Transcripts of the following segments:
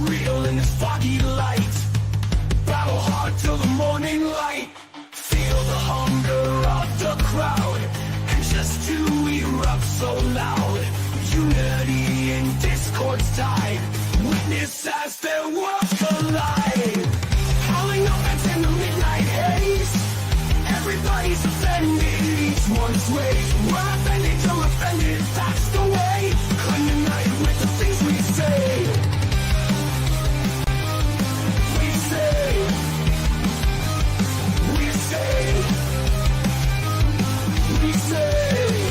real in this foggy light. Battle hard till the morning light. Feel the hunger of the crowd, and just to erupt so loud. Unity in discord's tide. Witness as their worlds collide. Howling offense in the midnight haze. Everybody's offended, each one's ways. We're offended till offended, that's the way. Unite with the things we say. We say. We say. We say.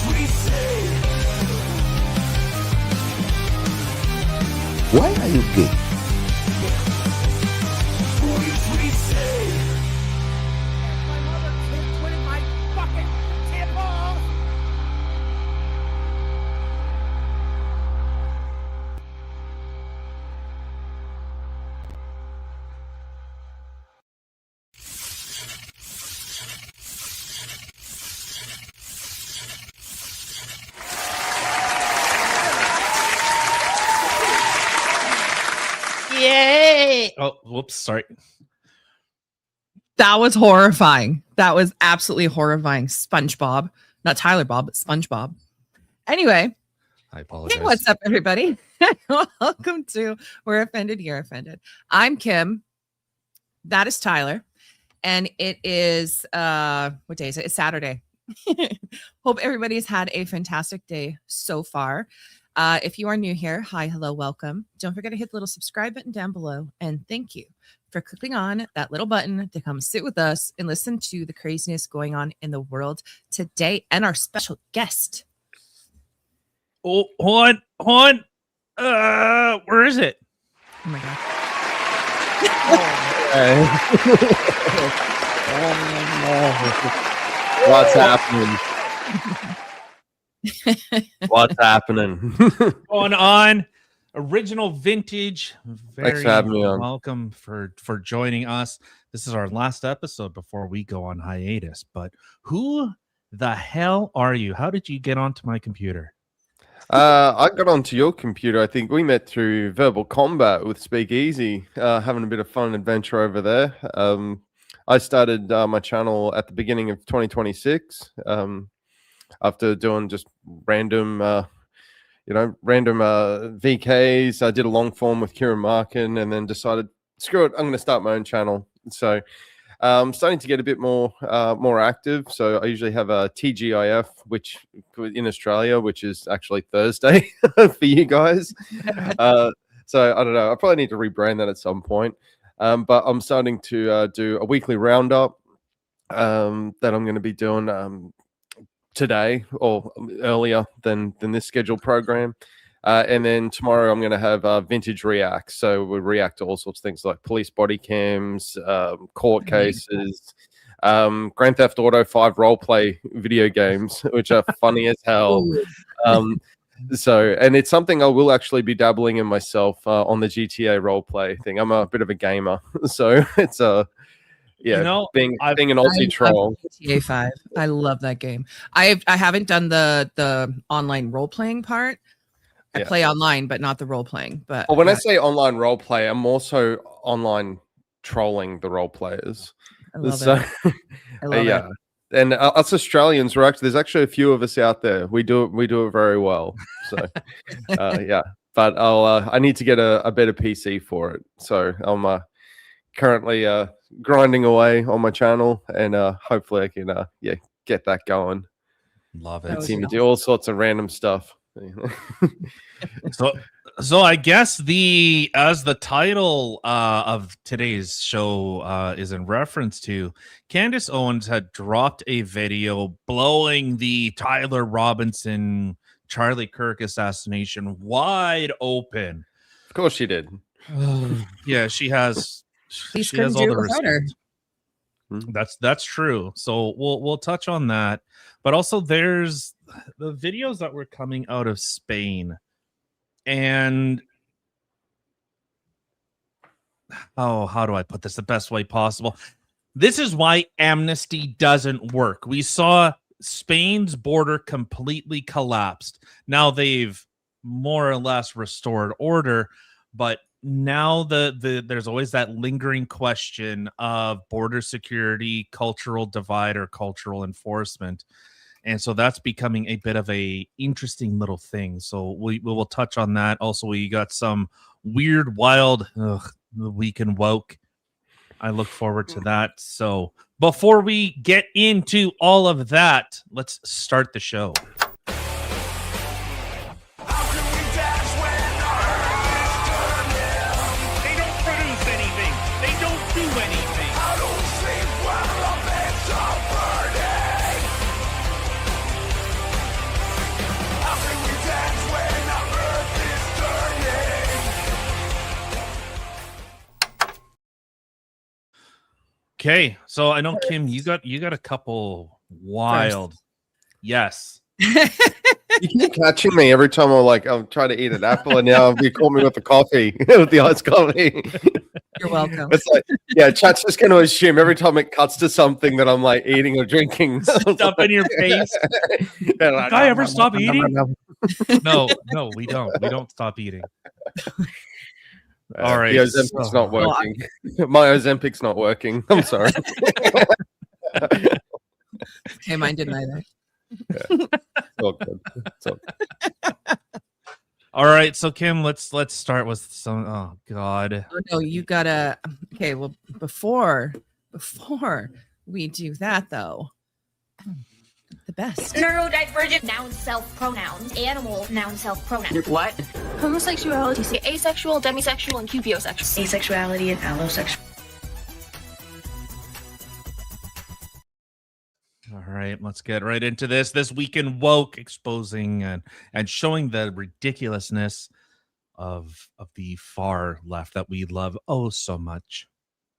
We say. Why are you gay? We say. My mother kicked one of my fucking temples. Yay! Oh, whoops, sorry. That was horrifying. That was absolutely horrifying. SpongeBob, not Tyler Bob, but SpongeBob. Anyway, I apologize. hey, what's up, everybody? Welcome to We're Offended, You're Offended. I'm Kim. That is Tyler. And it is, what day is it? It's Saturday. Hope everybody's had a fantastic day so far. If you are new here, hi, hello, welcome. Don't forget to hit the little subscribe button down below. And thank you for clicking on that little button to come sit with us and listen to the craziness going on in the world today and our special guest. Oh, hold on. Where is it? Oh my God. What's happening? What's happening? Going on. Original Vintage. Thanks for having me on. Welcome for joining us. This is our last episode before we go on hiatus. But who the hell are you? How did you get onto my computer? I got onto your computer. I think we met through Verbal Combat with Speakeasy, having a bit of fun adventure over there. I started my channel at the beginning of 2026 after doing just random VKs. I did a long form with Kieran Markin and then decided, screw it, I'm going to start my own channel. So I'm starting to get a bit more active. So I usually have a TGIF, which in Australia, which is actually Thursday for you guys. So I don't know. I probably need to rebrand that at some point. But I'm starting to do a weekly roundup that I'm going to be doing today or earlier than this scheduled program. And then tomorrow I'm going to have Vintage React. So we react to all sorts of things like police body cams, court cases, Grand Theft Auto 5 roleplay video games, which are funny as hell. And it's something I will actually be dabbling in myself on the GTA roleplay thing. I'm a bit of a gamer. So it's being an Aussie troll. GTA 5. I love that game. I haven't done the online role playing part. I play online, but not the role playing. But when I say online role play, I'm also online trolling the role players. I love it. I love it. And us Australians, there's actually a few of us out there. We do it very well. So but I need to get a better PC for it. So I'm currently grinding away on my channel, and hopefully I can get that going. Love it. And seem to do all sorts of random stuff. So I guess the title of today's show is in reference to Candace Owens had dropped a video blowing the Tyler Robinson Charlie Kirk assassination wide open. Of course she did. Yeah, she has. She has all the respect. That's true. So we'll touch on that, but also there's the videos that were coming out of Spain, and how do I put this the best way possible? This is why amnesty doesn't work. We saw Spain's border completely collapsed. Now they've more or less restored order, but now there's always that lingering question of border security, cultural divide, or cultural enforcement. And so that's becoming a bit of a interesting little thing. So we will touch on that. Also, we got some weird, wild, week and woke. I look forward to that. So before we get into all of that, let's start the show. They don't produce anything. They don't do anything. Okay, so I know Kim, you got a couple wild, yes. You keep catching me every time I'm trying to eat an apple, and now you caught me with the coffee, with the iced coffee. You're welcome. It's like, yeah, chat's just going to assume every time it cuts to something that I'm like eating or drinking. Stuff in your face. Yeah, like, Guy ever stop eating? No, we don't. We don't stop eating. All right. The Ozempic's not working. My Ozempic's not working. I'm sorry. Okay, mine didn't either. It's all good. It's all good. All right, so Kim, let's start with some. Oh God. Oh no, you gotta. Okay, well, before we do that though, the best. Neurodivergent noun self pronouns. Animal noun self pronouns. What? Homosexuality, asexual, demisexual, and cuviosexual. Asexuality and allosexual. All right, let's get right into this week in woke, exposing and showing the ridiculousness of the far left that we love oh so much.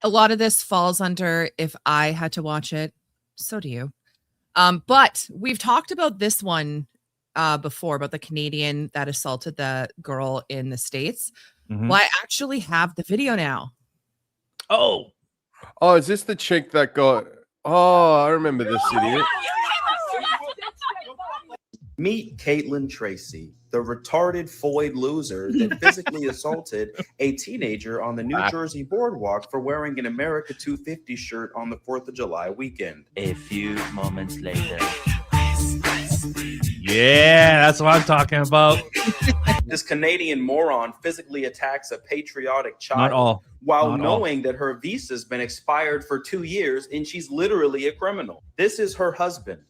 A lot of this falls under if I had to watch it, so do you. But we've talked about this one before, about the Canadian that assaulted the girl in the States. Mhm. Well, I actually have the video now. Oh, Is this the chick that got? Oh, I remember this idiot. Meet Caitlin Tracy, the retarded foid loser that physically assaulted a teenager on the New Jersey boardwalk for wearing an America 250 shirt on the 4th of July weekend. A few moments later. yeah, that's what I'm talking about. This Canadian moron physically attacks a patriotic child Not all. while Not all. knowing that her visa's been expired for 2 years and she's literally a criminal. This is her husband.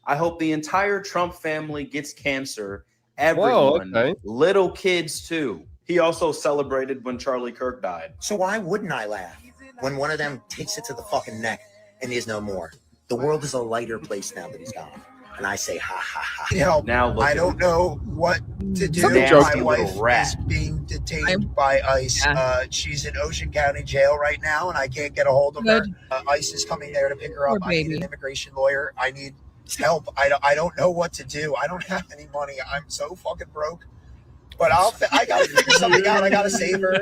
I hope the entire Trump family gets cancer. Everyone, okay. little kids too. He also celebrated when Charlie Kirk died. So why wouldn't I laugh when one of them takes it to the fucking neck and there's no more? The world is a lighter place now that he's gone. And I say, ha, ha, ha. Help. Now look I at don't him. know what to do. Nasty My wife little rat. is being detained by ICE. Yeah. She's in Ocean County Jail right now, and I can't get a hold of her. Good. ICE is coming there to pick her Poor up. I need baby. an immigration lawyer. I need help. I don't know what to do. I don't have any money. I'm so fucking broke. But I gotta figure something out. I gotta save her. I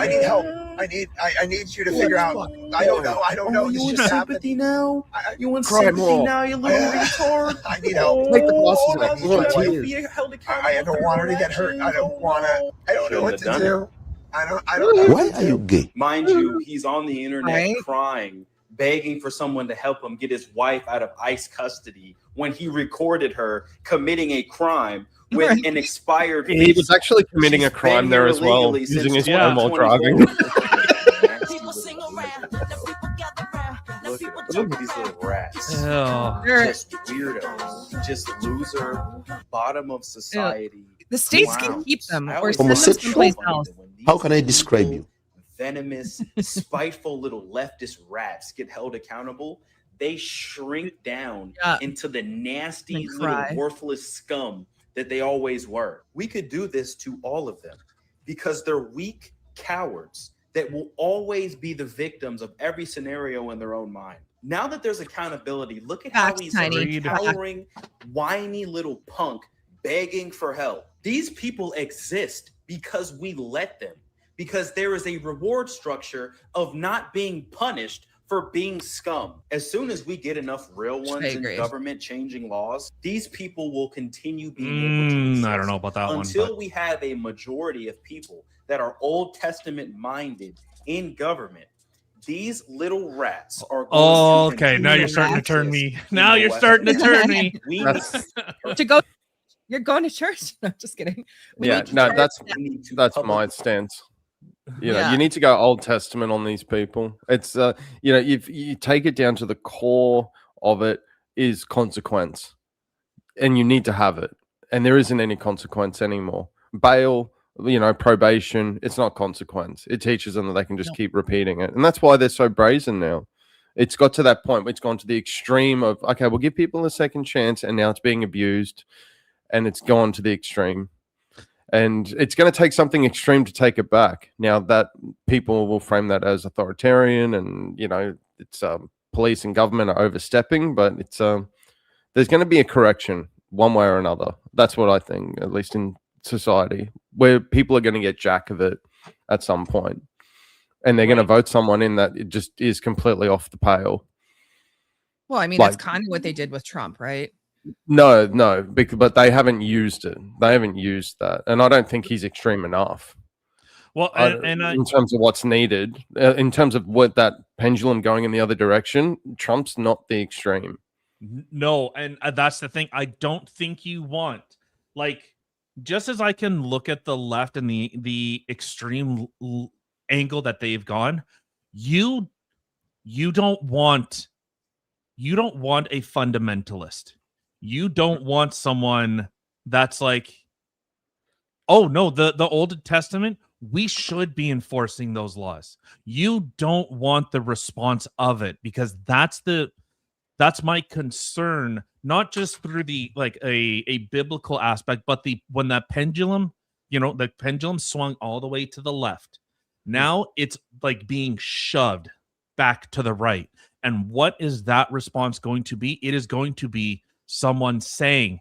need help. I need you to figure out. I don't know. You This want just sympathy happened. now? I- You want Cry sympathy more. now, you little retard? I need help. Take the glasses I off. need You want help. tears. Be held accountable I don't want her to get hurt. I don't know what to Shouldn't have do. I don't know. Why are you gay? Mind you, he's on the internet Right. crying, begging for someone to help him get his wife out of ICE custody when he recorded her committing a crime with Right. an expired He visa. was actually committing a She's crime been there here as well, illegally using since his phone while 2024. driving. People sing around, let people gather round, let Look people at jump these around. little rats. Oh. Just weirdos, just loser, bottom of society. The states can clowns. keep them I or always send them Homosexual. someplace else. How can I describe you? Venomous, spiteful little leftist rats get held accountable. They shrink down Yeah. into the nasty And little cry. worthless scum that they always were. We could do this to all of them because they're weak cowards that will always be the victims of every scenario in their own mind. Now that there's accountability, look at how Facts, he's Tiny. a cowering, whiny little punk begging for help. These people exist because we let them, because there is a reward structure of not being punished for being scum. As soon as we get enough real ones in agree. government changing laws, these people will continue being able to exist I don't know about that until one, we have a majority of people that are Old Testament minded in government. These little rats are going to okay. Now you're starting to turn me. Now you're starting to turn me. To go, you're going to church. No, just kidding. We Yeah, need to no, turn- that's my stance. You know, you need to go Old Testament on these people. It's you know, if you take it down to the core of it is consequence, and you need to have it, and there isn't any consequence anymore. Bail, you know, probation, it's not consequence. It teaches them that they can just keep repeating it, and that's why they're so brazen now. It's got to that point. It's gone to the extreme of, okay, we'll give people a second chance, and now it's being abused, and it's gone to the extreme. And it's going to take something extreme to take it back. Now that people will frame that as authoritarian, and you know, it's police and government are overstepping, but it's there's going to be a correction one way or another. That's what I think, at least in society, where people are going to get jack of it at some point, and they're going to vote someone in that it just is completely off the pale. Well, I mean, that's kind of what they did with Trump, right? No, but they haven't used it. They haven't used that, and I don't think he's extreme enough. Well, in terms of what's needed, in terms of what that pendulum going in the other direction, Trump's not the extreme. No, and that's the thing. I don't think you want, like, just as I can look at the left and the extreme angle that they've gone, you don't want a fundamentalist. You don't want someone that's like, oh no, the Old Testament, we should be enforcing those laws. You don't want the response of it, because that's my concern, not just through the like a biblical aspect, but when that pendulum, you know, the pendulum swung all the way to the left. Now it's like being shoved back to the right. And what is that response going to be? It is going to be someone saying,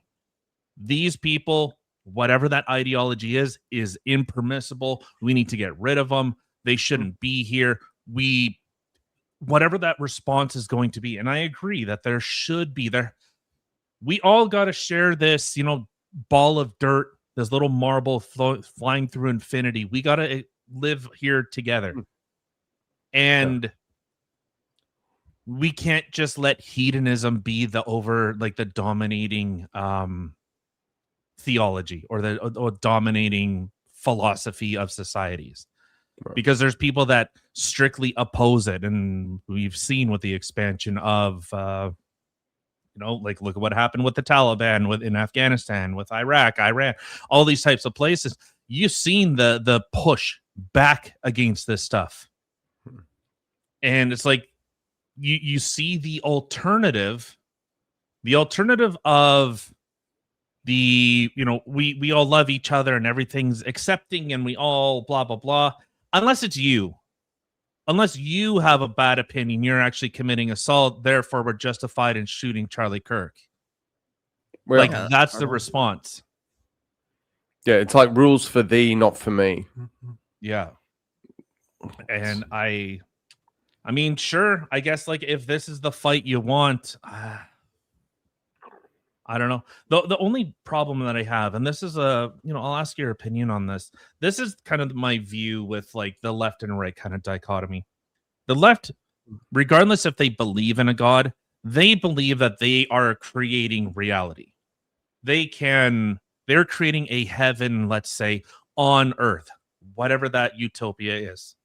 these people, whatever that ideology is impermissible. We need to get rid of them. They shouldn't be here. Whatever that response is going to be. And I agree that there should be there. We all got to share this, you know, ball of dirt, this little marble flying through infinity. We got to live here together. And we can't just let hedonism be the dominating theology or the dominating philosophy of societies. Right. Because there's people that strictly oppose it, and we've seen with the expansion of you know, like, look at what happened with the Taliban in Afghanistan, with Iraq, Iran, all these types of places. You've seen the push back against this stuff. And it's like you see the alternative of the, you know, we all love each other and everything's accepting and we all blah blah blah, unless you have a bad opinion, you're actually committing assault, therefore we're justified in shooting Charlie Kirk. Well, like, that's the response. Yeah, it's like rules for thee, not for me. Yeah. And I mean, sure, I guess, like, if this is the fight you want, I don't know. The only problem that I have, and this is I'll ask your opinion on this. This is kind of my view with, like, the left and right kind of dichotomy. The left, regardless if they believe in a God, they believe that they are creating reality. They're creating a heaven, let's say, on earth, whatever that utopia is.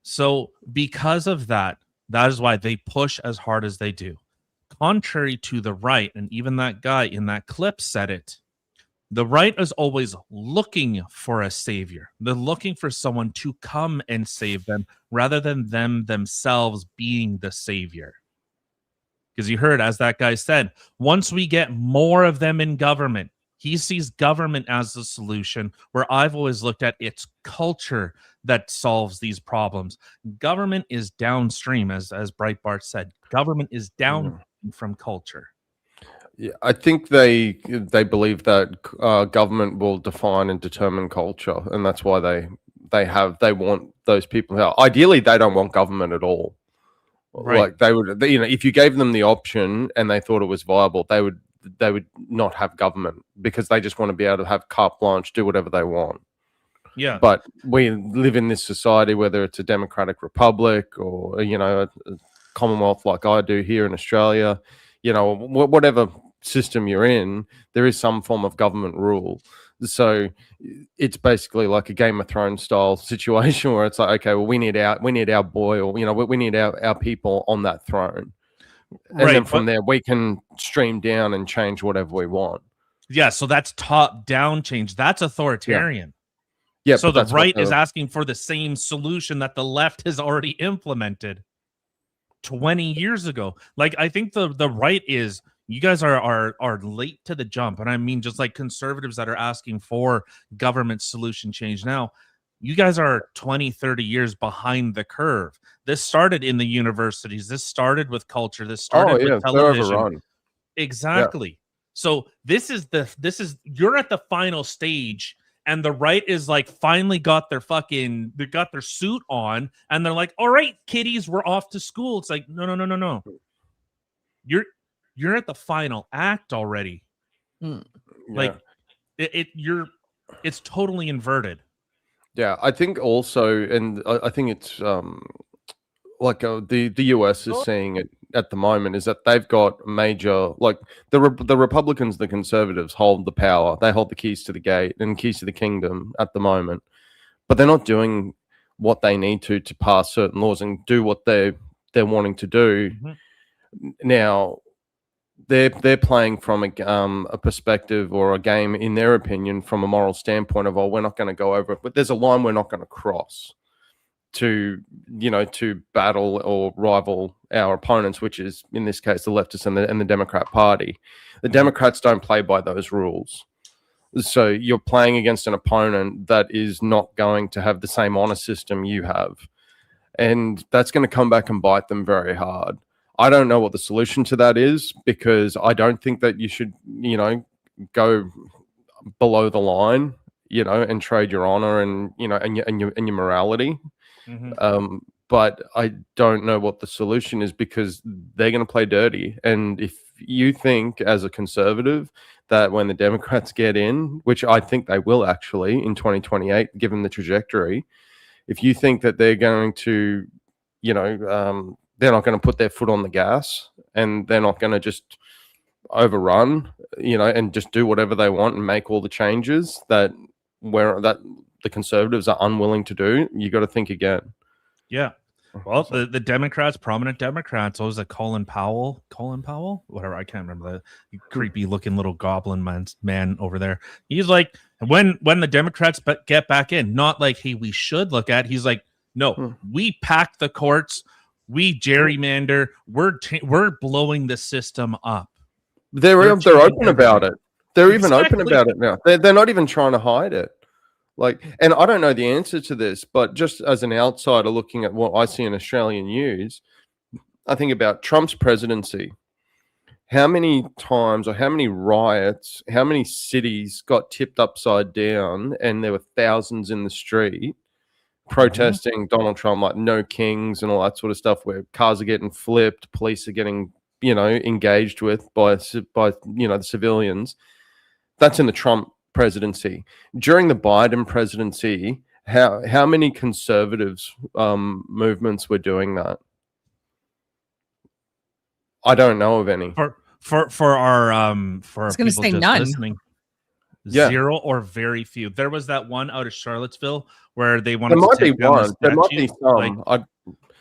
So because of that is why they push as hard as they do. Contrary to the right, and even that guy in that clip said it, the right is always looking for a savior. They're looking for someone to come and save them rather than them themselves being the savior. Because you heard, as that guy said, once we get more of them in government, he sees government as the solution, where I've always looked at it's culture that solves these problems. Government is downstream, as Breitbart said. Government is down from culture. Yeah, I think they believe that government will define and determine culture, and that's why they want those people out. Ideally, they don't want government at all. Right. Like they would, you know, if you gave them the option and they thought it was viable, they would not have government because they just want to be able to have carte blanche, do whatever they want. Yeah. But we live in this society, whether it's a democratic republic or, you know, a Commonwealth like I do here in Australia, you know, whatever system you're in, there is some form of government rule. So it's basically like a Game of Thrones style situation where it's like, okay, well, we need our boy, or, you know, we need our people on that throne. And Right, then from but- there, we can stream down and change whatever we want. Yeah, so that's top down change. That's authoritarian. Yeah. So but the that's what right the- is asking for the same solution that the left has already implemented 20 years ago. Like, I think the right is, you guys are late to the jump. And I mean, just like conservatives that are asking for government solution change now, you guys are 20, 30 years behind the curve. This started in the universities. This started with culture. This started with they're television. overrun. Exactly. So this is you're at the final stage, and the right is like finally got their suit on, and they're like, all right, kiddies, we're off to school. It's like, no. You're at the final act already. Like it's totally inverted. Yeah, I think also, and I think it's like the US is seeing it at the moment, is that they've got major, like the Republicans, the conservatives hold the power. They hold the keys to the gate and keys to the kingdom at the moment, but they're not doing what they need to pass certain laws and do what they're wanting to do. Now, they're playing from a perspective or a game, in their opinion, from a moral standpoint of, oh, we're not going to go over it, but there's a line we're not going to cross to, you know, to battle or rival our opponents, which is in this case the leftists and the Democrat Party. The Democrats don't play by those rules. So you're playing against an opponent that is not going to have the same honor system you have. And that's going to come back and bite them very hard. I don't know what the solution to that is, because I don't think that you should, you know, go below the line, you know, and trade your honor and, you know, and your morality. But I don't know what the solution is, because they're going to play dirty. And if you think as a conservative that when the Democrats get in, which I think they will actually in 2028, given the trajectory, if you think that they're going to, you know, they're not going to put their foot on the gas and they're not going to just overrun, you know, and just do whatever they want and make all the changes that the conservatives are unwilling to do, you got to think again. Yeah. Well, the Democrats, prominent Democrats, what was it, Colin Powell, whatever, I can't remember, the creepy looking little goblin man over there. He's like, when the Democrats get back in, not like, hey, we should look at, he's like, no, we pack the courts, we gerrymander, we're blowing the system up. They're open about it. They're even open about it now. They're not even trying to hide it. Like, and I don't know the answer to this, but just as an outsider looking at what I see in Australian news, I think about Trump's presidency. How many times, or how many riots, how many cities got tipped upside down, and there were thousands in the street protesting Donald Trump, like no kings and all that sort of stuff, where cars are getting flipped, police are getting, you know, engaged with by you know, the civilians. That's in the Trump presidency. During the Biden presidency, how many conservatives movements were doing that? I don't know of any. For our people just none. listening, Yeah. zero or very few. There was that one out of Charlottesville where they There wanted might to be take down one. the There might be statue. some. Like,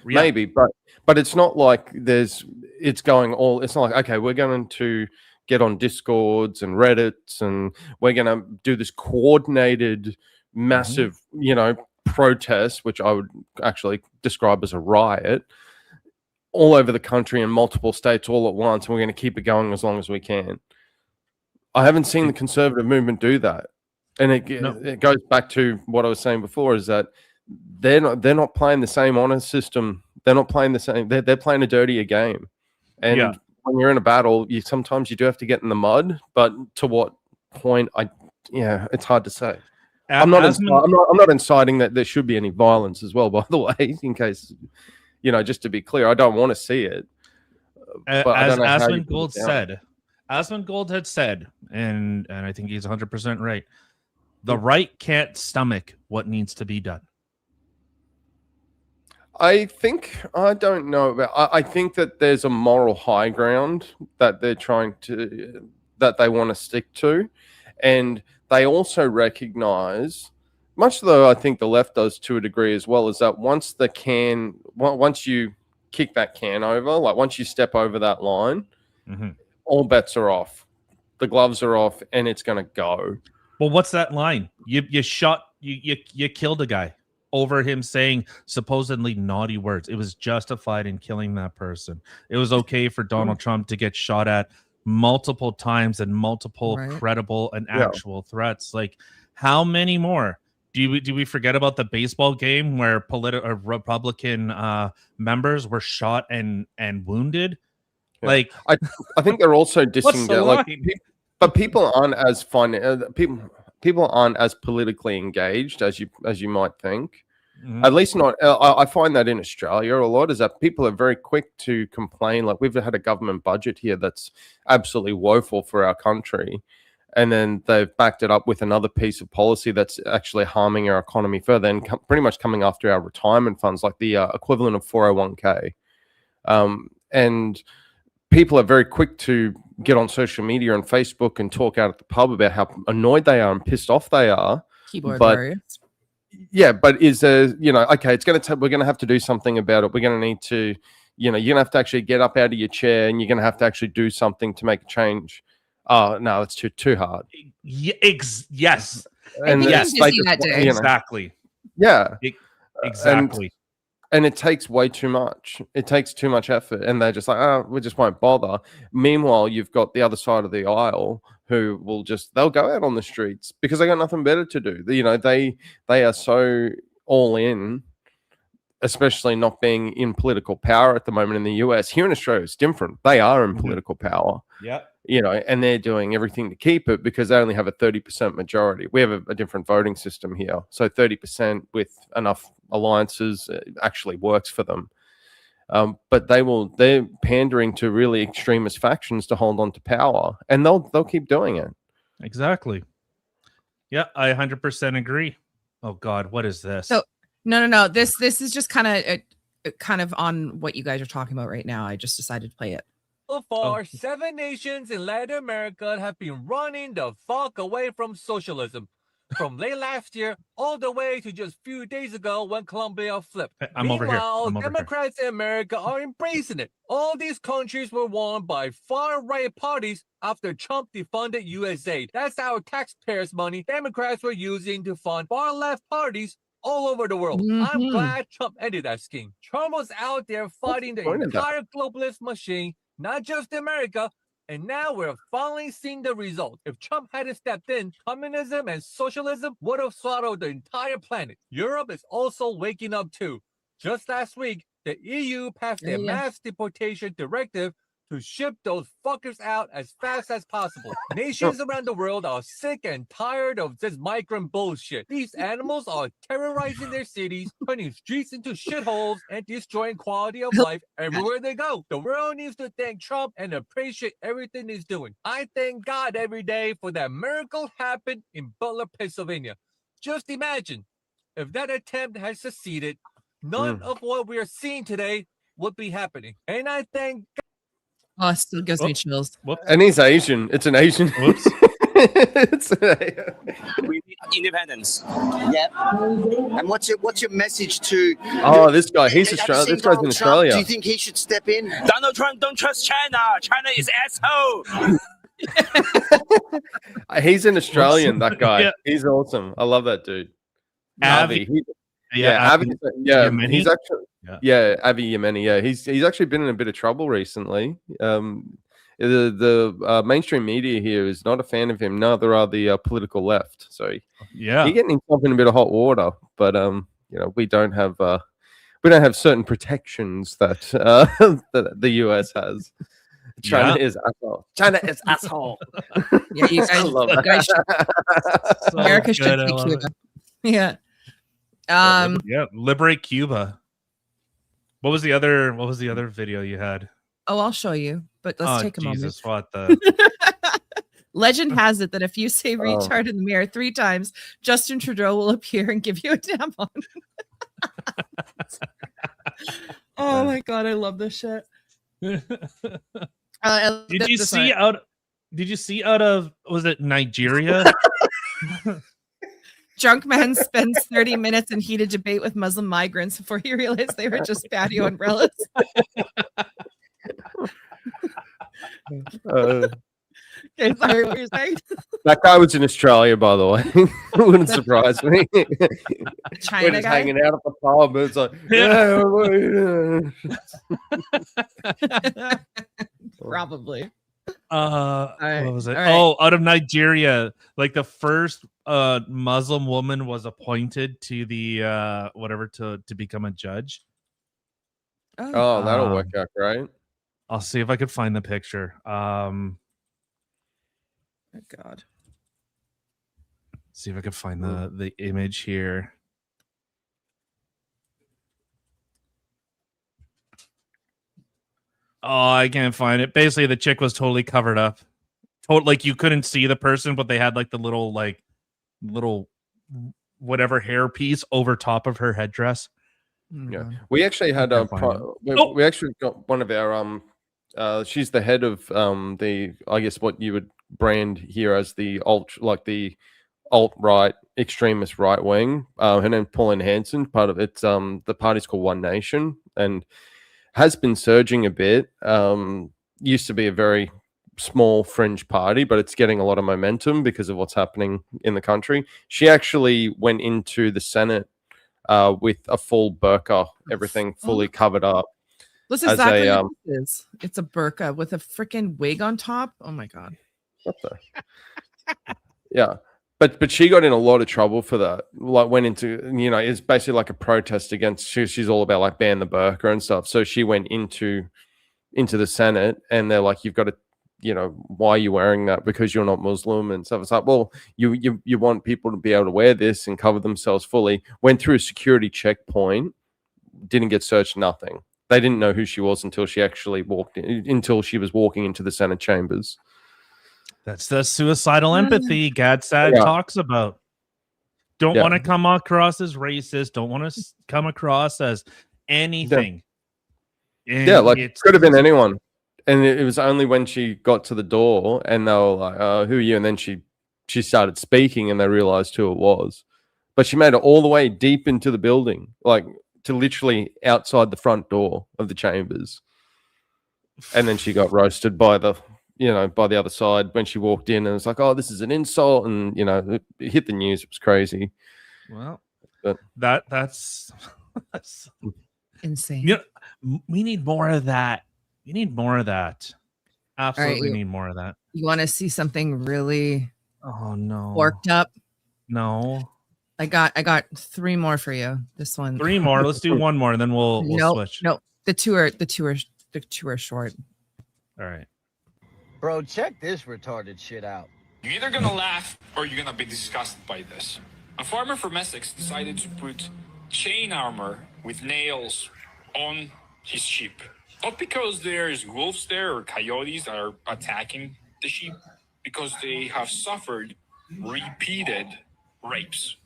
maybe, but it's not like it's going all. It's not like, okay, we're going to get on Discords and Reddits, and we're going to do this coordinated, massive, you know, protest, which I would actually describe as a riot, all over the country in multiple states all at once, and we're going to keep it going as long as we can. I haven't seen the conservative movement do that, and it goes back to what I was saying before: is that they're not playing the same honor system. They're not playing the same. They're playing a dirtier game, and when you're in a battle, sometimes you do have to get in the mud. But to what point? It's hard to say. I'm not inciting that there should be any violence as well, by the way, in case You know, just to be clear, I don't want to see it. But I As don't know how you Asmund put it Gold down. said, Asmund Gold had said, and I think he's 100% right. The right can't stomach what needs to be done. I think I don't know about. I think that there's a moral high ground that they're that they want to stick to, and they also recognize, much though I think the left does to a degree as well, is that once you kick that can over, like once you step over that line, all bets are off. The gloves are off, and it's going to go. Well, what's that line? You killed a guy over him saying supposedly naughty words. It was justified in killing that person. It was okay for Donald Trump to get shot at multiple times and multiple credible and actual threats. Like, how many more? Do we forget about the baseball game where Republican members were shot and wounded? Yeah. Like, I think they're also what's the line? but people aren't as people aren't as politically engaged as you might think. At least not. I find that in Australia a lot is that people are very quick to complain. Like, we've had a government budget here that's absolutely woeful for our country, and then they've backed it up with another piece of policy that's actually harming our economy further and pretty much coming after our retirement funds, like the equivalent of 401k. And people are very quick to get on social media and Facebook and talk out at the pub about how annoyed they are and pissed off they are. Keyboard warriors. Yeah, but is there, okay, we're going to have to do something about it. We're going to need to, you're going to have to actually get up out of your chair and you're going to have to actually do something to make a change. Oh, no, it's too hard. Yes. And yes, exactly. Yeah. Exactly. And it takes way too much. It takes too much effort. And they're just like, we just won't bother. Meanwhile, you've got the other side of the aisle who they'll go out on the streets because they got nothing better to do. They are so all in, especially not being in political power at the moment in the US. Here in Australia, it's different. They are in political power. Yeah. And they're doing everything to keep it because they only have a 30% majority. We have a different voting system here. So 30% with enough alliances actually works for them. But they're pandering to really extremist factions to hold on to power, and they'll keep doing it. Exactly. Yeah, I 100% agree. Oh God, what is this? So no. This is just kind of on what you guys are talking about right now. I just decided to play it. So far, 7 nations in Latin America have been running the fuck away from socialism. From late last year all the way to just a few days ago when Colombia flipped. Meanwhile, Democrats in America are embracing it. All these countries were won by far-right parties after Trump defunded USAID. That's our taxpayers' money Democrats were using to fund far-left parties all over the world. I'm glad Trump ended that scheme. Trump was out there fighting the entire globalist machine, not just America, and now we're finally seeing the result. If Trump hadn't stepped in, communism and socialism would have swallowed the entire planet. Europe is also waking up too. Just last week, the EU passed their mass deportation directive to ship those fuckers out as fast as possible. Nations around the world are sick and tired of this migrant bullshit. These animals are terrorizing their cities, turning streets into shitholes, and destroying quality of life everywhere they go. The world needs to thank Trump and appreciate everything he's doing. I thank God every day for that miracle happened in Butler, Pennsylvania. Just imagine if that attempt had succeeded, none of what we are seeing today would be happening. And I thank God. Oh, it still gives me chills. And he's Asian. It's an Asian. Whoops. We need independence. Yep. And what's your message to? Oh, this guy. He's Australian. This guy's in Australia. Do you think he should step in? Donald Trump don't trust China. China is asshole. He's an Australian. That guy. Yeah. He's awesome. I love that dude. Avi. Avi. Yemeni? He's actually. Yeah, Avi Yemeni. Yeah, he's actually been in a bit of trouble recently. The mainstream media here is not a fan of him. Neither are the political left. So he's getting himself in a bit of hot water. But we don't have certain protections that that the US has. China is asshole. China is asshole. Yeah, you guys America should take Cuba. Yeah. Liberate Cuba. What was the other video you had? Oh, I'll show you, but let's take a Jesus, moment. what the Legend has it that if you say Oh. retard in the mirror 3 times, Justin Trudeau will appear and give you a tampon. Oh my god, I love this shit. Did you see out of was it Nigeria? Drunk man spends 30 minutes in heated debate with Muslim migrants before he realized they were just patio umbrellas. Okay, sorry, what you're saying? That guy was in Australia, by the way. It wouldn't surprise me. China We're just guy? hanging out at the pub. It's like, yeah, what are you doing? Probably. What was it? all right. Oh, out of Nigeria, like the first Muslim woman was appointed to the whatever to become a judge. Oh, that'll work out great. I'll see if I could find the picture. Oh god. See if I could find the image here. Oh, I can't find it. Basically, the chick was totally covered up. Like you couldn't see the person, but they had like the little whatever hair piece over top of her headdress. Yeah, we actually had we actually got one of our she's the head of I guess what you would brand here as the alt-right extremist right wing. Her name's Pauline Hanson. Part of it's the party's called One Nation and has been surging a bit. Used to be a very small fringe party, but it's getting a lot of momentum because of what's happening in the country. She actually went into the Senate with a full burqa, everything fully covered up. That's exactly what it is. It's a burqa with a freaking wig on top. Oh my god. What the? Yeah. But she got in a lot of trouble for that. Like went into, it's basically like a protest against, she's all about like ban the burqa and stuff. So she went into the Senate and they're like, you've got to, why are you wearing that? Because you're not Muslim and stuff. It's like, well, you want people to be able to wear this and cover themselves fully. Went through a security checkpoint, didn't get searched, nothing. They didn't know who she was until she actually until she was walking into the Senate chambers. That's the suicidal empathy Gadsad talks about. Don't want to come across as racist. Don't want to come across as anything. Yeah, like it could have been anyone. And it was only when she got to the door and they were like, who are you? And then she started speaking and they realized who it was. But she made it all the way deep into the building, like to literally outside the front door of the chambers. And then she got roasted by the other side when she walked in and it was like, oh, this is an insult. And, it hit the news. It was crazy. Well, but that's insane. We need more of that. We need more of that. Absolutely right, need more of that. You want to see something really worked up? No. I got 3 more for you. This one. 3 more. Let's do one more and then we'll switch. No, the two are short. All right. Bro, check this retarded shit out. You're either gonna laugh or you're gonna be disgusted by this. A farmer from Essex decided to put chain armor with nails on his sheep. Not because there's wolves there or coyotes that are attacking the sheep, because they have suffered repeated rapes.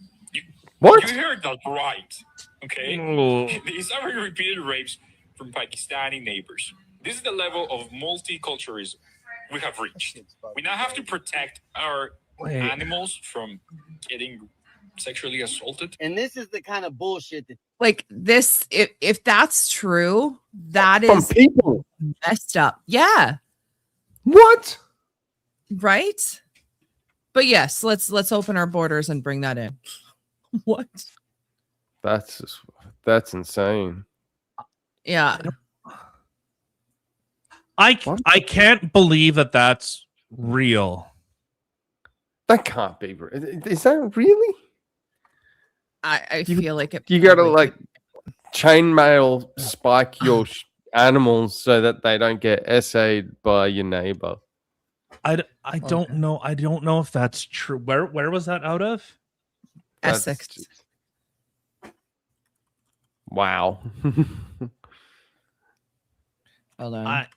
What? You heard that right, okay? Oh. They suffered repeated rapes from Pakistani neighbors. This is the level of multiculturalism we have reached. We now have to protect our animals from getting sexually assaulted. And this is the kind of bullshit that Like this, if that's true, that From is people. messed up. Yeah. What? Right? But yes, let's open our borders and bring that in. What? That's insane. Yeah. I can't believe that that's real. That can't be. Is that really? I feel like it. You got to like chainmail spike your animals so that they don't get essayed by your neighbor. I don't know. I don't know if that's true. Where was that out of? Essex. Wow. Hold on.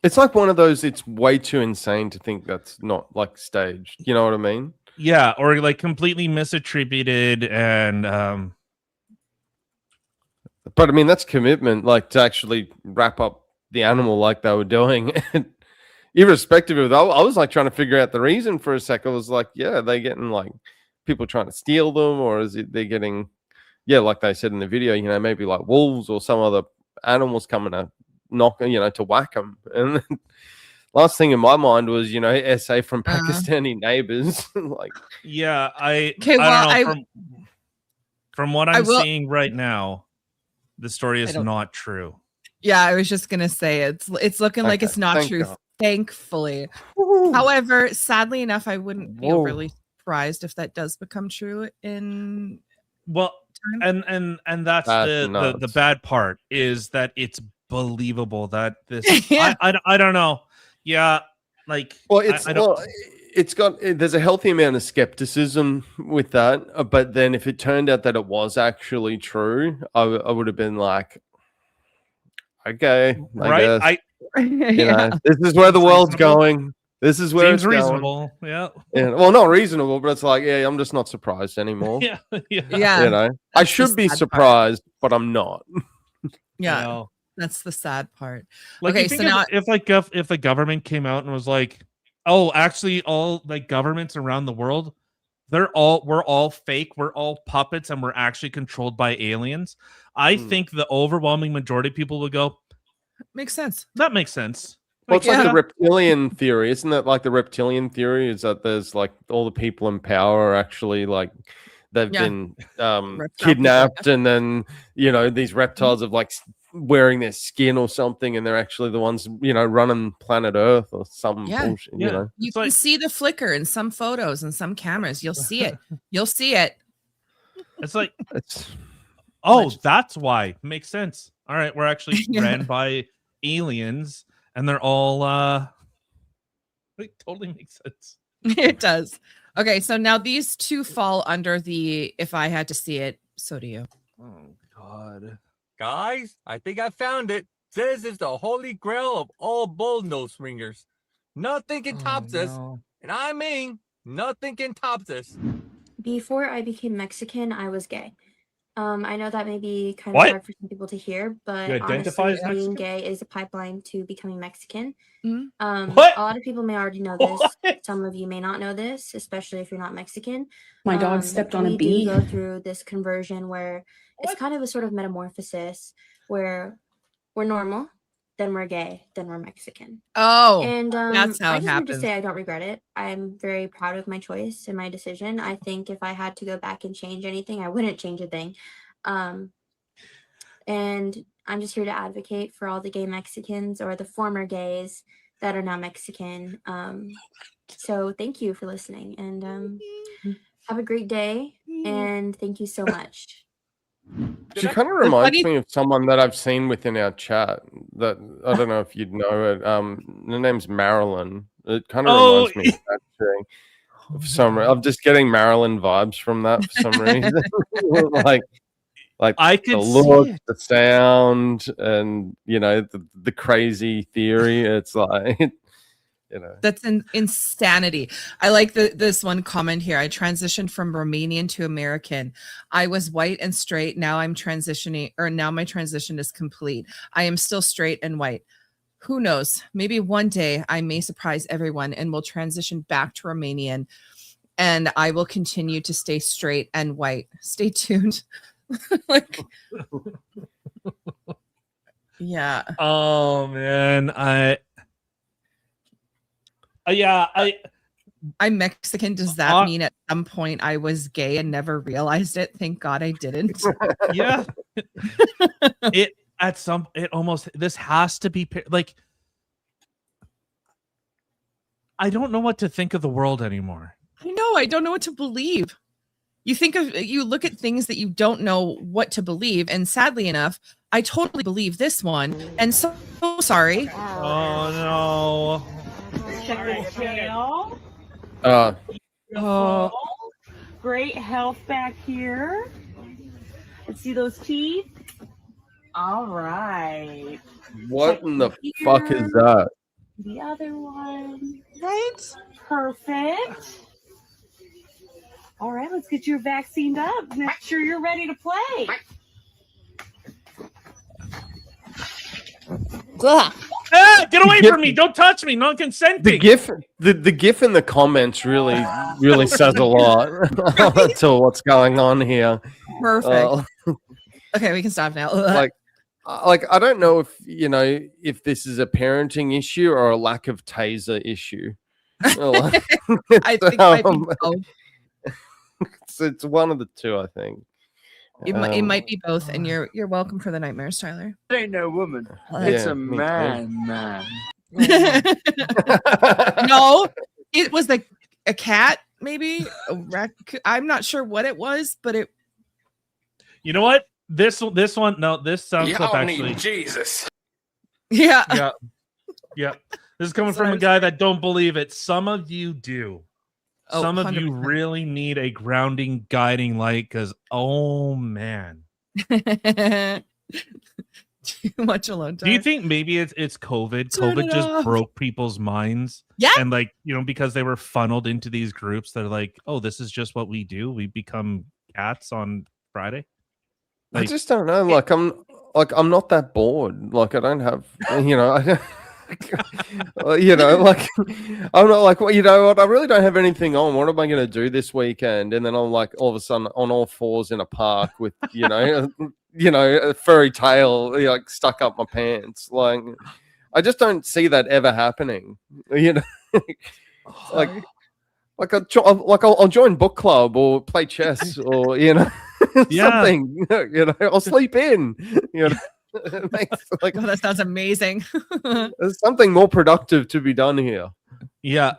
It's like one of those. It's way too insane to think that's not like staged. You know what I mean? Yeah, or like completely misattributed and But I mean, that's commitment, like to actually wrap up the animal like they were doing. Irrespective of that, I was like trying to figure out the reason for a sec. I was like, yeah, are they getting like people trying to steal them, or is it they're getting, yeah, like they said in the video, you know, maybe like wolves or some other animals coming to knock, you know, to whack them. And then, last thing in my mind was, you know, SA from Pakistani neighbors. Like, yeah, I well, don't know from what I'm will- seeing right now, the story is not true. Yeah, I was just gonna say it's looking like it's not thank true. God. Thankfully, however, sadly enough, I wouldn't be overly surprised if that does become true in. Well, and that's the bad part is that it's believable that this. Yeah. I don't know. Yeah, like well, it's I don't. well, it's got there's a healthy amount of skepticism with that. But then if it turned out that it was actually true, I would have been like, okay, Right? I guess. You know, this is where the world's going. This is where Seems it's going. reasonable. Yeah. Yeah. Well, not reasonable, but it's like, yeah, I'm just not surprised anymore. Yeah. Yeah. You know, I should be surprised, but I'm not. Yeah. No. That's the sad part. Like, okay, you think so now if the government came out and was like, "Oh, actually, all like governments around the world, we're all fake, we're all puppets, and we're actually controlled by aliens," I think the overwhelming majority of people would go, makes sense. "That makes sense." Well, it's like the reptilian theory, isn't it? Like the reptilian theory is that there's like all the people in power are actually like they've been kidnapped, and then you know these reptiles have like wearing their skin or something, and they're actually the ones you know running planet Earth or something. Bullshit, you know. You can see the flicker in some photos and some cameras. You'll see it. You'll see it. It's like, oh, that's why. Makes sense. All right, we're actually ran by aliens, and they're all it totally makes sense. It does. Okay, so now these two fall under the if I had to see it, so do you. Oh God. Guys, I think I found it. This is the holy grail of all bullnose ringers. Nothing can top this. And I mean, nothing can top this. Before I became Mexican, I was gay. I know that may be kind of What? hard for some people to hear, but You identify as honestly, being Mexican? gay is a pipeline to becoming Mexican. What? A lot of people may already know this. Some of you may not know this, especially if you're not Mexican. My dog stepped on a we bee. do go through this conversion where it's kind of a sort of metamorphosis where we're normal, then we're gay, then we're Mexican. Oh, and that's how I it just want happens. to say I don't regret it. I'm very proud of my choice and my decision. I think if I had to go back and change anything, I wouldn't change a thing. And I'm just here to advocate for all the gay Mexicans or the former gays that are now Mexican. So thank you for listening, and have a great day, and thank you so much. She kind of reminds me of someone that I've seen within our chat. That I don't know if you'd know it. Her name's Marilyn. It kind of reminds me of that too. For some reason, I'm just getting Marilyn vibes from that for some reason. like I the could look, see it. the sound, and you know the crazy theory. It's like you know. That's insanity. I like this one comment here. I transitioned from Romanian to American. I was white and straight. Now I'm transitioning, or now my transition is complete. I am still straight and white. Who knows? Maybe one day I may surprise everyone and will transition back to Romanian, and I will continue to stay straight and white. Stay tuned. Like, yeah. Oh man, I'm Mexican. Does that mean at some point I was gay and never realized it? Thank God I didn't. Yeah. This has to be like, I don't know what to think of the world anymore. I know. I don't know what to believe. You look at things that you don't know what to believe. And sadly enough, I totally believe this one. And so sorry. Oh Check this tail. no. Oh. Great health back here. Let's see those teeth. All right. What in the Check fuck is here. that? The other one. Right? Perfect. All right, let's get you vaccinated up. Make sure you're ready to play. Ah, get away from me! Don't touch me! Non-consenting. The gif in the comments really says a lot to what's going on here. Perfect. Okay, we can stop now. like I don't know if this is a parenting issue or a lack of taser issue. I think it might be both. It's one of the two, I think. It might be both, and you're welcome for the nightmares, Tyler. It ain't no woman. Yeah, It's a me too. man. No, it was like a cat, maybe a raccoon. I'm not sure what it was, but it. You know what? This one. No, this sound clip Y'all actually. need Jesus. Yeah. Yeah. This is coming from a guy that don't believe it. Some of you do. Oh, Some of you 100%. really need a grounding, guiding light because, oh man. Too much alone time. Do you think maybe it's COVID? Turn COVID it just off. broke people's minds. Yeah. And because they were funneled into these groups that are like, oh, this is just what we do. We become cats on Friday. I just don't know. I'm not that bored. Like I don't have, I don't, I'm not like, well, you know what? I really don't have anything on. What am I going to do this weekend? And then I'm like, all of a sudden, on all fours in a park with, a furry tail like stuck up my pants. Like, I just don't see that ever happening. I'll join book club or play chess or something. I'll sleep in. It makes, Oh, that sounds amazing. there's something more productive to be done here. Yeah.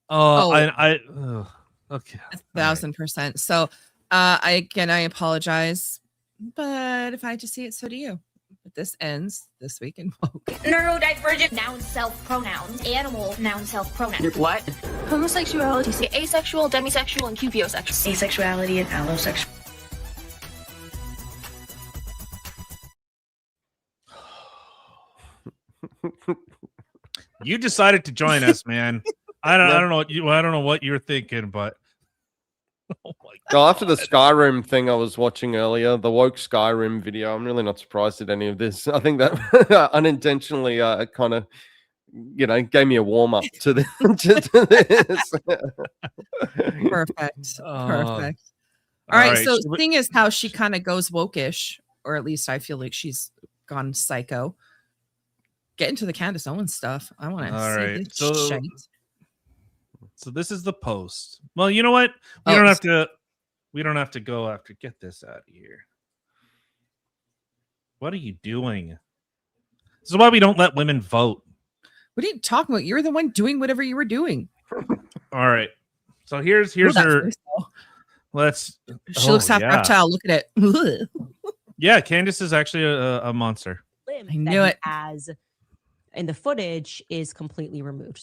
Okay. 1,000%. So, I apologize, but if I had to see it, so do you. But this ends this week in Vogue. Neurodivergent noun self pronouns. Animal noun self pronouns. What? Homosexuality, say asexual, demisexual, and cupiosexual. Asexuality and allosexual. You decided to join us, man. I don't know what you're thinking, but Well, after the Skyrim thing I was watching earlier, the woke Skyrim video, I'm really not surprised at any of this. I think that unintentionally kind of, gave me a warm up to this. Perfect. Perfect. All right. So, seeing as how she kind of goes wokish, or at least I feel like she's gone psycho. Get into the Candace Owens stuff. I want to see right. this shite. So this is the post. Well, you know what? We don't have to go after. Get this out of here. What are you doing? This is why we don't let women vote. What are you talking about? You're the one doing whatever you were doing. All right. So here's her. Let's. She looks half reptile. Look at it. Yeah, Candace is actually a monster. I knew it. As in the footage is completely removed.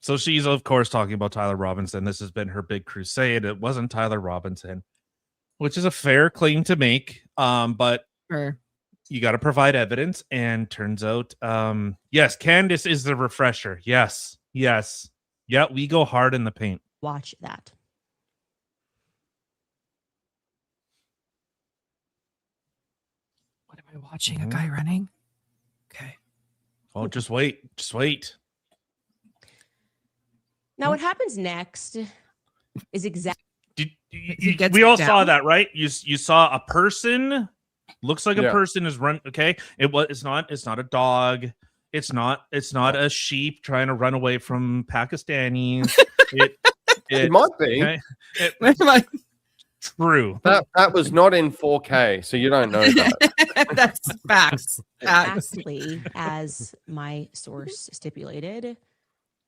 So she's of course talking about Tyler Robinson. This has been her big crusade. It wasn't Tyler Robinson, which is a fair claim to make. But you got to provide evidence. And turns out, yes, Candace is the refresher. Yes. Yeah, we go hard in the paint. Watch that. What am I watching? A guy running? Okay. Oh, just wait. Now, what happens next is exactly. We all saw that, right? You saw a person. Looks like a person is run. Okay, it's not a dog. It's not a sheep trying to run away from Pakistanis. It might be. Okay? True. That was not in 4K, so you don't know that. That's facts. Exactly as my source stipulated.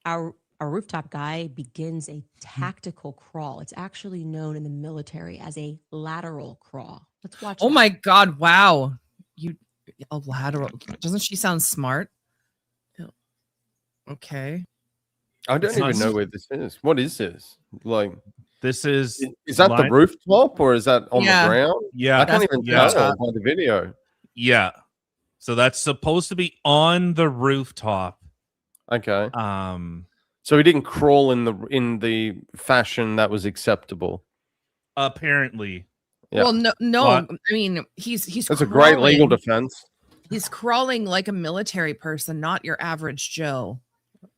Our rooftop guy begins a tactical crawl. It's actually known in the military as a lateral crawl. Let's watch. Oh my God! Wow, a lateral. Doesn't she sound smart? Okay. I don't even know where this is. What is this? Like, this is that the rooftop or is that on the ground? Yeah, I can't even tell by the video. Yeah. So that's supposed to be on the rooftop. Okay. Um, So he didn't crawl in the fashion that was acceptable. apparently. Yeah. Well, no. What? I mean, he's That's a great legal crawling- defense. He's crawling like a military person, not your average Joe.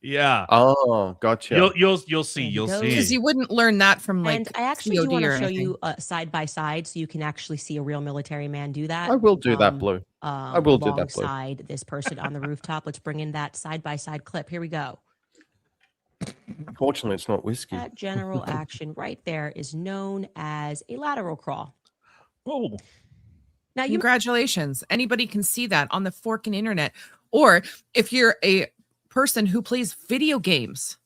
Yeah. Oh, gotcha. You'll see. You'll Because see. you wouldn't learn that from like And I actually COD do want or to show anything. you side by side so you can actually see a real military man do that. I will do that, Blue. I will do that, Blue. Alongside this person on the rooftop. Let's bring in that side by side clip. Here we go. Fortunately, it's not whiskey. That general action right there is known as a lateral crawl. Oh. Now, congratulations. Anybody can see that on the forking internet. Or if you're a person who plays video games.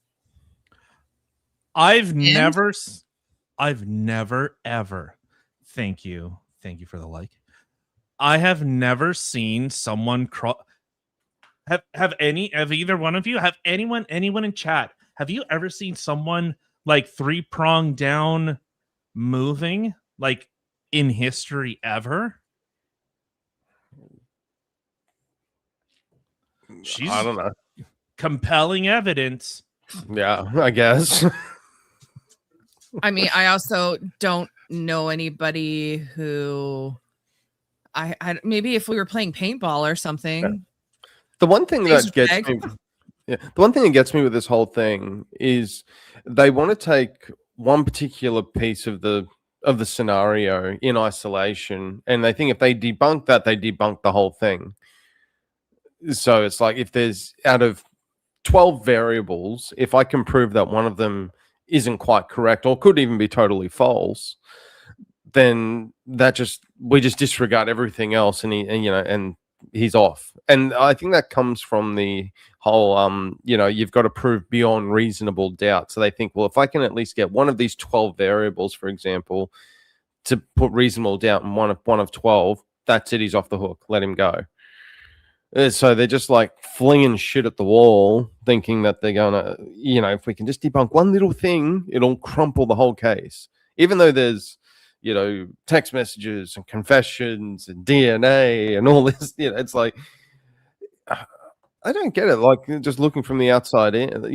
I've never ever. Thank you for the like. I have never seen someone crawl. Have either one of you, have anyone in chat, have you ever seen someone like 3-prong down moving like in history ever? I don't know. Compelling evidence. Yeah, I guess. I mean, I also don't know anybody who I maybe if we were playing paintball or something. The one thing Laser that gets tag. me, the one thing that gets me with this whole thing is they want to take one particular piece of the scenario in isolation, and they think if they debunk that, they debunk the whole thing. So it's like if there's out of 12 variables, if I can prove that one of them isn't quite correct or could even be totally false, then we just disregard everything else, and he's off. And I think that comes from the whole you've got to prove beyond reasonable doubt. So they think, well, if I can at least get one of these 12 variables, for example, to put reasonable doubt in one of 12, that's it, he's off the hook, let him go. So they're just like flinging shit at the wall, thinking that they're gonna, if we can just debunk one little thing, it'll crumple the whole case. Even though there's, text messages and confessions and DNA and all this, it's like, I don't get it. Like, just looking from the outside in,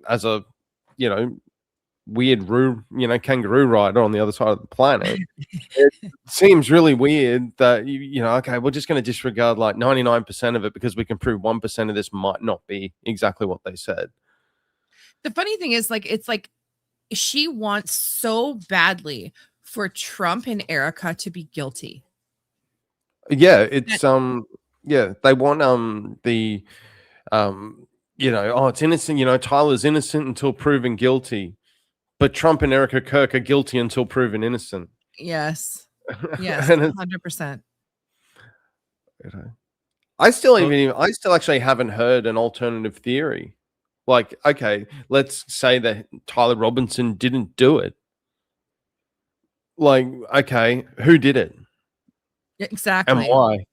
as a, weird kangaroo rider on the other side of the planet, it seems really weird that okay, we're just going to disregard like 99% of it because we can prove 1% of this might not be exactly what they said. The funny thing is, like, it's like she wants so badly for Trump and Erica to be guilty. Yeah, it's they want it's innocent, Tyler's innocent until proven guilty. But Trump and Erica Kirk are guilty until proven innocent. Yes. Yes. And it's- 100%. I still actually haven't heard an alternative theory. Like, okay, let's say that Tyler Robinson didn't do it. Like, okay, who did it? Exactly. And why?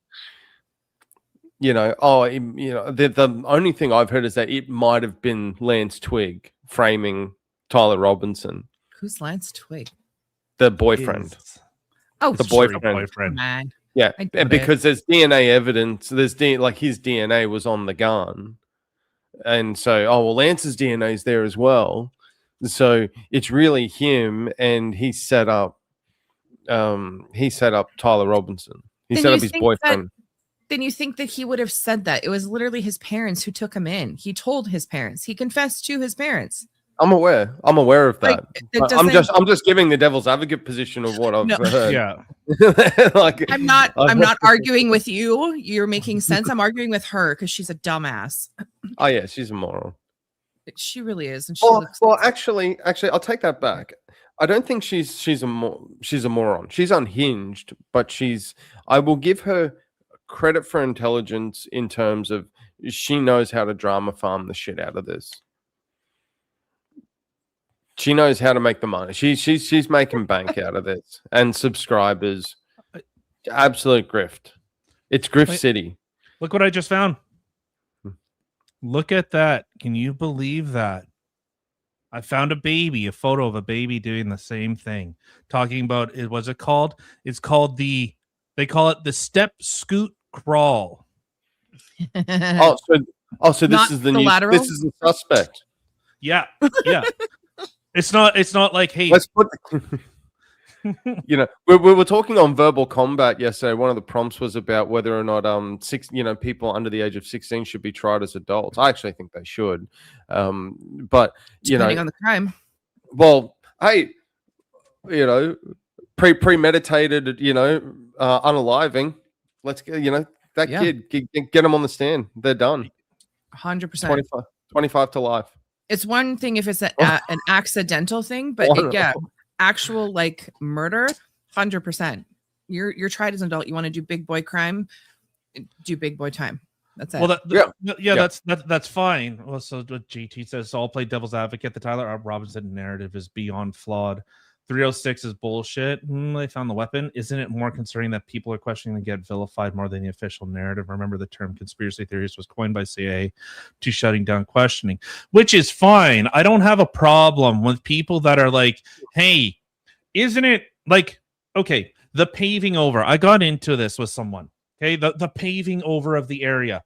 The only thing I've heard is that it might have been Lance Twigg framing Tyler Robinson. Who's Lance Twigg? The boyfriend. The boyfriend. Man. Yeah, and because there's DNA evidence, his DNA was on the gun, and so Lance's DNA is there as well. So it's really him, and he set up Tyler Robinson. He set up his boyfriend. Then you think that he would have said that? It was literally his parents who took him in. He told his parents. He confessed to his parents. I'm aware of that. Like, I'm just giving the devil's advocate position of what I've heard. Yeah. Like, I'm not arguing with you. You're making sense. I'm arguing with her because she's a dumbass. Oh yeah, she's a moron. She really is. And she looks actually, I'll take that back. I don't think she's a moron. She's unhinged, but I will give her credit for intelligence in terms of she knows how to drama farm the shit out of this. She knows how to make the money. She's making bank out of this and subscribers. Absolute grift. It's Grift City. Look what I just found. Look at that. Can you believe that? I found a photo of a baby doing the same thing. Talking about what's it called? It's called they call it the step scoot crawl. So this Not is the the new. lateral? This is the suspect. Yeah, yeah. It's not like, hey, Let's put. You know, we were talking on verbal combat yesterday. One of the prompts was about whether or not people under the age of 16 should be tried as adults. I actually think they should, but Depending on the crime. well, hey, premeditated, unaliving. Let's get that kid, get them on the stand. They're done. 100%. 25 to life. It's one thing if it's an accidental thing, but actual like murder, 100%. You're tried as an adult. You want to do big boy crime, do big boy time. That's it. Well, that's fine. Well, so what GT says, so I'll play devil's advocate. The Tyler R. Robinson narrative is beyond flawed. 306 is bullshit. They found the weapon. Isn't it more concerning that people are questioning and get vilified more than the official narrative? Remember, the term conspiracy theories was coined by CIA to shutting down questioning, which is fine. I don't have a problem with people that are like, hey, isn't it like, okay, the paving over. I got into this with someone. Okay, the paving over of the area.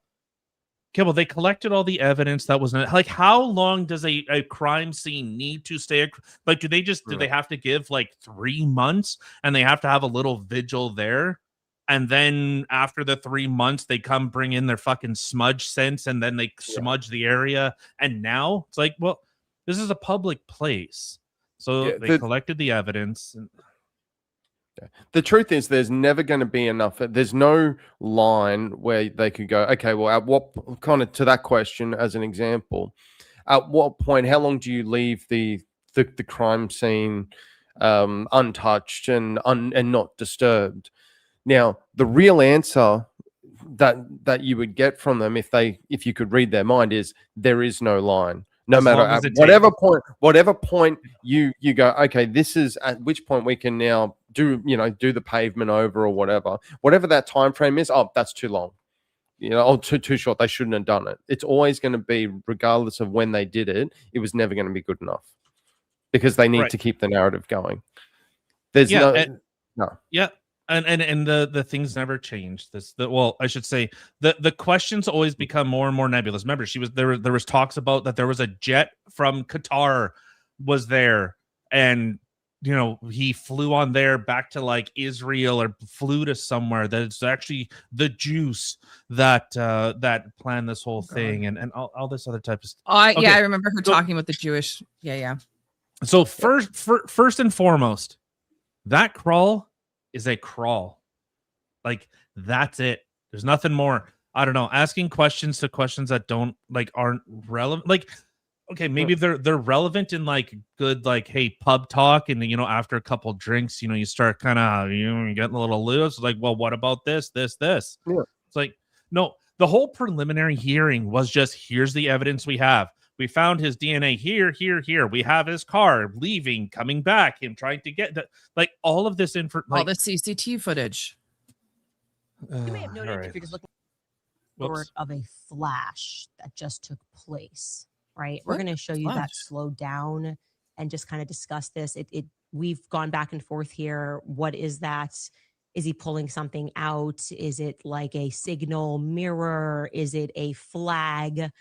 Okay, well, they collected all the evidence that was not, like, how long does a crime scene need to stay? Like, do they have to give like 3 months and they have to have a little vigil there? And then after the 3 months, they come bring in their fucking smudge sense and then they smudge the area. And now it's like, well, this is a public place. So they collected the evidence. The truth is, there's never going to be enough. There's no line where they could go, okay, well, at what kind of, to that question as an example, at what point, how long do you leave the crime scene untouched and not disturbed? Now, the real answer that you would get from them if you could read their mind is there is no line. No matter at whatever point you go, okay, this is at which point we can now do the pavement over or whatever that time frame is. Oh, that's too long, too short. They shouldn't have done it. It's always going to be, regardless of when they did it, it was never going to be good enough because they need to keep the narrative going. There's no. And the things never changed. I should say the questions always become more and more nebulous. Remember, there was talks about that there was a jet from Qatar was there, and he flew on there back to like Israel or flew to somewhere. That it's actually the juice that planned this whole thing and all this other type of stuff. I remember her talking about the Jewish. Yeah. So first and foremost, that crawl is a crawl. Like, that's it. There's nothing more. I don't know. Asking questions to questions that aren't relevant. Like, okay, maybe they're relevant in like good, like, hey, pub talk, and after a couple drinks, you start kind of getting a little loose. Like, well, what about this? Yeah. It's like, no, the whole preliminary hearing was just, here's the evidence we have. We found his DNA here. We have his car leaving, coming back, him trying to get all of this info, all the CCTV footage. You may have noted if you're just looking forward of a flash that just took place, right? We're going to show you that slowed down and just kind of discuss this. We've gone back and forth here. What is that? Is he pulling something out? Is it like a signal mirror? Is it a flag?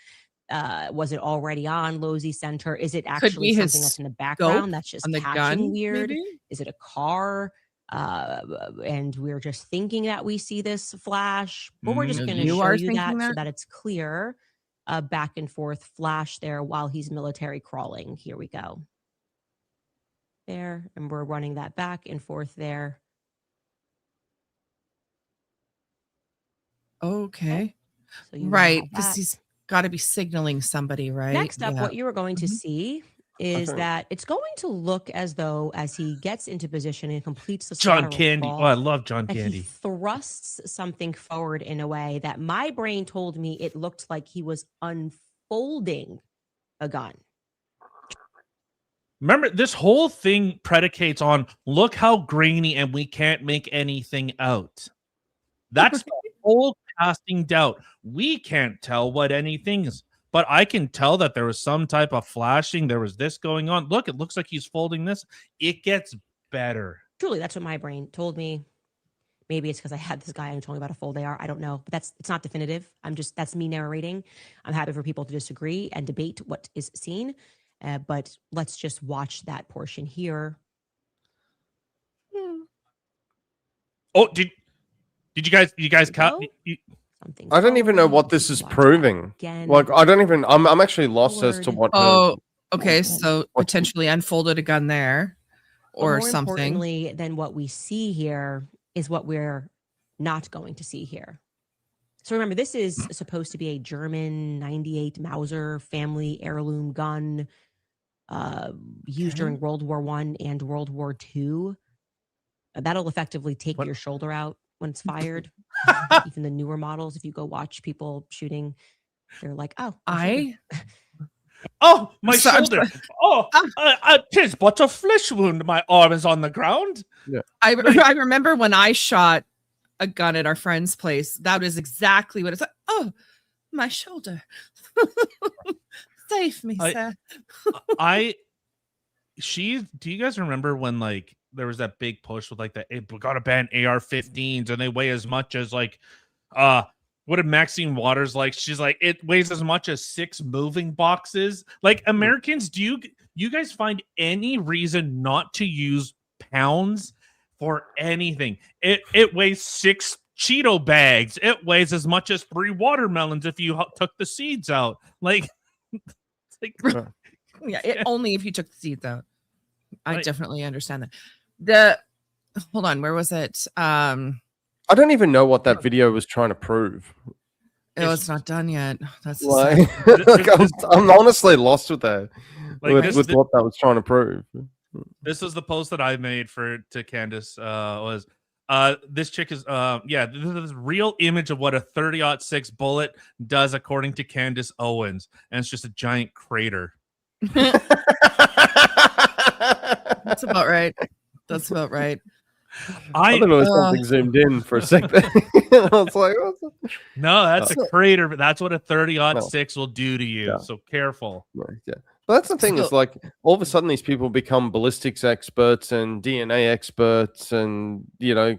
Was it already on Losey Center? Is it actually something that's in the background that's just catching weird? Maybe? Is it a car? And we're just thinking that we see this flash, but we're just going to show you that so that it's clear. Back and forth flash there while he's military crawling. Here we go. There, and we're running that back and forth there. Okay. So right, because he's got to be signaling somebody, right? Next up, what you are going to see is that it's going to look as though, as he gets into position and completes the John Candy. I love John Candy. He thrusts something forward in a way that my brain told me it looked like he was unfolding a gun. Remember, this whole thing predicates on, look how grainy and we can't make anything out. That's the whole casting doubt. We can't tell what anything is, but I can tell that there was some type of flashing. There was this going on. Look, it looks like he's folding this. It gets better. Truly, that's what my brain told me. Maybe it's because I had this guy and told me about how full they are. I don't know, but it's not definitive. That's me narrating. I'm happy for people to disagree and debate what is seen, but let's just watch that portion here. Oh, did you guys cut? Something's I don't even know going, what this is watch proving. again. Like, I don't even. I'm actually lost as to what. Oh, okay. So potentially unfolded a gun there, But or more something. importantly than what we see here is what we're not going to see here. So remember, this is supposed to be a German 98 Mauser family heirloom gun used during World War I and World War II. That'll effectively take your shoulder out when it's fired. Even the newer models, if you go watch people shooting, they're like, oh, Oh, my shoulder. Oh, tis but a flesh wound. My arm is on the ground. Yeah. I remember when I shot a gun at our friend's place. That was exactly what it's like. Oh, my shoulder. Save me, sir. Do you guys remember when like there was that big push with like we gotta ban AR-15s and they weigh as much as like what did Maxine Waters like? She's like, it weighs as much as 6 moving boxes. Like, Americans, do you guys find any reason not to use pounds for anything? It weighs 6 Cheeto bags. It weighs as much as 3 watermelons if you took the seeds out. Like, yeah, only if you took the seeds out. I definitely understand that. Hold on, where was it? I don't even know what that video was trying to prove. It's not done yet. That's like, I'm honestly lost with that. Like with what that was trying to prove. This is the post that I made to Candace was this chick is this is a real image of what a 30-06 bullet does according to Candace Owens, and it's just a giant crater. That's about right. That's about right. I thought it was something zoomed in for a second. I was like, no, that's a crater, but that's what a 30-06 will do to you. So careful. Yeah. But that's the thing is like all of a sudden these people become ballistics experts and DNA experts and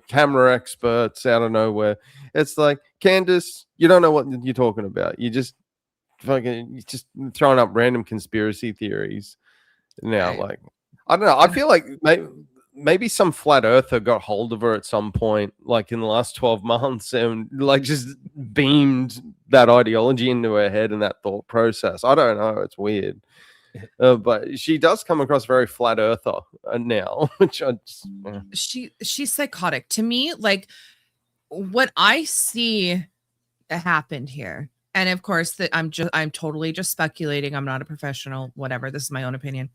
camera experts out of nowhere. It's like, Candace, you don't know what you're talking about. You just throwing up random conspiracy theories now. Right. Like, I don't know. I feel like maybe some flat earther got hold of her at some point, like in the last 12 months, and like just beamed that ideology into her head and that thought process. I don't know. It's weird. But she does come across very flat earther now, which I just, she's psychotic to me. Like what I see happened here, and of course that I'm totally just speculating. I'm not a professional, whatever. This is my own opinion.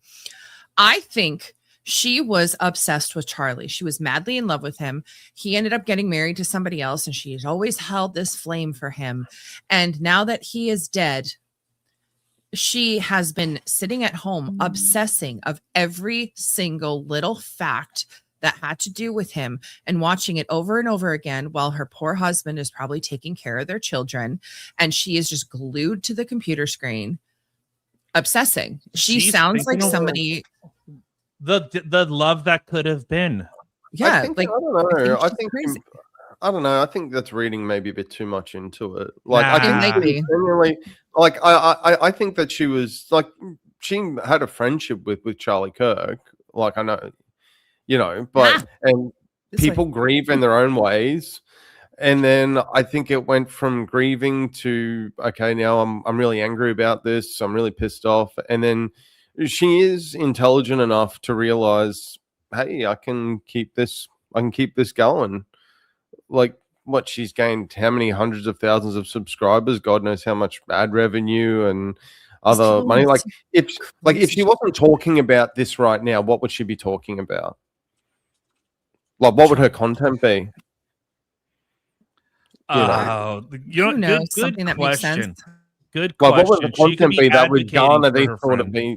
I think she was obsessed with Charlie. She was madly in love with him. He ended up getting married to somebody else, and she's always held this flame for him. And now that he is dead, she has been sitting at home obsessing of every single little fact that had to do with him and watching it over and over again while her poor husband is probably taking care of their children. And she is just glued to the computer screen, obsessing. She sounds like somebody... The love that could have been. Yeah, I don't know. I think that's reading maybe a bit too much into it. Like, I think I think that she was like, she had a friendship with Charlie Kirk. Like, I know, but and people grieve in their own ways. And then I think it went from grieving to, okay, now I'm really angry about this. I'm really pissed off. And then she is intelligent enough to realize, hey, I can keep this going. Like, what, she's gained how many hundreds of thousands of subscribers, God knows how much ad revenue and other money. Like if she wasn't talking about this right now, what would she be talking about? Like, what would her content be? Good something that makes sense. Good question. What would the content be that would garner these sort of be?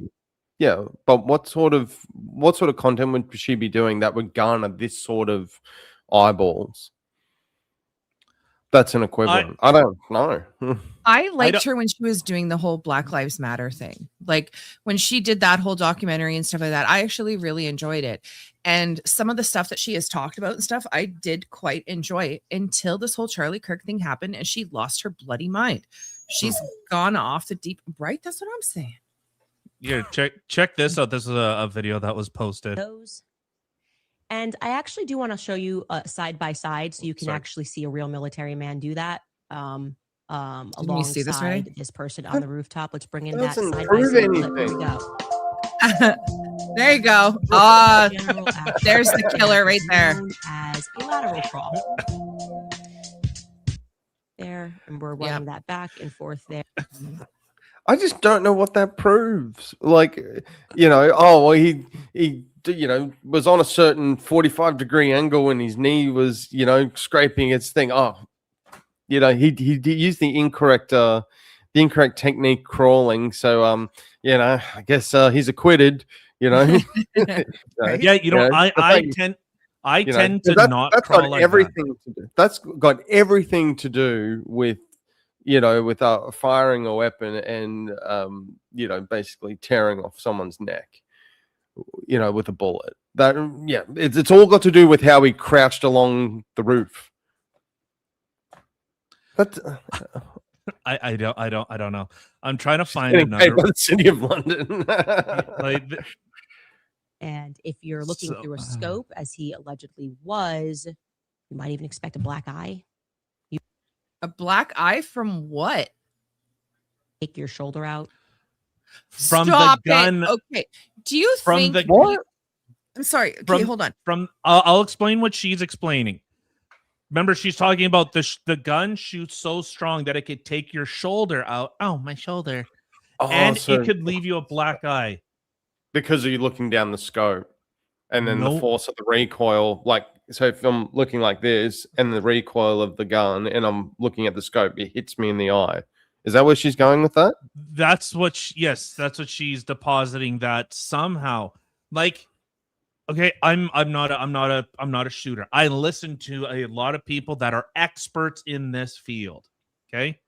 Yeah, but what sort of content would she be doing that would garner this sort of eyeballs? that's an equivalent. I don't know. I liked her when she was doing the whole Black Lives Matter thing. Like when she did that whole documentary and stuff like that, I actually really enjoyed it. And some of the stuff that she has talked about and stuff, I did quite enjoy until this whole Charlie Kirk thing happened and she lost her bloody mind. She's gone off the deep, right? That's what I'm saying. Yeah, check this out. This is a video that was posted. Those. And I actually do want to show you side by side so you can actually see a real military man do that. Alongside this person on the rooftop. Let's bring in that side by side clip. Here we go. There you go. There's the killer right there. As a lateral crawl. There, and we're running that back and forth there. I just don't know what that proves. Like, you know, oh, well, he you know, was on a certain 45-degree angle and his knee was, you know, scraping its thing. Oh, you know, he used the incorrect technique crawling. So, you know, I guess he's acquitted. You know, yeah, you know, I tend to not crawl like everything to do. That's got everything to do with, you know, with firing a weapon and you know, basically tearing off someone's neck, you know, with a bullet. That, yeah, it's all got to do with how he crouched along the roof. But I don't know. I'm trying to find another. By the City of London. And if you're looking through a scope, as he allegedly was, you might even expect a black eye. A black eye from what? Take your shoulder out. From Stop the gun. It. Okay. Do you from think the what? I'm sorry. Okay, hold on. I'll explain what she's explaining. Remember, she's talking about the gun shoots so strong that it could take your shoulder out. Oh, my shoulder. And it could leave you a black eye. Because you're looking down the scope. And then the force of the recoil, like, so if I'm looking like this and the recoil of the gun and I'm looking at the scope, it hits me in the eye. Is that where she's going with that? That's what, yes, that's what she's depositing, that somehow, like, okay, I'm not a shooter. I listen to a lot of people that are experts in this field. Okay.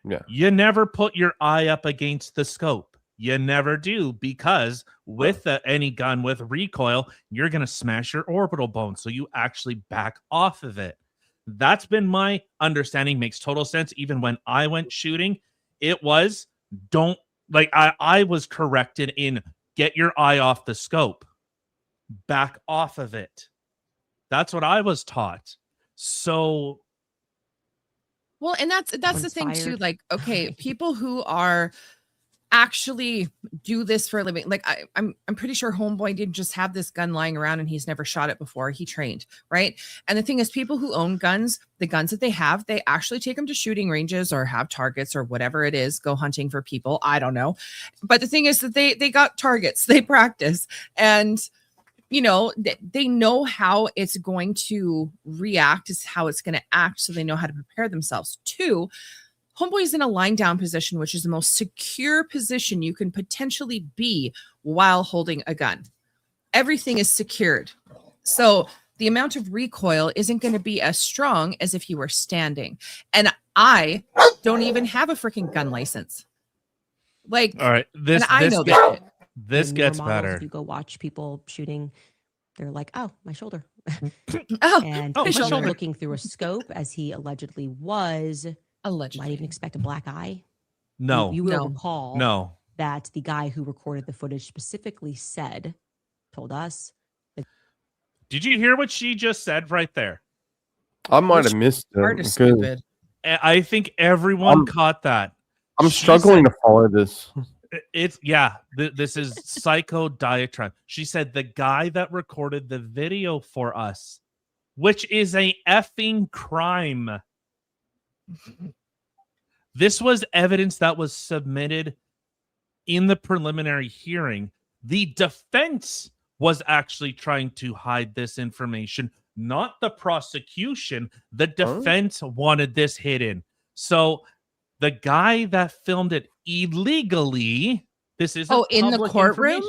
Yeah. You never put your eye up against the scope. You never do, because with any gun with recoil, you're going to smash your orbital bone. So you actually back off of it. That's been my understanding. Makes total sense. Even when I went shooting, it was I was corrected in get your eye off the scope. Back off of it. That's what I was taught. So, well, and that's the thing too. Like, okay, people who are actually do this for a living, like I'm pretty sure Homeboy didn't just have this gun lying around and he's never shot it before. He trained, right? And the thing is, people who own guns, the guns that they have, they actually take them to shooting ranges or have targets or whatever it is, go hunting for people. I don't know. But the thing is that they got targets, they practice, and you know, they know how it's going to react, is how it's going to act, so they know how to prepare themselves. Two, Homeboy is in a lying down position, which is the most secure position you can potentially be while holding a gun. Everything is secured. So the amount of recoil isn't going to be as strong as if you were standing. And I don't even have a freaking gun license. Like, all right, this gets better. You go watch people shooting. They're like, oh, my shoulder. And if you're looking through a scope, as he allegedly was, might even expect a black eye. No. You will recall that the guy who recorded the footage specifically told us. Did you hear what she just said right there? I might have missed it. Stupid. I think everyone caught that. I'm struggling to follow this. This is psycho diatribe. She said the guy that recorded the video for us, which is a effing crime. This was evidence that was submitted in the preliminary hearing. The defense was actually trying to hide this information, not the prosecution. The defense wanted this hidden. So the guy that filmed it illegally, this is in the courtroom?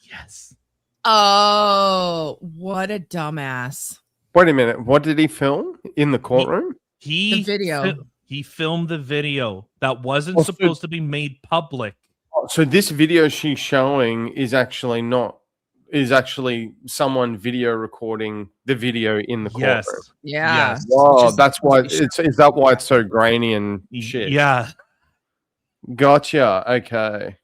Yes. Oh, what a dumbass. Wait a minute. What did he film in the courtroom? He video. He filmed the video that wasn't Well, so- supposed to be made public. So this video she's showing is actually someone video recording the video in the courtroom. Yes. Yeah. Yes. Wow, that's why is that why it's so grainy and shit? Yeah. Gotcha. Okay.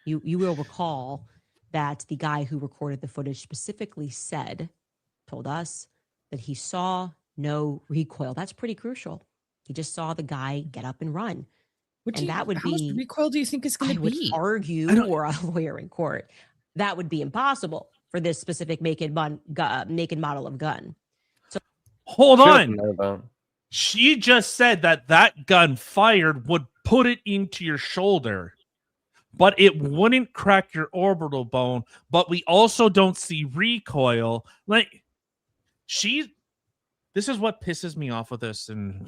You will recall that the guy who recorded the footage specifically told us that he saw no recoil. That's pretty crucial. He just saw the guy get up and run. How much recoil do you think is going I to would be? argue, or a lawyer in court, that would be impossible for this specific naked model of gun. So Hold She on. doesn't know that. She just said that gun fired would put it into your shoulder, but it wouldn't crack your orbital bone. But we also don't see recoil. This is what pisses me off with this, and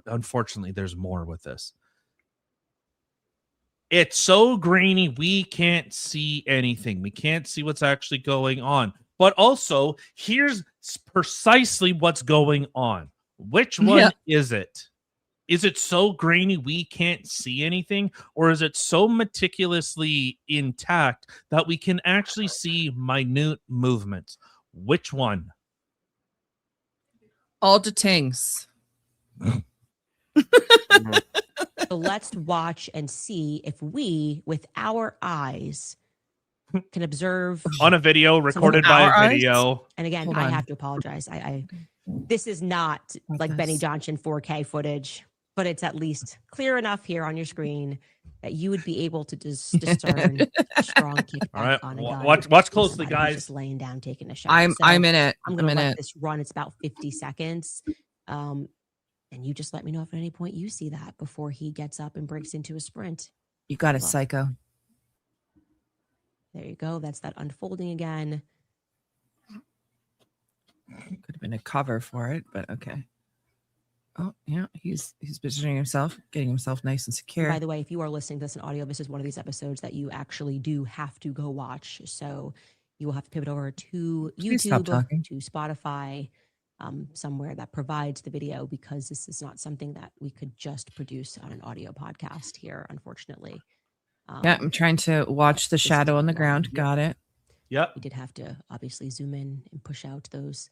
unfortunately there's more with this. It's so grainy, we can't see anything. We can't see what's actually going on. But also, here's precisely what's going on. Which one is it? Is it so grainy we can't see anything? Or is it so meticulously intact that we can actually see minute movements? Which one? All the things. So let's watch and see if we, with our eyes, can observe On a video recorded by a video. And again, Hold I on. have to apologize. This is not like Benny Johnson 4K footage, but it's at least clear enough here on your screen that you would be able to discern a strong kickback All right, on a gun. watch closely, Somebody who's guys. Just laying down, taking a shot. I'm in it. I'm gonna in let it. this run. It's about 50 seconds. And you just let me know if at any point you see that before he gets up and breaks into a sprint. You got it, Look. psycho. There you go. That's that unfolding again. Could have been a cover for it, but okay. Oh yeah, he's positioning himself, getting himself nice and secure. By the way, if you are listening to this in audio, this is one of these episodes that you actually do have to go watch. So you will have to pivot over to Please stop YouTube, talking. to Spotify, somewhere that provides the video, because this is not something that we could just produce on an audio podcast here, unfortunately. Yeah, I'm trying to watch the shadow on the ground. Got it. Yep. We did have to obviously zoom in and push out those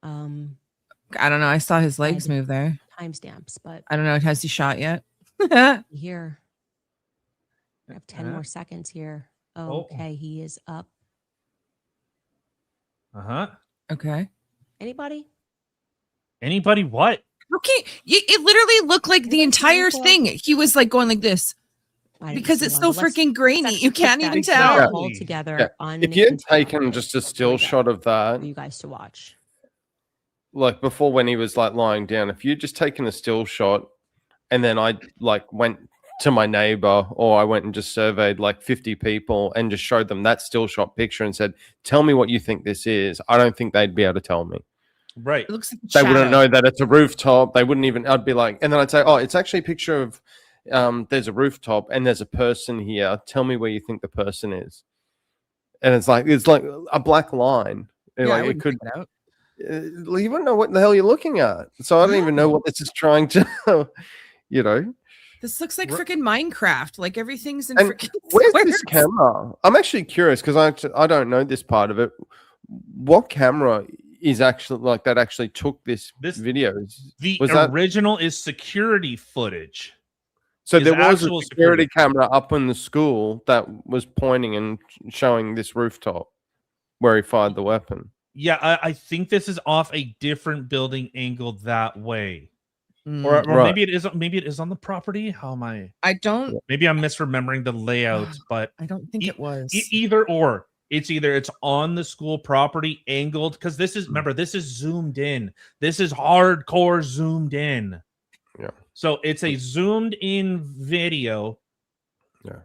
I don't know. I saw his legs move there. timestamps, but I don't know. Has he shot yet? here we have 10 more seconds here. Oh. Okay, he is up. Uh-huh. Okay. Anybody? Anybody what? Okay. It literally looked like the entire thing. He was like going like this. Because it's so freaking grainy. You can't even tell. All together Yeah. on If you had taken just a still shot of that, for you guys to watch. like before when he was like lying down, if you'd just taken a still shot and then I like went to my neighbor or I went and just surveyed like 50 people and just showed them that still shot picture and said, tell me what you think this is, I don't think they'd be able to tell me. Right. It looks like a They wouldn't shadow. know that it's a rooftop. They wouldn't even, I'd be like, and then I'd say, oh, it's actually a picture of, there's a rooftop and there's a person here. Tell me where you think the person is. And it's like a black line. Yeah, I Like it wouldn't could, pick it out. you wouldn't know what the hell you're looking at. So I don't even know what this is trying to, you know. This looks like freaking Minecraft. Like everything's in And freaking where's squares. this camera? I'm actually curious because I don't know this part of it. What camera is actually like that actually took this video? The Was that- original is security footage. So Is there was a actual security camera up in the school that was pointing and showing this rooftop where he fired the weapon. Yeah, I think this is off a different building angle that way. Mm. Or Right. maybe it is on the property. How am I? I don't. Maybe I'm misremembering the layout, but I don't think it was. Either or. It's on the school property angled because this is, remember, this is zoomed in. This is hardcore zoomed in. Yeah. So it's a zoomed in video. Yeah.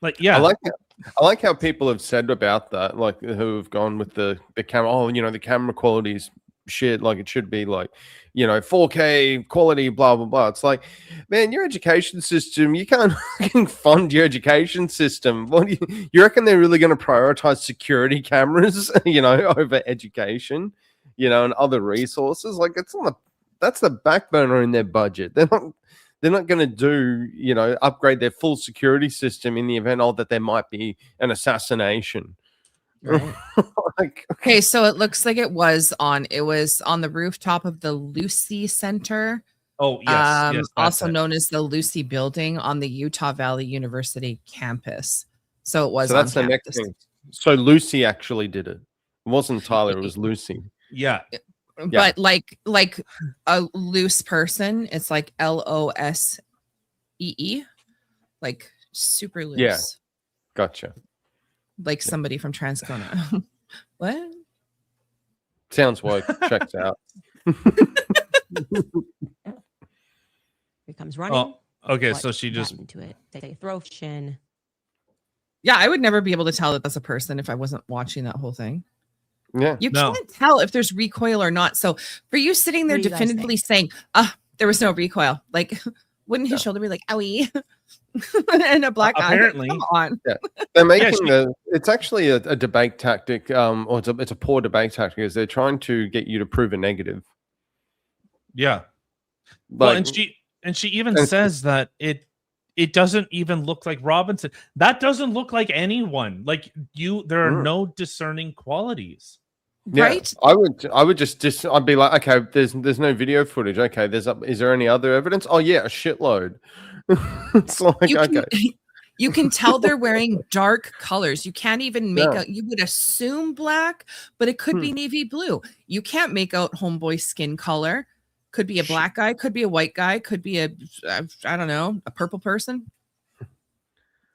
Like, yeah. I like how people have said about that, like who have gone with the camera. Oh, you know, the camera quality's shit. Like it should be like, you know, 4K quality, blah blah blah. It's like, man, your education system, you can't fucking fund your education system. What do you reckon they're really going to prioritize security cameras, you know, over education, you know, and other resources? Like it's on the that's the back burner in their budget. They're not going to do, upgrade their full security system in the event that there might be an assassination. Right. Okay, so it looks like it was on the rooftop of the Lucy Center. Oh, yes. Yes, that's also it. known as the Lucy Building on the Utah Valley University campus. So it was So that's on the next campus. thing. So Lucy actually did it. It wasn't Tyler, it was Lucy. Yeah. But like a loose person, it's like LOSEE, like super loose. Yeah. Gotcha. Like somebody from Transcona. What? Sounds woke. Checks out. Here comes running. Oh, okay. What So she just into it. They throw shin. Yeah, I would never be able to tell that that's a person if I wasn't watching that whole thing. Yeah. You can't tell if there's recoil or not. So for you sitting there What do you guys definitively saying, there was no recoil, like, wouldn't his shoulder be like, owie? And a black guy. Apparently. Come on. Yeah. They're making it's actually a debate tactic, or it's a poor debate tactic, is they're trying to get you to prove a negative. Yeah. Well, and she even says that it doesn't even look like Robinson. That doesn't look like anyone. Like there are no discerning qualities. Yeah, right? I would just I'd be like, okay, there's no video footage. Okay, is there any other evidence? Oh yeah, a shitload. It's like, You can tell they're wearing dark colors. You can't even make out, you would assume black, but it could be navy blue. You can't make out homeboy skin color. Could be a black guy, could be a white guy, could be I don't know, a purple person.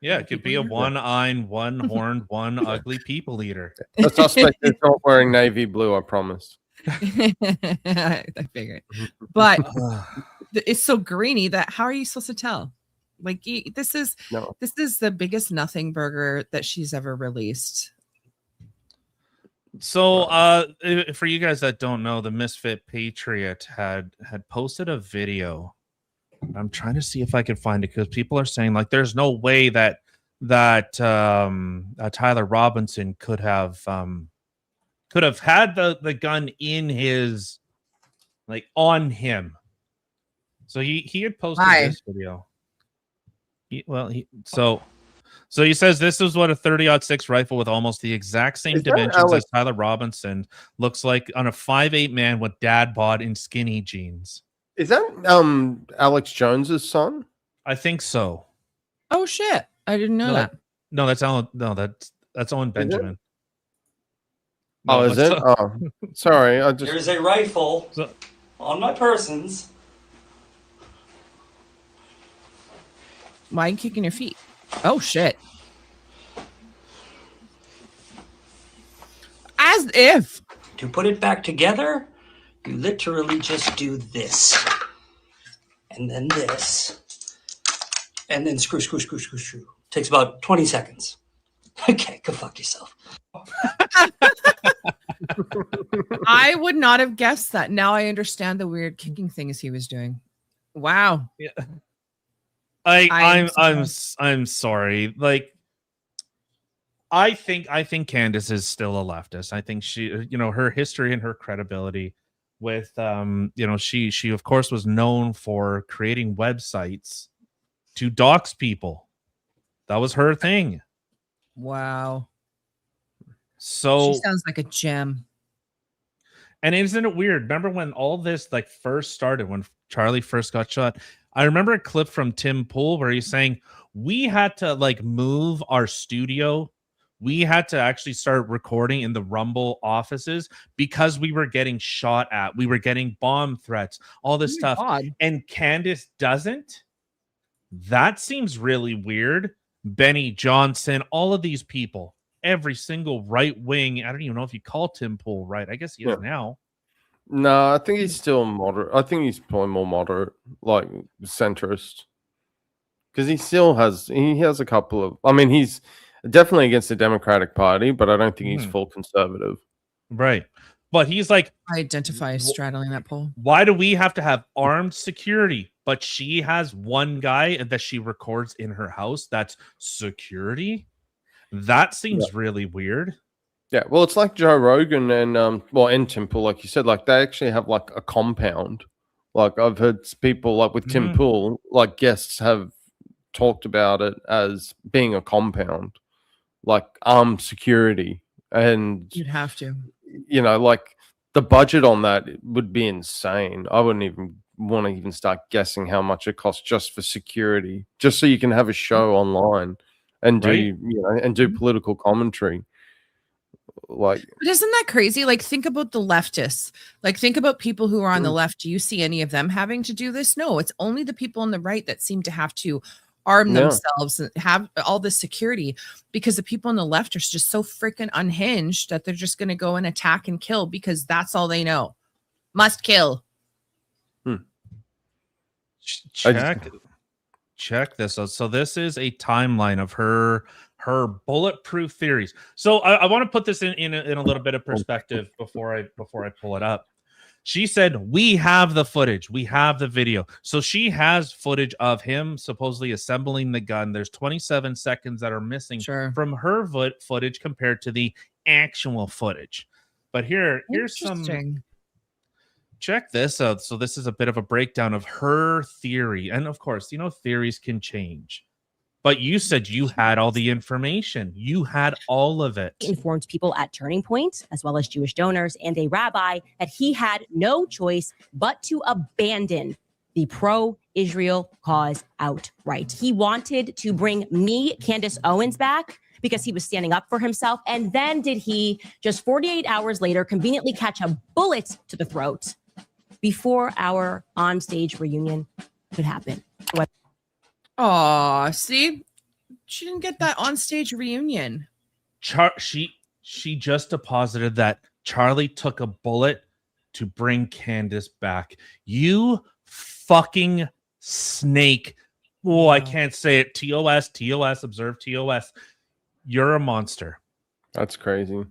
Yeah, it could be a one-eyed, one-horned, one ugly people eater. The suspect is not wearing navy blue, I promise. I figured. But it's so grainy that how are you supposed to tell? Like this is the biggest nothing burger that she's ever released. So for you guys that don't know, the Misfit Patriot had posted a video. I'm trying to see if I can find it because people are saying like there's no way that Tyler Robinson could have had the gun in his, like, on him. So he had posted this video. So he says this is what a 30-06 rifle with almost the exact same dimensions as Tyler Robinson looks like on a 5'8" man with dad bod in skinny jeans. Is that Alex Jones's son? I think so. Oh shit. I didn't know that. No, that's Alan. No, that's Owen Benjamin. No, is it? Oh, sorry. There's a rifle on my persons. Why are you kicking your feet? Oh shit. As if. To put it back together, you literally just do this. And then this. And then screw. Takes about 20 seconds. Okay, go fuck yourself. I would not have guessed that. Now I understand the weird kicking things he was doing. Wow. Yeah. I'm sorry. Like, I think Candace is still a leftist. I think she, her history and her credibility with, she of course was known for creating websites to dox people. That was her thing. Wow. So she sounds like a gem. And isn't it weird? Remember when all this first started, when Charlie first got shot? I remember a clip from Tim Pool where he's saying we had to move our studio. We had to actually start recording in the Rumble offices because we were getting shot at. We were getting bomb threats, all this stuff. God. And Candace doesn't. That seems really weird. Benny Johnson, all of these people, every single right wing. I don't even know if you call Tim Pool right. I guess he is now. No, I think he's still moderate. I think he's probably more moderate, like centrist, because he has a couple of. I mean, he's definitely against the Democratic Party, but I don't think he's full conservative. Right, but he's like, I identify as straddling that pole. Why do we have to have armed security? But she has one guy that she records in her house. That's security. That seems really weird. Yeah, well, it's like Joe Rogan and and Tim Pool, like you said, like they actually have like a compound Like I've heard people like with Tim Mhm. Pool, like guests have talked about it as being a compound, like armed security, and You'd have to. you know, like the budget on that would be insane. I wouldn't even want to even start guessing how much it costs just for security, just so you can have a show online and do Right? you know and do political commentary. Like But isn't that crazy? Like, think about the leftists. Like, think about people who are on the Mm. left. Do you see any of them having to do this? No, it's only the people on the right that seem to have to arm Yeah. themselves and have all this security, because the people on the left are just so freaking unhinged that they're just going to go and attack and kill because that's all they know. Must kill. Check this out. So this is a timeline of her bulletproof theories. So I want to put this in a little bit of perspective before I pull it up. She said, we have the footage, we have the video. So she has footage of him supposedly assembling the gun. There's 27 seconds that are missing from her footage compared to the actual footage. But here's some. Check this out. So this is a bit of a breakdown of her theory. And of course, you know, theories can change. But you said you had all the information. You had all of it. Informed people at Turning Point, as well as Jewish donors and a rabbi, that he had no choice but to abandon the pro-Israel cause outright. He wanted to bring me, Candace Owens, back because he was standing up for himself. And then did he, just 48 hours later, conveniently catch a bullet to the throat before our on-stage reunion could happen. Oh, see, she didn't get that on stage reunion. She just deposited that Charlie took a bullet to bring Candace back. You fucking snake. Oh, I can't say it. TOS, observe TOS. You're a monster. That's crazy.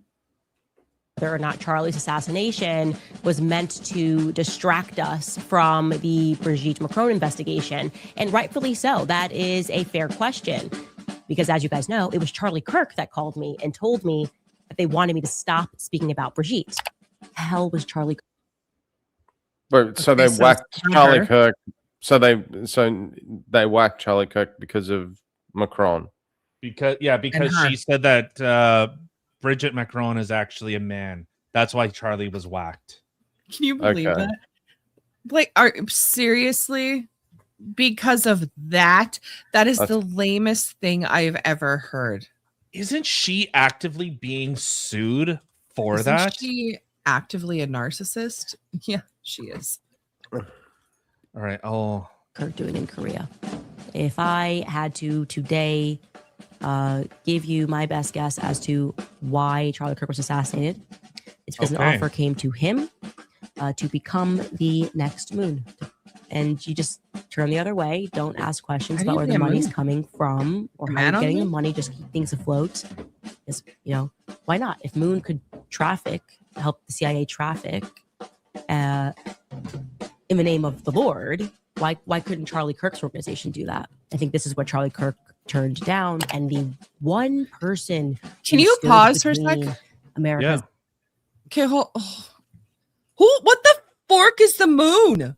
Whether or not Charlie's assassination was meant to distract us from the Brigitte Macron investigation. And rightfully so. That is a fair question. Because as you guys know, it was Charlie Kirk that called me and told me that they wanted me to stop speaking about Brigitte. Hell was Charlie Kirk. But so they whacked Charlie Kirk. So they whacked Charlie Kirk because of Macron. Because she said that Brigitte Macron is actually a man. That's why Charlie was whacked. Can you believe that? Like, seriously? Because of that? That is the lamest thing I've ever heard. Isn't she actively being sued for Isn't that? she actively a narcissist? Yeah, she is. All right. Oh, Kirk doing in Korea. If I had to today give you my best guess as to why Charlie Kirk was assassinated, it's because an offer came to him to become the next moon. And you just turn the other way. Don't ask questions about where the money's coming from or how you're getting the money. Just keep things afloat. Because, you know, why not? If Moon could help the CIA traffic in the name of the Lord, why couldn't Charlie Kirk's organization do that? I think this is what Charlie Kirk turned down. And the one person. Can you pause for a sec? America. Okay, what the fork is the moon?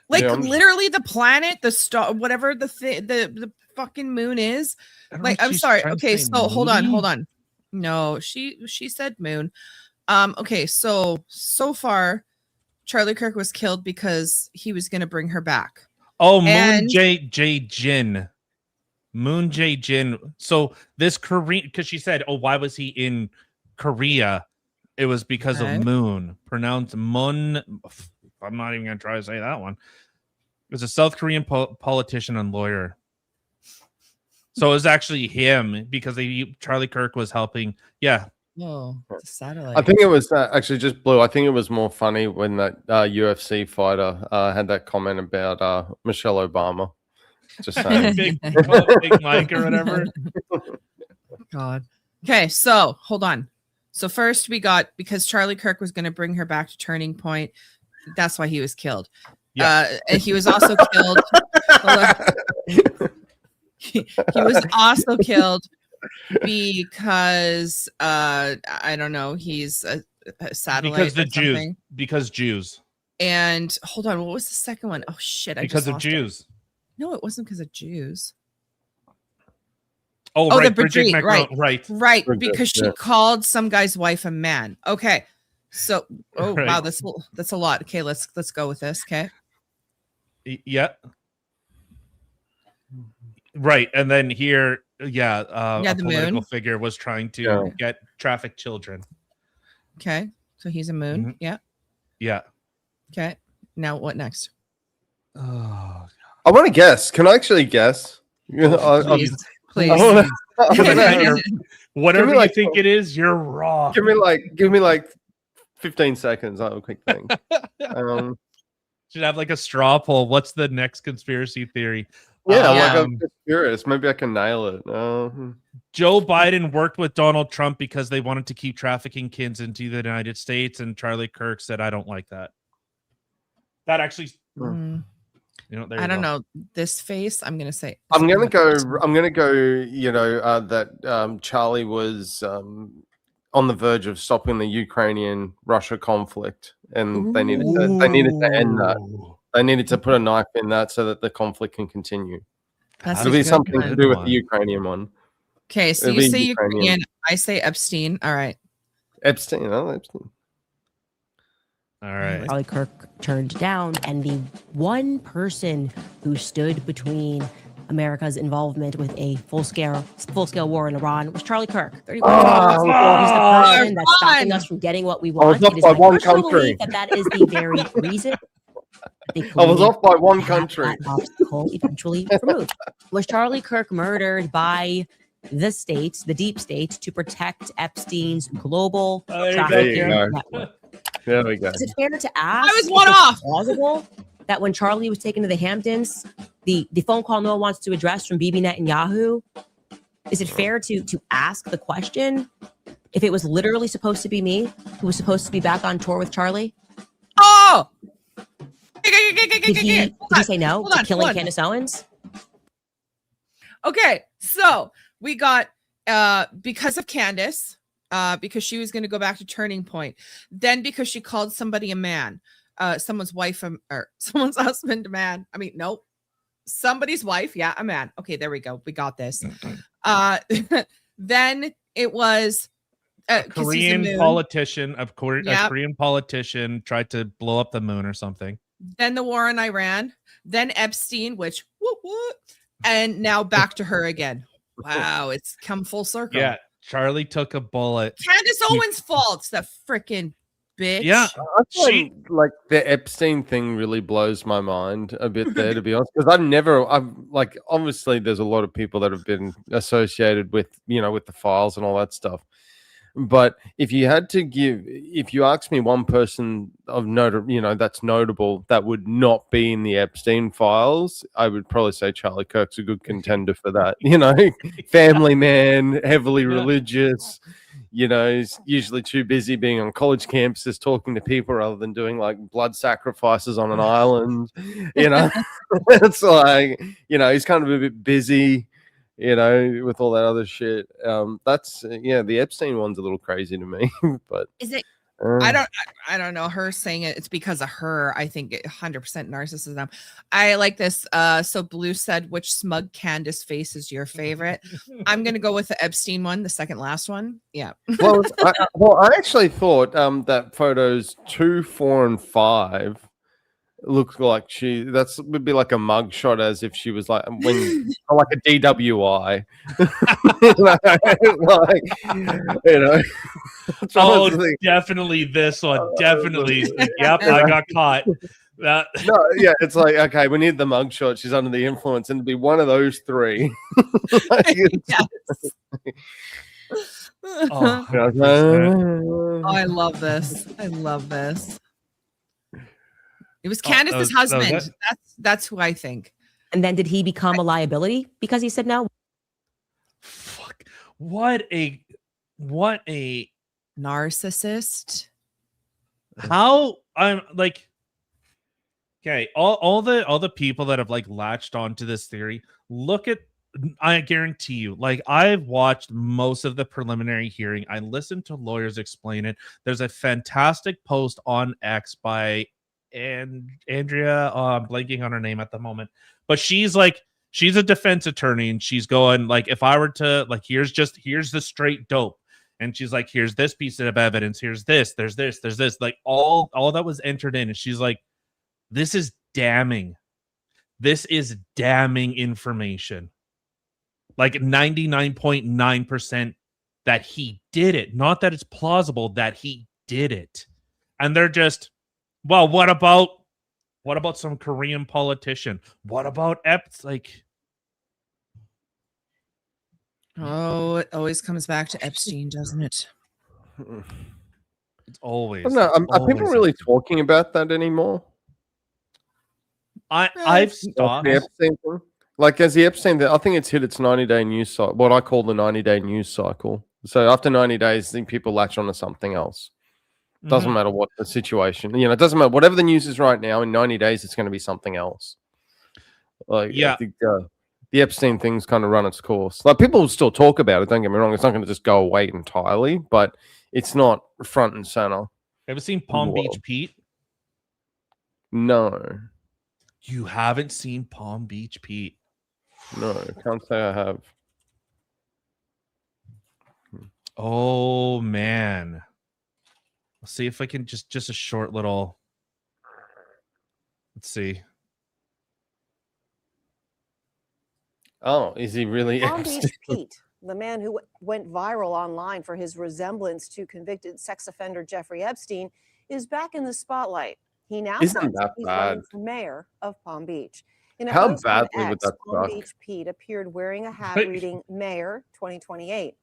Like literally the planet, the star, whatever the fucking moon is. Like, I'm sorry. Okay, so hold on. No, she said moon. Okay, so far, Charlie Kirk was killed because he was gonna bring her back. Oh, Moon Jae-jin. Moon Jae-jin. So this Korean, because she said, oh, why was he in Korea? It was because of Moon. Pronounced Moon. I'm not even going to try to say that one. It was a South Korean politician and lawyer. So it was actually him because Charlie Kirk was helping. Yeah. Oh, the satellite. I think it was actually just Blue. I think it was more funny when that UFC fighter had that comment about Michelle Obama. Just saying. big Mike or whatever. God. Okay, so hold on. So first we got, because Charlie Kirk was going to bring her back to Turning Point. That's why he was killed. Yeah. And he was also killed. He was also killed because I don't know. He's a satellite. Because Jews. And hold on, what was the second one? Oh shit, Because of Jews. No, it wasn't because of Jews. Oh, Oh, right. the Bridget Bridget, McElroy. right, Bridget, because she yeah. called some guy's wife a man. Okay, so wow, Right. that's a lot. Okay, let's go with this. Okay, Yeah. Right. And then here, Yeah, a the political moon. figure was trying to Yeah. get trafficked children. Okay, so he's a moon. Mhm. Yeah. Yeah. Okay, now what next? Oh, I want to guess. Can I actually guess? please. Please. Whatever like- you think it is, you're wrong. Give me like 15 seconds. I'll quick thing. Should have like a straw poll. What's the next conspiracy theory? Yeah, like I'm just curious. Maybe I can nail it. Joe Biden worked with Donald Trump because they wanted to keep trafficking kids into the United States, and Charlie Kirk said, "I don't like that." That actually, Mm, there I you don't go. know this face. I'm gonna say. I'm gonna go. You know that Charlie was on the verge of stopping the Ukrainian-Russia conflict, and they needed to end that. They needed to put a knife in that so that the conflict can continue. That's It'll a be good something to one. do with the Ukrainian one. Okay, so It'll you be say Ukrainian. Ukrainian. I say Epstein. All right. Epstein. Oh, Epstein. All right. Charlie Kirk turned down, and the one person who stood between America's involvement with a full-scale war in Iran was Charlie Kirk. 31 Oh, he's the person that's stopping fun. us from getting what we I was want. off It is by my one personal country. belief that is the very reason they I was couldn't off by one have country. that obstacle eventually removed. Was Charlie Kirk murdered by the state, the deep state, to protect Epstein's global There you trafficking go. network? There we go. Is it fair to ask? I was one if it's off. Plausible that when Charlie was taken to the Hamptons, the phone call no one wants to address from Bibi Netanyahu, is it fair to ask the question if it was literally supposed to be me who was supposed to be back on tour with Charlie? Oh. Did he say no Hold to on, killing hold on. Candace Owens? Okay, so we got because of Candace, because she was going to go back to Turning Point, then because she called somebody a man, someone's wife or someone's husband a man. I mean, nope, somebody's wife, yeah, a man. Okay, there we go. We got this. Then it was Korean politician, a Yep. Korean politician tried to blow up the moon or something. Then the war in Iran, then Epstein, which whoop, whoop, and now back to her again. Wow, it's come full circle. Yeah, Charlie took a bullet. Candace Owens' fault. That freaking bitch. Yeah, She like the Epstein thing really blows my mind a bit there, to be honest, because I'm like, obviously there's a lot of people that have been associated with, with the files and all that stuff. But if you asked me one person of note, that's notable that would not be in the Epstein files, I would probably say Charlie Kirk's a good contender for that. Family man, heavily religious. He's usually too busy being on college campuses talking to people rather than doing like blood sacrifices on an island. It's like, he's kind of a bit busy. With all that other shit. The Epstein one's a little crazy to me, but Is it? I don't know. Her saying it's because of her. I think 100% narcissism. I like this. So Blue said, which smug Candace face is your favorite? I'm gonna go with the Epstein one, the second last one. Yeah. well, I actually thought that photos 2, 4, and 5 looked like that would be like a mug shot, as if she was like like a DWI. Oh, definitely this one. Definitely. Yep, I got caught. No, yeah, it's like, okay, we need the mug shot. She's under the influence, and it'd be one of those three. Oh, I love this. I love this. It was Candace's husband. That's who I think. And then did he become a liability because he said no? Fuck. What a narcissist. How I'm like, okay, all the people that have like latched onto this theory, look at, I guarantee you, like, I've watched most of the preliminary hearing. I listened to lawyers explain it. There's a fantastic post on X by and Andrea. I'm blanking on her name at the moment, but she's a defense attorney, and she's going like, if I were to like, here's the straight dope, and she's like, here's this piece of evidence, here's this, there's this, like all that was entered in, and she's like, this is damning. This is damning information. Like 99.9% that he did it, not that it's plausible that he did it. And they're just, well, what about some Korean politician? What about Epps? Like, Oh, it always comes back to Epstein, doesn't it? it's always. I don't know. Are people really talking about that anymore? I've stopped. The Epstein thing? Like, as the Epstein, I think it's hit its 90-day news cycle, what I call the 90-day news cycle. So after 90 days, I think people latch onto something else. Doesn't matter what the situation, it doesn't matter. Whatever the news is right now, in 90 days, it's going to be something else. Like, yeah. I think the Epstein thing's kind of run its course. Like, people will still talk about it. Don't get me wrong. It's not going to just go away entirely, but it's not front and center. Ever seen Palm Beach Pete? No. You haven't seen Palm Beach Pete? No, can't say I have. Oh man. Let's see if I can just a short little. Let's see. Oh, is he really? Palm Beach Pete, the man who went viral online for his resemblance to convicted sex offender Jeffrey Epstein, is back in the spotlight. He now says he's running for mayor of Palm Beach. In a How post on badly would X, that Palm suck? Beach Pete appeared wearing a hat reading Mayor 2028.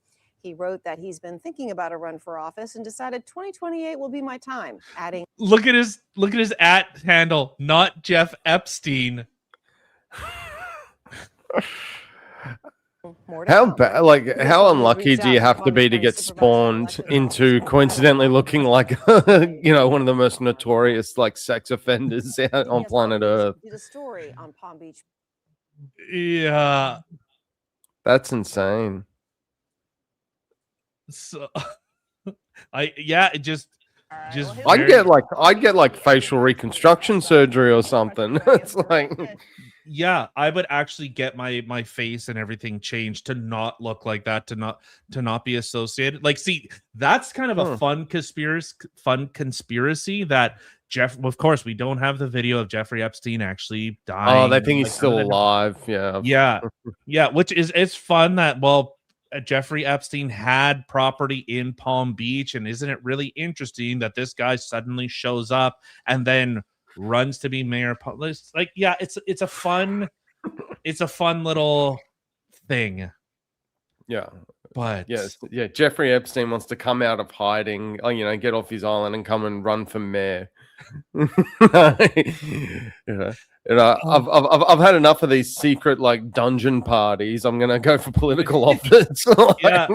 He wrote that he's been thinking about a run for office and decided 2028 will be my time, adding, Look at his at handle, not Jeff Epstein. How bad? Like, how unlucky do you have to be to get spawned into coincidentally looking like, one of the most notorious like sex offenders out on planet Earth? did a story on Palm Beach. Yeah, that's insane. So, I'd get like facial reconstruction surgery or something. It's like, yeah, I would actually get my face and everything changed to not look like that, to not be associated. Like, see, that's kind of a fun conspiracy that Jeff. Of course, we don't have the video of Jeffrey Epstein actually dying. oh, they think he's still alive. Yeah, yeah. Which it's fun that Jeffrey Epstein had property in Palm Beach, and isn't it really interesting that this guy suddenly shows up and then runs to be mayor? Like, yeah, it's a fun little thing. Yeah, but yeah, Jeffrey Epstein wants to come out of hiding, get off his island and come and run for mayor. I've had enough of these secret like dungeon parties. I'm gonna go for political office. Yeah,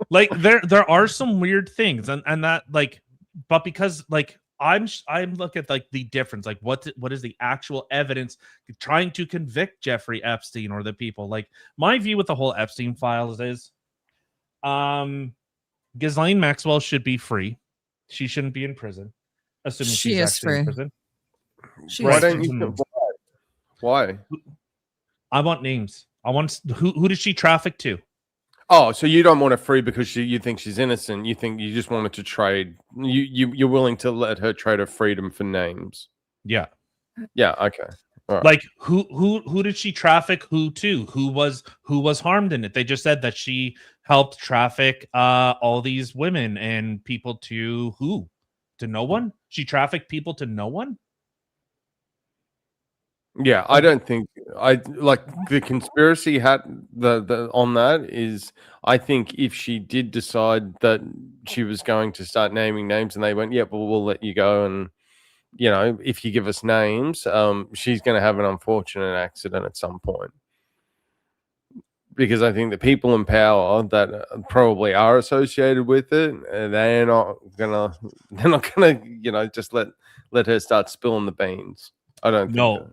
like there are some weird things, and that like, but because like I'm looking at like the difference, like what is the actual evidence trying to convict Jeffrey Epstein or the people. Like, my view with the whole Epstein files is, Ghislaine Maxwell should be free. She shouldn't be in prison, assuming she's actually in prison. Why don't you? Why? I want names. I want who did she traffic to? Oh, so you don't want her free because you think she's innocent. You think you just wanted to trade. You're willing to let her trade her freedom for names. Yeah. Yeah. Okay. All right. Like who did she traffic who to? Who was harmed in it? They just said that she helped traffic all these women and people to who? To no one? She trafficked people to no one? Yeah, I don't think I like the conspiracy hat the on that is, I think if she did decide that she was going to start naming names and they went, yeah, well, we'll let you go, and if you give us names, she's going to have an unfortunate accident at some point. Because I think the people in power that probably are associated with it, they're not gonna just let her start spilling the beans. I don't think no. that.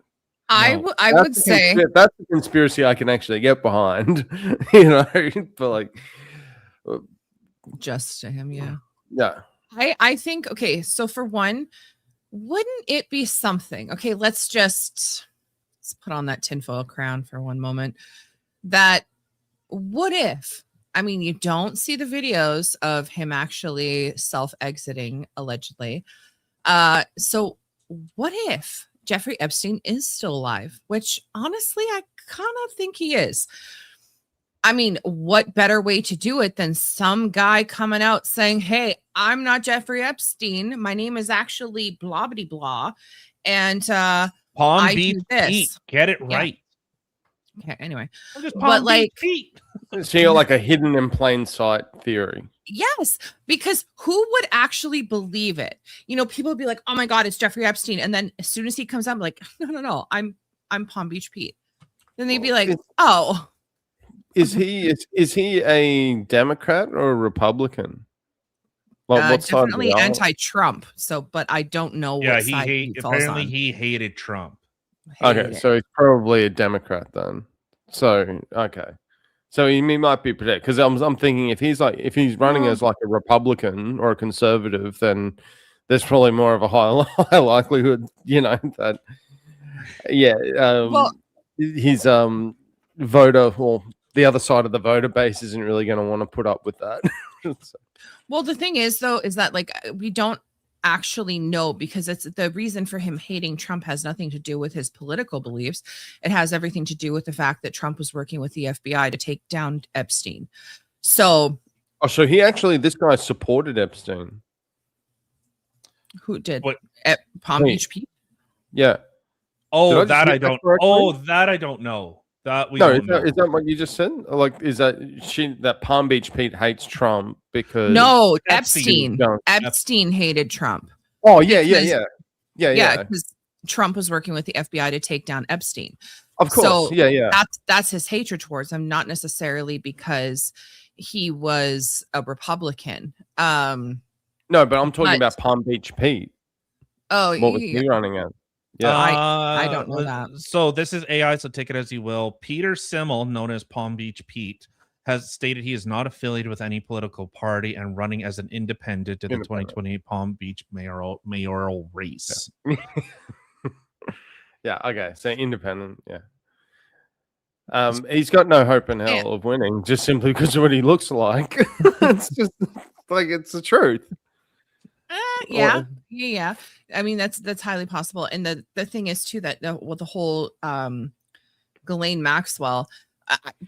I would say that's a conspiracy I can actually get behind, but like just to him, yeah. Yeah. I think, okay, so for one, wouldn't it be something? Okay, let's put on that tinfoil crown for one moment. That what if? I mean, you don't see the videos of him actually self-exiting allegedly. So what if Jeffrey Epstein is still alive? Which honestly, I kind of think he is. I mean, what better way to do it than some guy coming out saying, "Hey, I'm not Jeffrey Epstein. My name is actually blah blah blah," and Palm I Beach do this. Pete. Get it Yeah. right. Okay. Anyway, I'm just but Palm like, Beach Pete. So you're like a hidden in plain sight theory. yes, because who would actually believe it? You know, people would be like, "Oh my God, it's Jeffrey Epstein," and then as soon as he comes out, I'm like, "No, I'm Palm Beach Pete." Then they'd be like, "Oh." Is he a Democrat or a Republican? Like what side of Definitely the aisle? anti-Trump. So, but I don't know Yeah, what side he falls apparently on. he hated Trump. Okay, so he's probably a Democrat then. So okay, so he might be protected because I'm thinking if he's running as like a Republican or a conservative, then there's probably more of a high likelihood, that Well, his voter or the other side of the voter base isn't really going to want to put up with that. So- well, the thing is though, is that like we don't actually know because it's the reason for him hating Trump has nothing to do with his political beliefs. It has everything to do with the fact that Trump was working with the FBI to take down Epstein. So, so this guy supported Epstein. Who did? What? Palm Beach Pete? Yeah. Oh, Did I just that hear I don't. correctly? Oh, that I don't know. That we No, don't know. is that what you just said? Like, is that Palm Beach Pete hates Trump because No, Epstein. Epstein hated Trump. Oh yeah, yeah, Because- yeah, yeah. because Trump was working with the FBI to take down Epstein. Of course, So yeah. That's his hatred towards him, not necessarily because he was a Republican. No, but I'm talking but- about Palm Beach Pete. Oh, What was yeah. he running at? Yeah, I don't know that. So this is AI, so take it as you will. Peter Simmel, known as Palm Beach Pete, has stated he is not affiliated with any political party and running as an independent in the 2020 Palm Beach mayoral race. Yeah, okay. So independent, yeah. He's got no hope in hell of winning just simply because of what he looks like. It's just like it's the truth. Yeah. I mean, that's highly possible. And the thing is too that the whole Ghislaine Maxwell,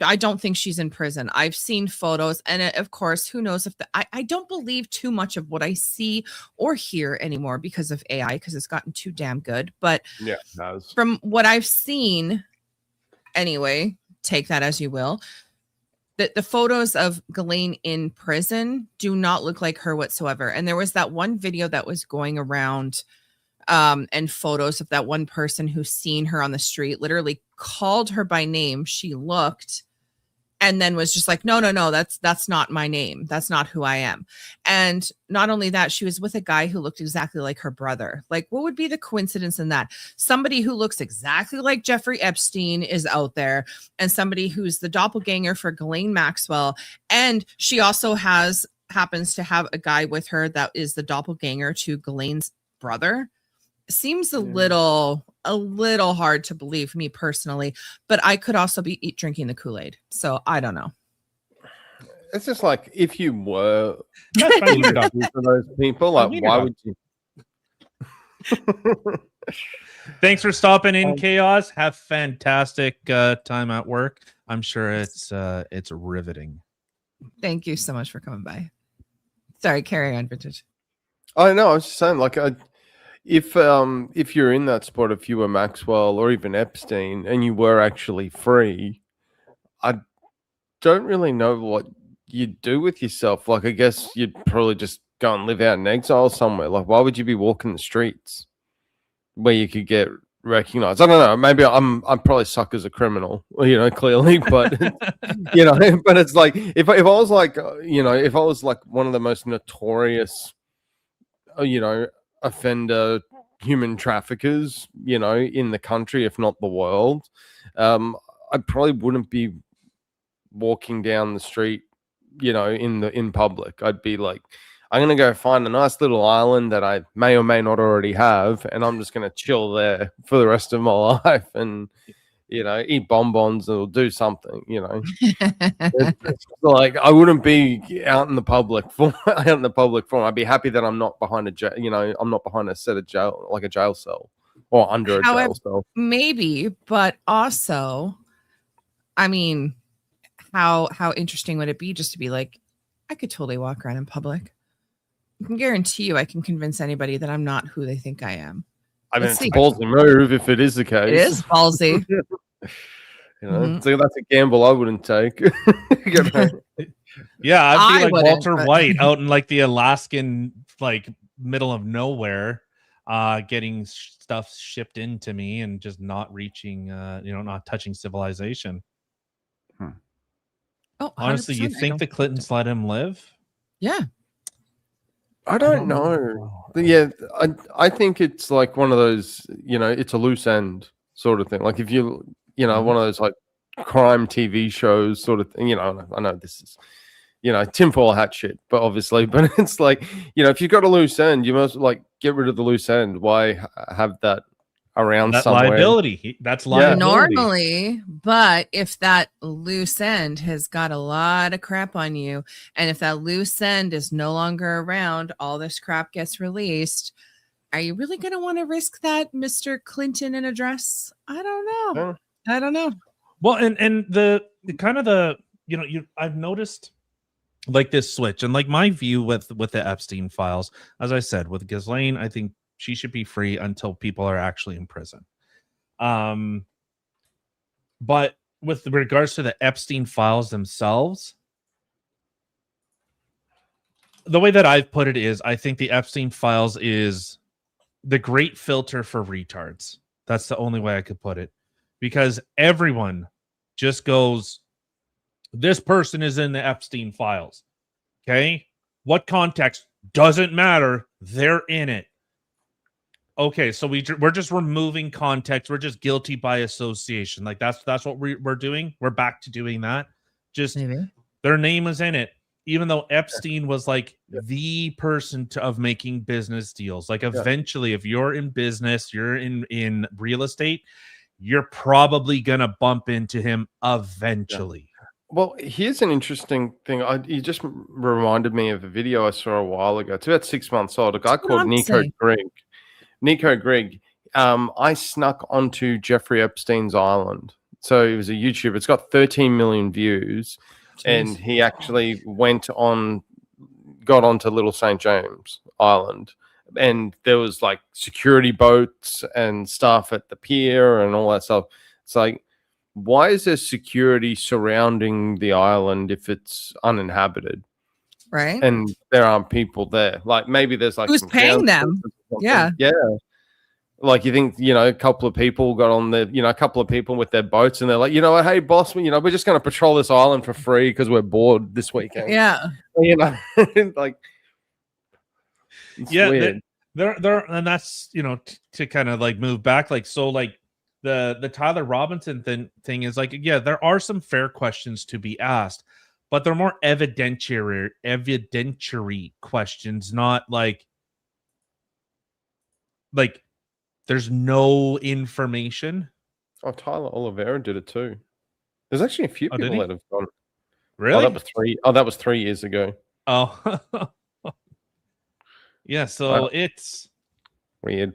I don't think she's in prison. I've seen photos, and of course, who knows if I don't believe too much of what I see or hear anymore because of AI, because it's gotten too damn good. But yeah, it does. From what I've seen, anyway, take that as you will. The photos of Ghislaine in prison do not look like her whatsoever. And there was that one video that was going around and photos of that one person who's seen her on the street, literally called her by name. She looked and then was just like, no, that's not my name. That's not who I am. And not only that, she was with a guy who looked exactly like her brother. Like, what would be the coincidence in that? Somebody who looks exactly like Jeffrey Epstein is out there, and somebody who's the doppelganger for Ghislaine Maxwell. And she also happens to have a guy with her that is the doppelganger to Ghislaine's brother. Seems a little hard to believe, me personally, but I could also be drinking the Kool-Aid, so I don't know. It's just like if you were for those people, like why would you? Thanks for stopping in, Chaos. Have fantastic time at work. I'm sure it's riveting. Thank you so much for coming by. Sorry, carry on, Vintage. I know. I was just saying, like, if you're in that spot, if you were Maxwell or even Epstein, and you were actually free, I don't really know what you'd do with yourself. Like, I guess you'd probably just go and live out in exile somewhere. Like, why would you be walking the streets where you could get recognized? I don't know. Maybe I'm probably suck as a criminal, clearly, but but it's like if I was like, if I was like one of the most notorious, offender human traffickers, in the country, if not the world, I probably wouldn't be walking down the street, in public. I'd be like, I'm gonna go find a nice little island that I may or may not already have, and I'm just gonna chill there for the rest of my life, and eat bonbons or do something. It's like I wouldn't be out in the public for out in the public forum. I'd be happy that I'm not behind I'm not behind a set of jail, like a jail cell, or under a However, jail cell. maybe, but also, I mean, how interesting would it be just to be like, I could totally walk around in public. I can guarantee you I can convince anybody that I'm not who they think I am. I mean, Let's it's a see. ballsy move if it is the case. It is ballsy. So that's a gamble I wouldn't take. Yeah, I'd I be like wouldn't, Walter but- White out in like the Alaskan, like middle of nowhere, getting stuff shipped into me and just not reaching, not touching civilization. Oh, Honestly, you 100%, I think don't the Clintons let him live? Yeah. I don't know. But yeah, I think it's like one of those, it's a loose end sort of thing. Like if you, one of those like crime TV shows sort of thing. I know this is, tinfoil hat shit, but obviously, but it's like, if you've got a loose end, you must like get rid of the loose end. Why have that around That somewhere? liability. That's liability. Normally, but if that loose end has got a lot of crap on you, and if that loose end is no longer around, all this crap gets released. Are you really going to want to risk that, Mr. Clinton, in a dress? I don't know. I don't know. Well, and the kind of the I've noticed like this switch, and like my view with the Epstein files, as I said, with Ghislaine, I think she should be free until people are actually in prison. But with regards to the Epstein files themselves, the way that I've put it is, I think the Epstein files is the great filter for retards. That's the only way I could put it, because everyone just goes, this person is in the Epstein files. Okay. What context? Doesn't matter. They're in it. Okay, so we're just removing context. We're just guilty by association. Like that's what we're doing. We're back to doing that. Just their name is in it, even though Epstein was like the person of making business deals. Like eventually, if you're in business, you're in real estate, you're probably gonna bump into him eventually. Well, here's an interesting thing. You just reminded me of a video I saw a while ago. It's about 6 months old. A guy called Nico Grigg. I snuck onto Jeffrey Epstein's island. So it was a YouTuber. It's got 13 million views. And he actually got onto Little St. James Island. And there was like security boats and stuff at the pier and all that stuff. It's like, why is there security surrounding the island if it's uninhabited? Right. And there aren't people there. Like maybe there's like who's some paying them? Yeah. Yeah. Like you think, a couple of people got on a couple of people with their boats and they're like, hey boss, we're just going to patrol this island for free because we're bored this weekend. Yeah. Like, yeah, weird. They're and that's, to kind of like move back. Like, so like the Tyler Robinson thing is like, yeah, there are some fair questions to be asked, but they're more evidentiary questions, not like there's no information. Oh, Tyler Oliveira did it too. There's actually a few people that have gone. Really? That was 3 years ago. Oh, yeah. So it's weird.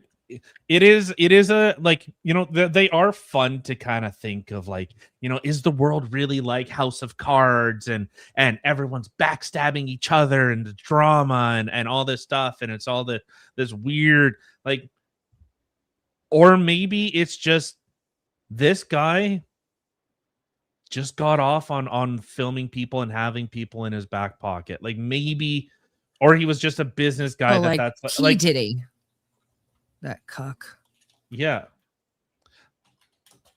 It is a like, they are fun to kind of think of, like, is the world really like House of Cards and everyone's backstabbing each other and the drama and all this stuff, and it's all this weird, like, or maybe it's just this guy just got off on filming people and having people in his back pocket, like maybe, or he was just a business guy. That's like Diddy. That cuck. Yeah.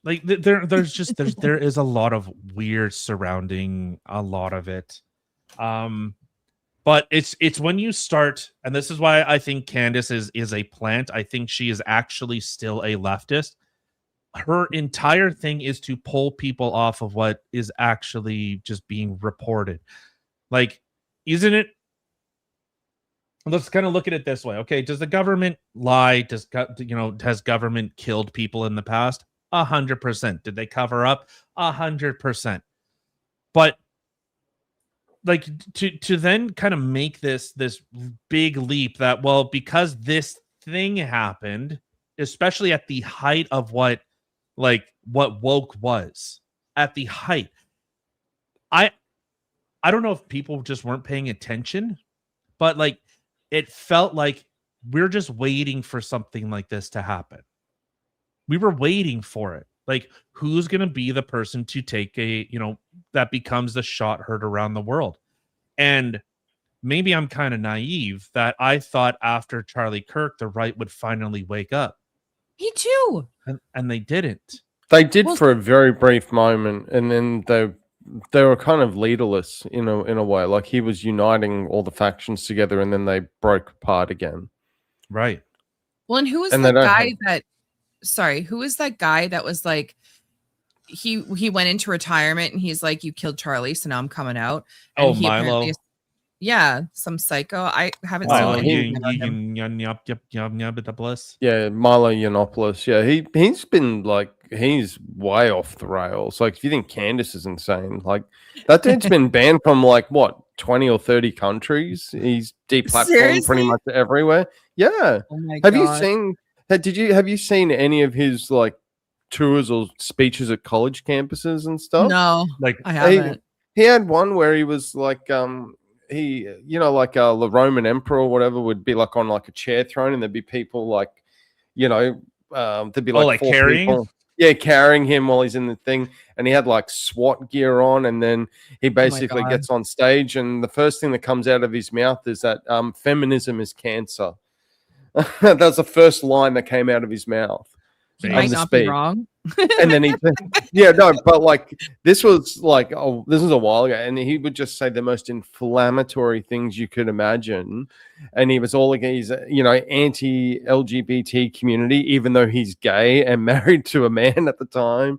Like there is a lot of weird surrounding a lot of it. But it's when you start, and this is why I think Candace is a plant. I think she is actually still a leftist. Her entire thing is to pull people off of what is actually just being reported. Like, isn't it let's kind of look at it this way. Okay, does the government lie? Has government killed people in the past? 100%. Did they cover up? 100%. But like to then kind of make this big leap that, well, because this thing happened, especially at the height of what woke was, at the height, I don't know if people just weren't paying attention, but like it felt like we're just waiting for something like this to happen. We were waiting for it. Like, who's going to be the person to take that becomes the shot heard around the world? And maybe I'm kind of naive that I thought after Charlie Kirk, the right would finally wake up. Me too. And they didn't. They did for a very brief moment, and then they were kind of leaderless in a way. Like, he was uniting all the factions together, and then they broke apart again. Right. Well, and who was the guy that? Sorry, who was that guy that was like, he went into retirement and he's like, you killed Charlie, so now I'm coming out. And he Milo. Yeah, some psycho. I haven't Milo, seen Yeah, Milo Yiannopoulos. Yeah, he's been like, he's way off the rails. Like, if you think Candace is insane, like that dude's been banned from like what 20 or 30 countries. He's deplatformed pretty much everywhere. Yeah. Oh my have God. you seen? Have you seen any of his like tours or speeches at college campuses and stuff? No, like I haven't. He had one where he was like he like the Roman emperor or whatever would be like on like a chair throne, and there'd be people like there'd be like four carrying people, carrying him while he's in the thing, and he had like SWAT gear on, and then he basically gets on stage, and the first thing that comes out of his mouth is that feminism is cancer. That was the first line that came out of his mouth. He might not be wrong. And then but like this was a while ago, and he would just say the most inflammatory things you could imagine, and he was all against anti-LGBT community, even though he's gay and married to a man at the time.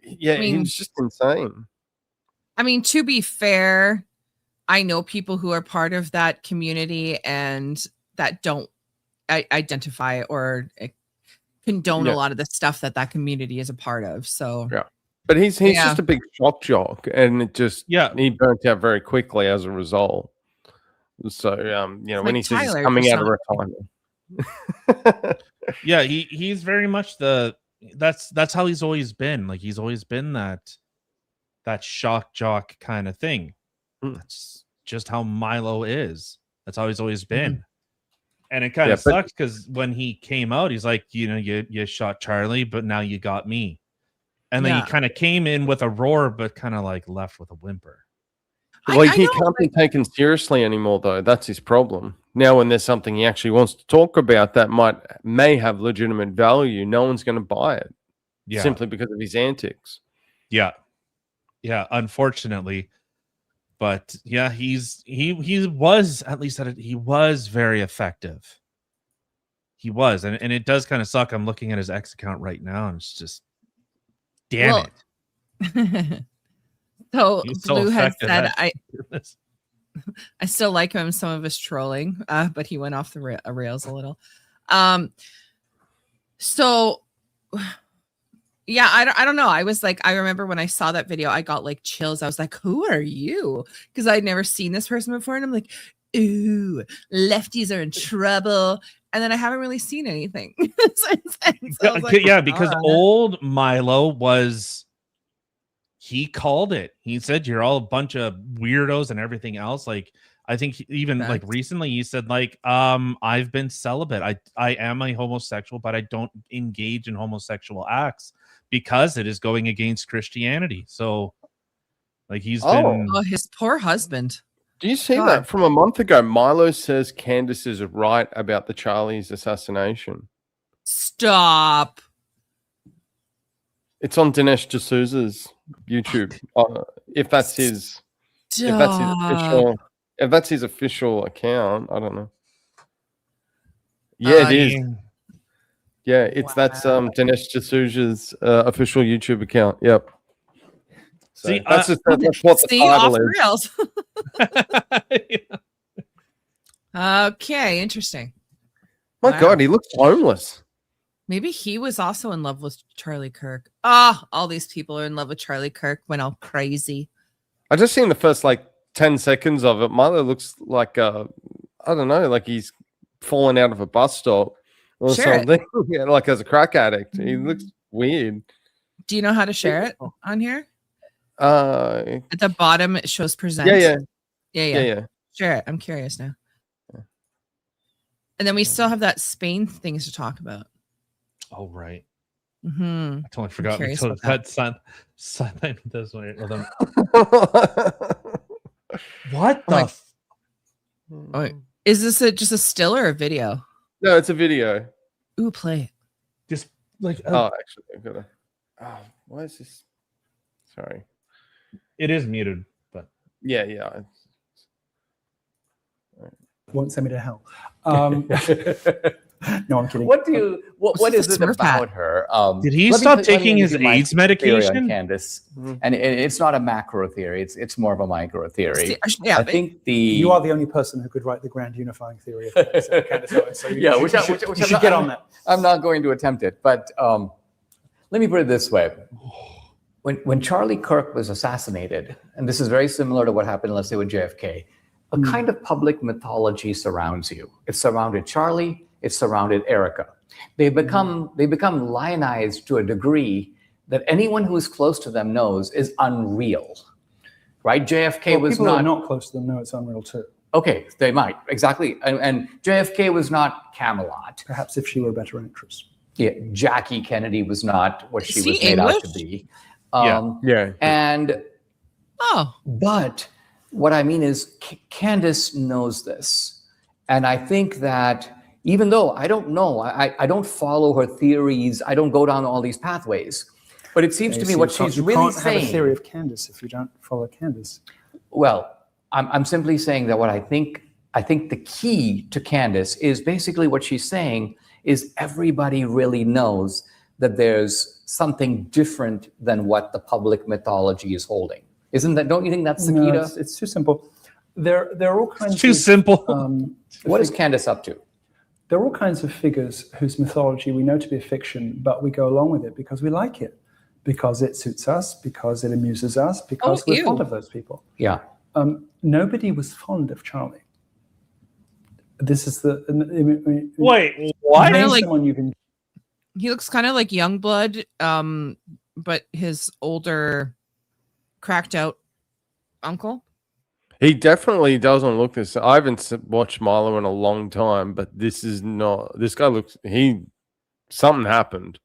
He was just insane. I mean, to be fair, I know people who are part of that community and that don't identify or condone a lot of the stuff that community is a part of. So yeah, but he's just a big shock jock, and it just he burnt out very quickly as a result. So when he says he's coming out of retirement, he's very much that's how he's always been. Like, he's always been that shock jock kind of thing. That's just how Milo is. That's how he's always been. Mm-hmm. And it kind of sucks because when he came out, he's like, you shot Charlie, but now you got me. And then he kind of came in with a roar, but kind of like left with a whimper. Like, he can't be taken seriously anymore, though. That's his problem. Now, when there's something he actually wants to talk about that may have legitimate value, no one's going to buy it. Yeah. Simply because of his antics. Yeah. Yeah, unfortunately. But yeah, he was, at least he was very effective. He was, and it does kind of suck. I'm looking at his X account right now, and it's just, damn it. So Blue had said, I still like him, some of his trolling, but he went off the rails a little. So yeah, I don't know. I was like, I remember when I saw that video, I got like chills. I was like, who are you? Because I'd never seen this person before. And I'm like, ooh, lefties are in trouble. And then I haven't really seen anything since then. So because old Milo he called it. He said, you're all a bunch of weirdos and everything else. Like, I think even like recently he said like, I've been celibate. I am a homosexual, but I don't engage in homosexual acts because it is going against Christianity. So like he's been his poor husband. Do you see that from a month ago? Milo says Candace is right about the Charlie's assassination. Stop. It's on Dinesh D'Souza's YouTube. If that's his official account, I don't know. Yeah, it is. Yeah, that's Dinesh D'Souza's official YouTube account. Yep. So that's what the title is. Okay, interesting. My Wow. God, he looks homeless. Maybe he was also in love with Charlie Kirk. Ah, all these people are in love with Charlie Kirk. Went all crazy. I just seen the first like 10 seconds of it. Milo looks like I don't know, like he's fallen out of a bus stop or Share it. something. Yeah, like as a crack addict. He looks weird. Do you know how to share it on here? Uh, At the bottom, it shows present. yeah. Yeah. Share it. I'm curious now. And then we still have that Spain things to talk about. Oh, right. Mm-hmm. I totally forgot. We curious told about that son does one. What the? Wait, is this just a still or a video? No, it's a video. Ooh, play it. Just like actually, I've got to. Oh, why is this? Sorry. It is muted, but yeah. Won't send me to hell. No, I'm kidding. What is it about her? Did he let me stop let me taking his give you my AIDS theory on medication? Candace? And it's not a macro theory. It's more of a micro theory. Yeah, I think You are the only person who could write the grand unifying theory of Candace Owens. So yeah, you should get on that. I'm not going to attempt it, but let me put it this way. When Charlie Kirk was assassinated, and this is very similar to what happened, let's say, with JFK, a kind of public mythology surrounds you. It surrounded Charlie. It surrounded Erica. They become lionized to a degree that anyone who is close to them knows is unreal, right? JFK was people who are not close to them know it's unreal too. Okay, they might, exactly. And JFK was not Camelot. Perhaps if she were a better actress. Yeah, Jackie Kennedy was not what she Is was he made out English? to be. Yeah. And Oh, but what I mean is Candace knows this. And I think that even though I don't know, I don't follow her theories, I don't go down all these pathways, but it seems to me what she's really You can't have a saying. theory of Candace if you don't follow Candace. Well, I'm simply saying that what I think the key to Candace is basically what she's saying is everybody really knows that there's something different than what the public mythology is holding. Isn't that? Don't you think that's the key to? It's too simple. There are all kinds. Too simple. What is Candace up to? There are all kinds of figures whose mythology we know to be a fiction, but we go along with it because we like it, because it suits us, because it amuses us, because we're fond of those people. Yeah. Nobody was fond of Charlie. This is the Wait, what? Name Like- someone you've enjoyed. he looks kind of like Youngblood, but his older, cracked out uncle. He definitely doesn't look this. I haven't watched Milo in a long time, but this is not. This guy looks. Something happened.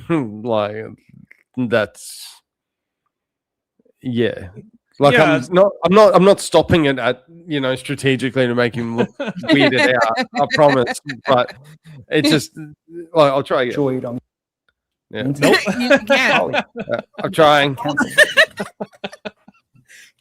Like that's. Yeah. Like Yeah. I'm not stopping it at strategically to make him look weirded out. I promise, but it's just like I'll try again. Enjoyed on. Yeah. Nope. You can't. I'm trying.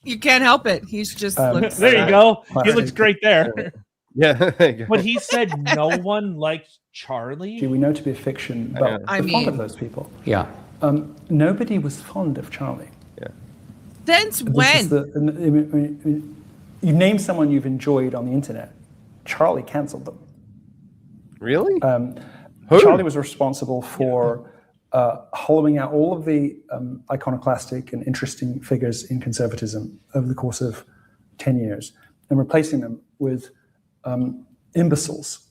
You can't help it. He's just looks. There you go. He looks great there. Yeah. There you go. But he said no one likes Charlie. We know to be a fiction, but I we're fond of mean- those people. Yeah. Nobody was fond of Charlie. Since This when? is you name someone you've enjoyed on the internet. Charlie cancelled them. Really? Who? Charlie was responsible for hollowing out all of the iconoclastic and interesting figures in conservatism over the course of 10 years and replacing them with imbeciles,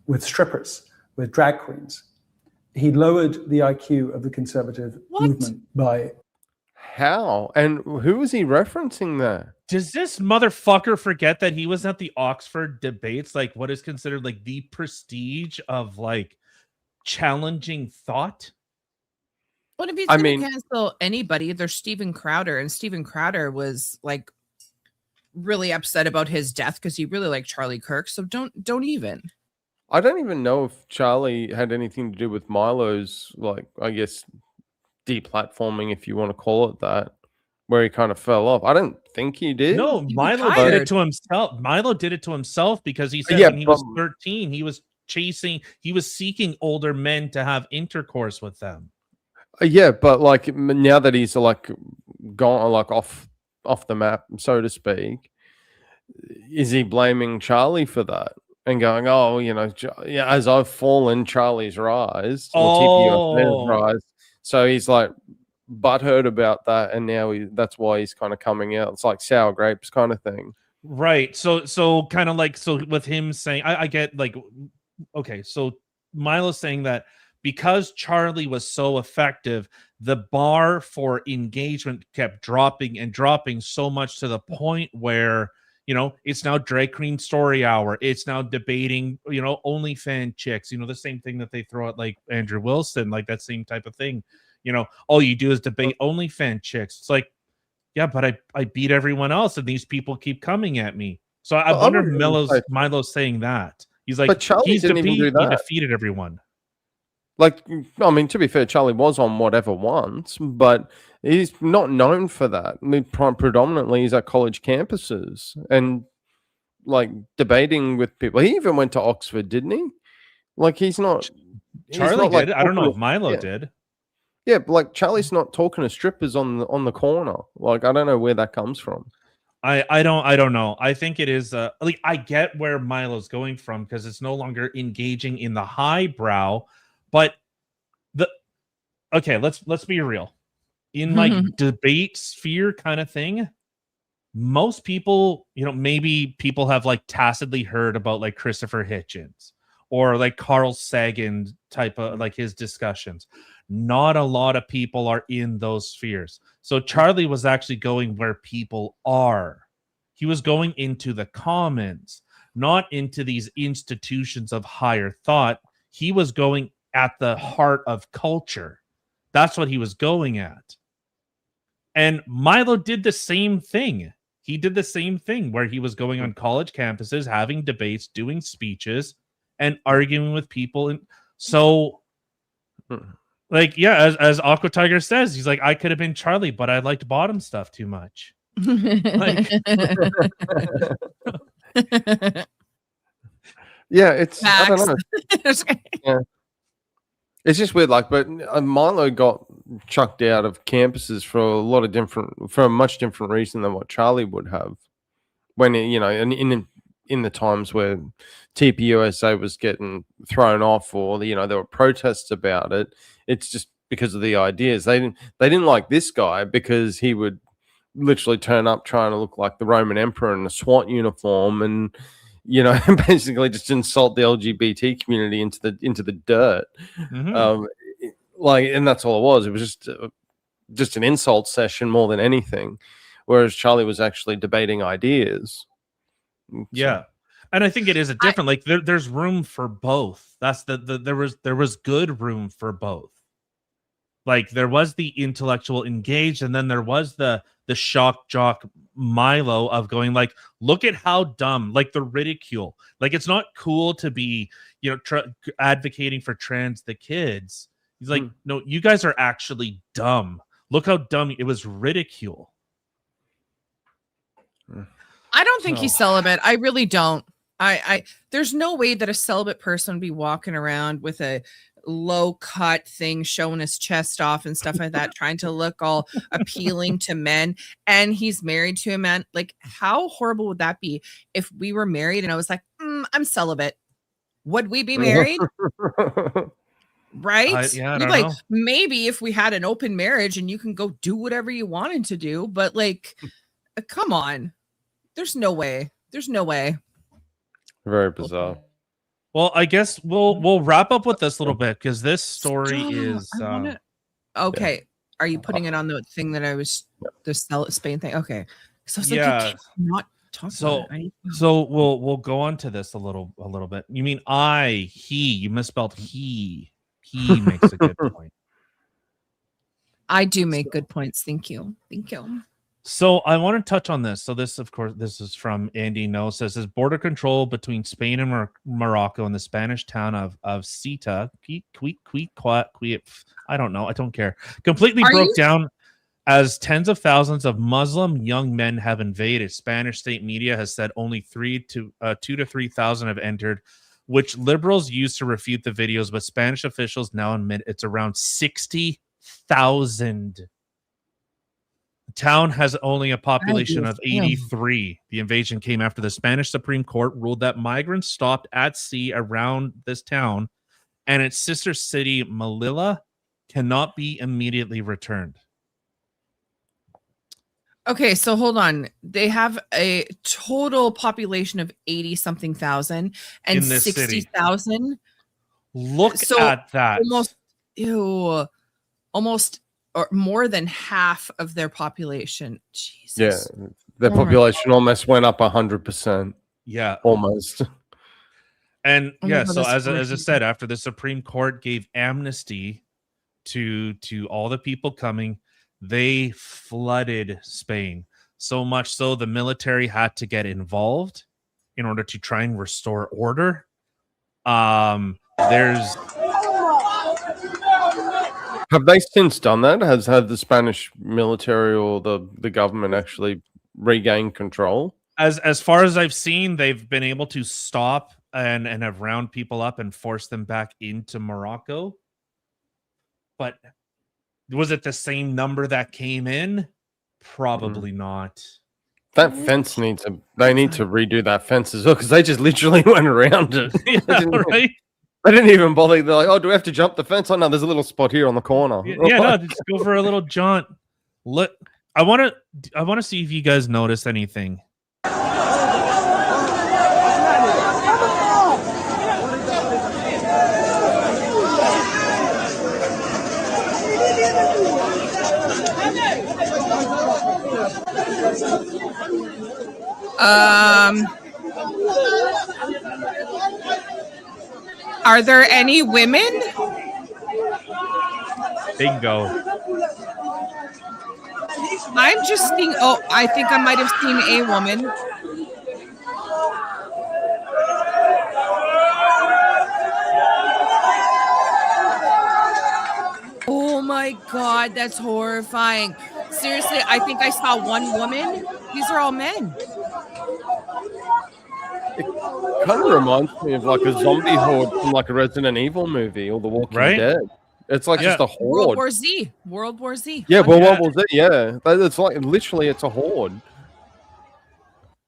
with strippers, with drag queens. He lowered the IQ of the conservative movement by... How? And who was he referencing there? Does this motherfucker forget that he was at the Oxford debates? Like what is considered like the prestige of like challenging thought? What if he's I going mean- to cancel anybody? There's Steven Crowder, and Steven Crowder was like really upset about his death because he really liked Charlie Kirk. So don't even. I don't even know if Charlie had anything to do with Milo's, like, I guess, deplatforming, if you want to call it that, where he kind of fell off. I don't think he did. No, Milo did it to himself. Milo did it to himself because he said Yeah, when he was 13, he was seeking older men to have intercourse with them. Yeah, but like now that he's like gone like off the map, so to speak, is he blaming Charlie for that and going, oh, you know, yeah, as I've fallen, Charlie's rise or TPUSA's rise. So he's like butthurt about that, and now that's why he's kind of coming out. It's like sour grapes kind of thing. Right. So kind of like, so with him saying, I get like, okay, so Milo's saying that because Charlie was so effective, the bar for engagement kept dropping and dropping so much to the point where, you know, it's now drag queen story hour. It's now debating, you know, OnlyFans chicks, you know, the same thing that they throw at like Andrew Wilson, like that same type of thing. You know, all you do is debate OnlyFans chicks. It's like, yeah, but I beat everyone else, and these people keep coming at me. So I wonder if Milo's saying that. He's like, but Charlie he's didn't even do he that. defeated everyone. Like, I mean, to be fair, Charlie was on Whatever once, but he's not known for that. I mean, predominantly, he's at college campuses and like debating with people. He even went to Oxford, didn't he? Like, he's not. Charlie not, like, did. I don't know if talking Milo did. Yeah, but like Charlie's not talking to strippers on the corner. Like, I don't know where that comes from. I don't know. I think it is like, I get where Milo's going from, because it's no longer engaging in the highbrow, but let's be real. In like debate sphere kind of thing, most people, you know, maybe people have like tacitly heard about like Christopher Hitchens or like Carl Sagan type of like his discussions. Not a lot of people are in those spheres. So Charlie was actually going where people are. He was going into the commons, not into these institutions of higher thought. He was going at the heart of culture. That's what he was going at. And Milo did the same thing. He did the same thing where he was going on college campuses, having debates, doing speeches, and arguing with people. And so, like, yeah, as Aqua Tiger says, he's like, I could have been Charlie, but I liked bottom stuff too much. Like, yeah, it's I don't know. Yeah. It's just weird, like, but Milo got chucked out of campuses for a much different reason than what Charlie would have. When, you know, in the times where TPUSA was getting thrown off, or, you know, there were protests about it, it's just because of the ideas. They didn't like this guy because he would literally turn up trying to look like the Roman emperor in a SWAT uniform, and, you know, basically just insult the LGBT community into the dirt. Like, and that's all it was. It was just an insult session more than anything. Whereas Charlie was actually debating ideas. Yeah. And I think it is a different, like there's room for both. That's there was good room for both. Like, there was the intellectual engaged, and then there was the shock jock Milo of going like, look at how dumb, like the ridicule. Like, it's not cool to be, you know, advocating for trans the kids. He's like, no, you guys are actually dumb. Look how dumb it was. Ridicule. I don't think he's celibate. I really don't. I there's no way that a celibate person would be walking around with a low cut thing showing his chest off and stuff like that, trying to look all appealing to men. And he's married to a man. Like, how horrible would that be if we were married and I was like, I'm celibate? Would we be married? Right? Yeah, You'd like, maybe if we had an open marriage and you can go do whatever you wanted to do, but like, come on. There's no way. There's no way. Very bizarre. Well, I guess we'll wrap up with this little bit, because this story is okay. Yeah. Are you putting it on the thing that I was the Spain thing? Okay. So it's like, Yeah. you can't not talk about it. So we'll go on to this a little bit. You mean he? You misspelled he. He makes a good point. I do make good points. Thank you. Thank you. So I want to touch on this. So this, of course, this is from Andy No. Says border control between Spain and Morocco in the Spanish town of Ceuta. I don't know. I don't care. Completely broke down as tens of thousands of Muslim young men have invaded. Spanish state media has said only 2,000 to 3,000 have entered, which liberals use to refute the videos, but Spanish officials now admit it's around 60,000. town has only a population of damn. 83. The invasion came after the Spanish Supreme Court ruled that migrants stopped at sea around this town and its sister city, Melilla, cannot be immediately returned. Okay, so hold on. They have a total population of 80 something thousand and In this city. 60,000. Look So at that. Almost or more than half of their population. Jesus. Yeah, their population almost went up 100%. Yeah, almost. And Oh my yeah, God, so that's as I said, after the Supreme Court gave amnesty to all the people coming, they flooded Spain. So much so the military had to get involved in order to try and restore order. There's Have they since done that? Has had the Spanish military or the government actually regained control? as far as I've seen, they've been able to stop and have round people up and force them back into Morocco. But was it the same number that came in? Probably not. That fence needs to. They need to redo that fence as well because they just literally went around it. Right? They didn't even bother. They're like, "Oh, do we have to jump the fence? Oh no, there's a little spot here on the corner." Yeah, no, just go for a little jaunt. Look, I want to see if you guys notice anything. Are there any women? Bingo. I'm just seeing. Oh, I think I might have seen a woman. Oh my God, that's horrifying. Seriously, I think I saw one woman. These are all men. Kind of reminds me of like a zombie horde from like a Resident Evil movie or The Walking Right? Dead. It's like just a horde. World War Z. World War Z. Yeah, well, what was it? Yeah, it's like literally it's a horde.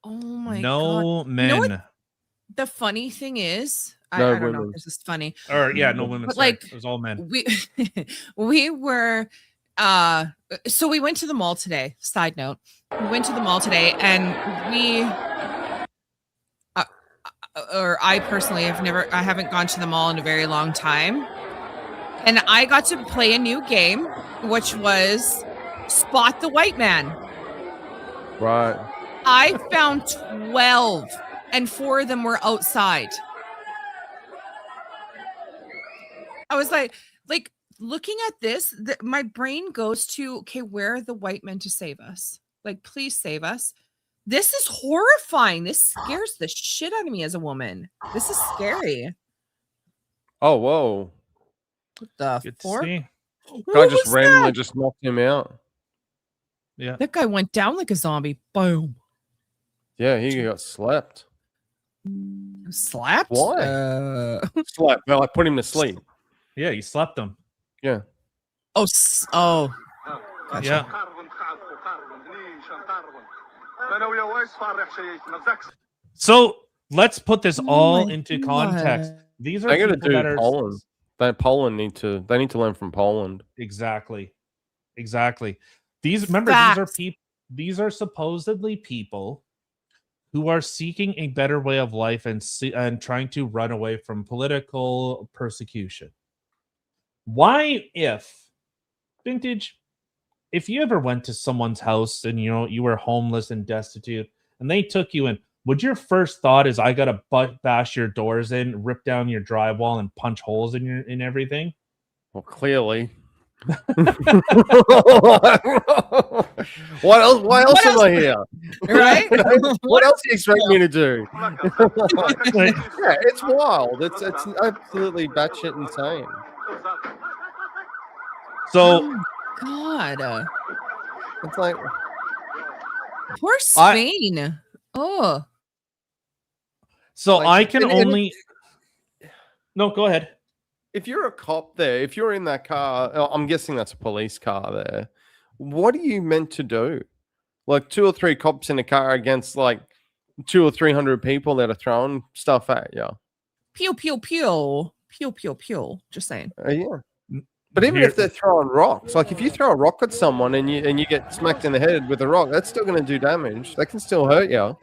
Oh my God. No men. You know what the funny thing is? No I don't know women. if this is funny. Or yeah, no women. But Sorry. like It was all men. we were so we went to the mall today. Side note. We went to the mall today and I personally I haven't gone to the mall in a very long time. And I got to play a new game, which was Spot the White Man. Right. I found 12 and 4 of them were outside. I was like looking at this, my brain goes to, okay, where are the white men to save us? Like, please save us. This is horrifying. This scares the shit out of me as a woman. This is scary. Oh, whoa. What the Good to fork? see. Guy just randomly just knocked him out. Yeah. That guy went down like a zombie. Boom. Yeah, he got slapped. Slapped? Why? Slapped. Well, I put him to sleep. Yeah, you slapped them. Yeah. Oh, oh. Gotcha. Yeah. So let's put this all into context. These are I gotta people do that are Poland. Poland need to learn from Poland. Exactly. These these are supposedly people who are seeking a better way of life and trying to run away from political persecution. Why, if Vintage, if you ever went to someone's house and you were homeless and destitute and they took you in, would your first thought is I gotta bash your doors in, rip down your drywall, and punch holes in everything? Well, clearly. Why else am I here? Right? What else do you expect me to do? Yeah, it's wild. It's absolutely batshit insane. So, God. It's like Poor Spain. Oh. So Like, I can and only. No, go ahead. If you're a cop there, if you're in that car, I'm guessing that's a police car there. what are you meant to do? Like 2 or 3 cops in a car against like 200 or 300 people that are throwing stuff at you. Pew pew pew pew pew pew. Just saying. Yeah. But even if they're throwing rocks, like if you throw a rock at someone and you get smacked in the head with a rock, that's still going to do damage. That can still hurt you.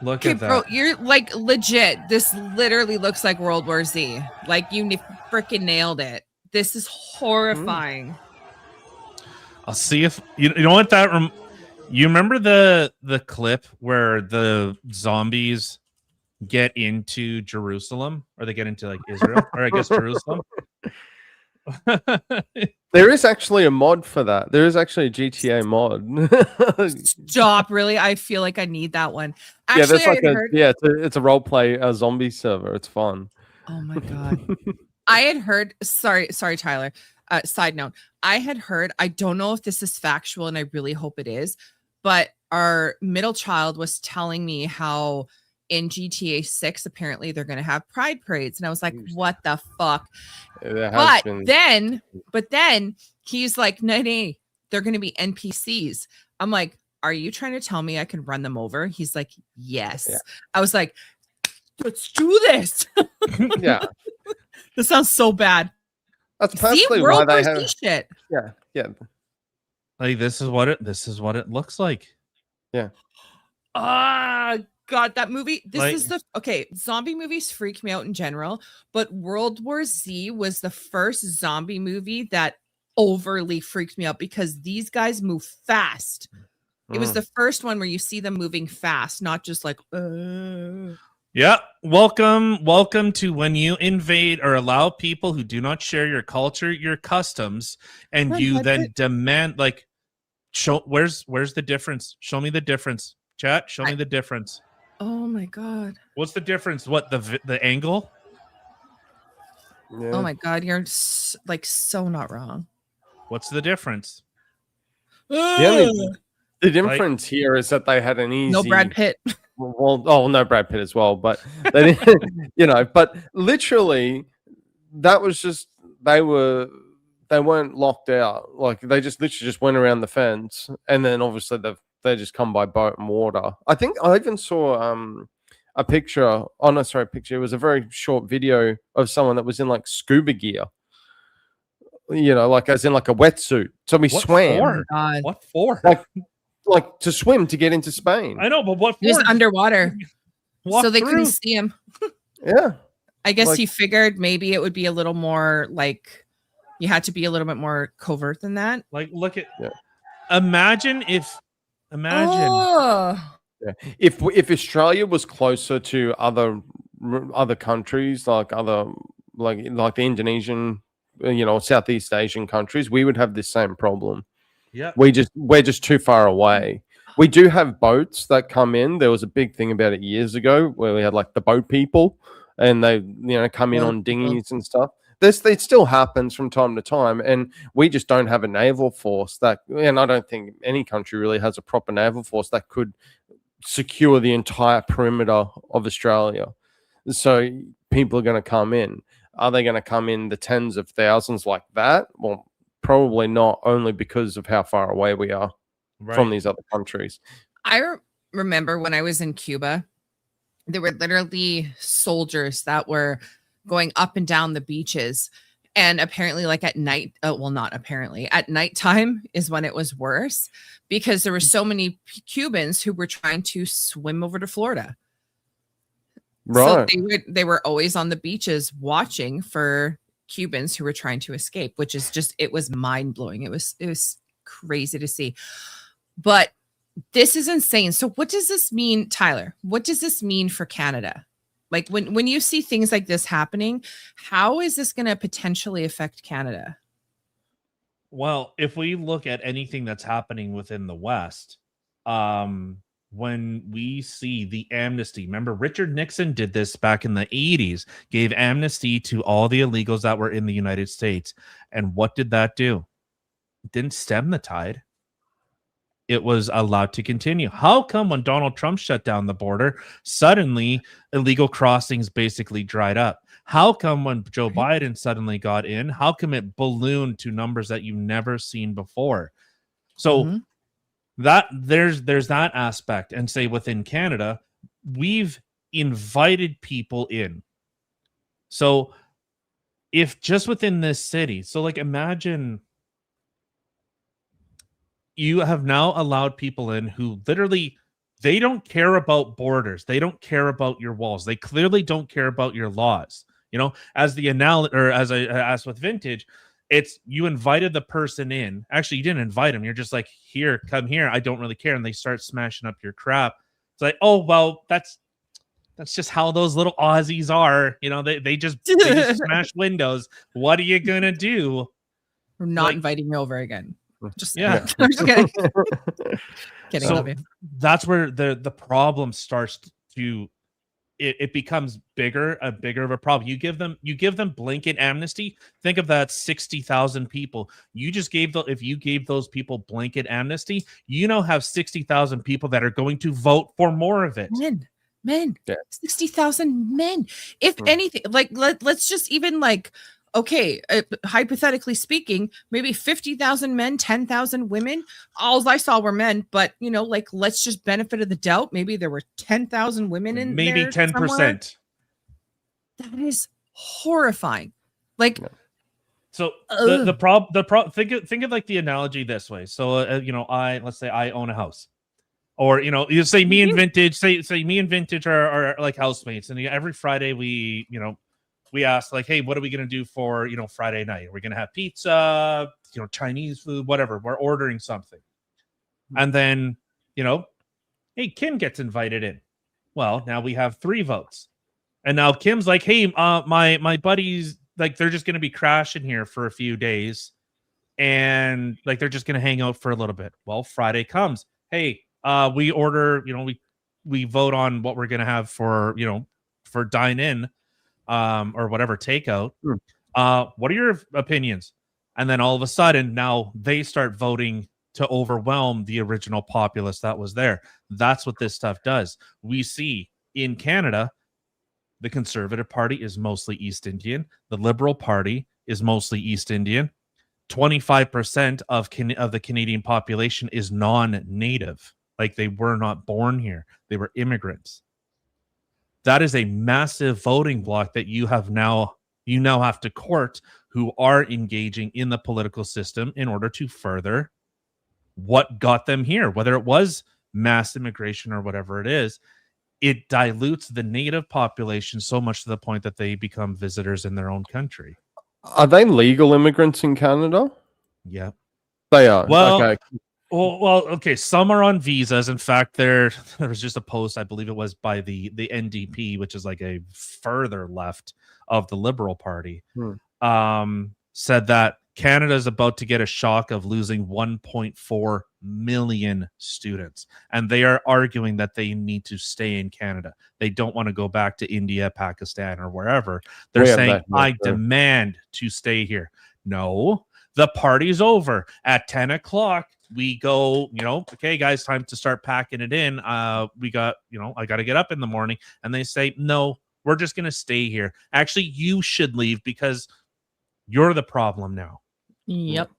Look Okay, at that. bro, you're like legit. This literally looks like World War Z. Like you freaking nailed it. This is horrifying. I'll see if you know what that. You remember the clip where the zombies get into Jerusalem, or they get into like Israel, or I guess Jerusalem. There is actually a mod for that. There is actually a GTA mod. Stop, really? I feel like I need that one. Actually, yeah, there's like it's a role play zombie server. It's fun. Oh my god. I had heard, sorry, Tyler. Side note, I had heard, I don't know if this is factual and I really hope it is, but our middle child was telling me how in GTA 6, apparently they're going to have pride parades. And I was like, what the fuck? But then he's like, no, they're going to be NPCs. I'm like, are you trying to tell me I can run them over? He's like, yes. Yeah. I was like, let's do this. Yeah. This sounds so bad. That's perfectly why they have shit. Yeah. Like this is what it looks like. Yeah. God, that movie. Zombie movies freak me out in general, but World War Z was the first zombie movie that overly freaked me out because these guys move fast. It was the first one where you see them moving fast, not just like Yeah, welcome to when you invade or allow people who do not share your culture, your customs, and you then demand like where's the difference? Show me the difference. Chat, show me the difference. Oh my god. What's the difference? What the angle? Yeah. Oh my god, you're like so not wrong. What's the difference? The difference here is that they had an easy no Brad Pitt. Well, no Brad Pitt as well, but they didn't, but literally that was just they weren't locked out. Like they just literally just went around the fence, and then obviously they just come by boat and water. I think I even saw a picture. Oh no, sorry, picture. It was a very short video of someone that was in like scuba gear. Like as in like a wetsuit. So we swam. For? Oh what for? Like to swim to get into Spain. I know, but what for? He was underwater, so they couldn't through. see him. Yeah. I guess he figured maybe it would be a little more like you had to be a little bit more covert than that. Like, look at. Yeah. Imagine. Oh. Yeah. If Australia was closer to other countries, like the Indonesian, Southeast Asian countries, we would have this same problem. Yeah, we're just too far away. We do have boats that come in. There was a big thing about it years ago where we had like the boat people, and they come in on dinghies and stuff. It still happens from time to time, and we just don't have a naval force and I don't think any country really has a proper naval force that could secure the entire perimeter of Australia. So people are going to come in. Are they going to come in the tens of thousands like that? Well, probably not, only because of how far away we are from these other countries. I remember when I was in Cuba, there were literally soldiers that were going up and down the beaches. And apparently, like at night, not apparently, at nighttime is when it was worse because there were so many Cubans who were trying to swim over to Florida. Right. So they were always on the beaches watching for Cubans who were trying to escape, which is just, it was mind blowing. It was crazy to see, but this is insane. So what does this mean, Tyler? What does this mean for Canada? Like when you see things like this happening, how is this going to potentially affect Canada? Well, if we look at anything that's happening within the West, when we see the amnesty, remember Richard Nixon did this back in the 80s, gave amnesty to all the illegals that were in the United States. And what did that do? It didn't stem the tide. It was allowed to continue. How come when Donald Trump shut down the border, suddenly illegal crossings basically dried up? How come when Joe Biden suddenly got in, how come it ballooned to numbers that you've never seen before? So that there's that aspect. And say within Canada, we've invited people in. So if just within this city, so like imagine you have now allowed people in who literally they don't care about borders. They don't care about your walls. They clearly don't care about your laws. You know, as the as I asked with Vintage, it's you invited the person in. Actually, you didn't invite them. You're just like, here, come here. I don't really care. And they start smashing up your crap. It's like, oh, well, that's just how those little Aussies are. You know, they just smash windows. What are you gonna do? We're not inviting you over again. Just yeah. I'm just kidding. Kidding, So love you. that's where the problem starts to it becomes bigger of a problem. You give them blanket amnesty. Think of that 60,000 people. You just gave if you gave those people blanket amnesty, you now have 60,000 people that are going to vote for more of it. Men, 60,000 men. If anything, like let's just even like, okay, hypothetically speaking, maybe 50,000 men, 10,000 women. All I saw were men, but you know, like let's just benefit of the doubt. Maybe there were 10,000 women in maybe there 10%. somewhere. That is horrifying. Like, so the problem. Think of like the analogy this way. So you know, let's say I own a house. Or, you know, you say me and Vintage, say me and Vintage are like housemates. And every Friday we ask like, hey, what are we going to do for, you know, Friday night? Are we going to have pizza, you know, Chinese food, whatever. We're ordering something. And then, you know, hey, Kim gets invited in. Well, now we have 3 votes. And now Kim's like, hey, my buddies, like, they're just going to be crashing here for a few days. And like, they're just going to hang out for a little bit. Well, Friday comes. Hey, we order, you know, we vote on what we're gonna have for, you know, for dine in, or whatever takeout. What are your opinions? And then all of a sudden, now they start voting to overwhelm the original populace that was there. That's what this stuff does. We see in Canada, the Conservative Party is mostly East Indian. The Liberal Party is mostly East Indian. 25% of the Canadian population is non-native. Like they were not born here. They were immigrants. That is a massive voting block that you now have to court who are engaging in the political system in order to further what got them here, whether it was mass immigration or whatever it is. It dilutes the native population so much to the point that they become visitors in their own country. Are they legal immigrants in Canada? Yeah. They are. Well, okay. Well, okay. Some are on visas. In fact, there was just a post, I believe it was by the NDP, which is like a further left of the Liberal Party, said that Canada is about to get a shock of losing 1.4 million students. And they are arguing that they need to stay in Canada. They don't want to go back to India, Pakistan, or wherever. They're saying, I demand to stay here. No, the party's over. At 10 o'clock, we go, you know, okay, guys, time to start packing it in. We got, you know, I got to get up in the morning. And they say, no, we're just going to stay here. Actually, you should leave because you're the problem now. Yep.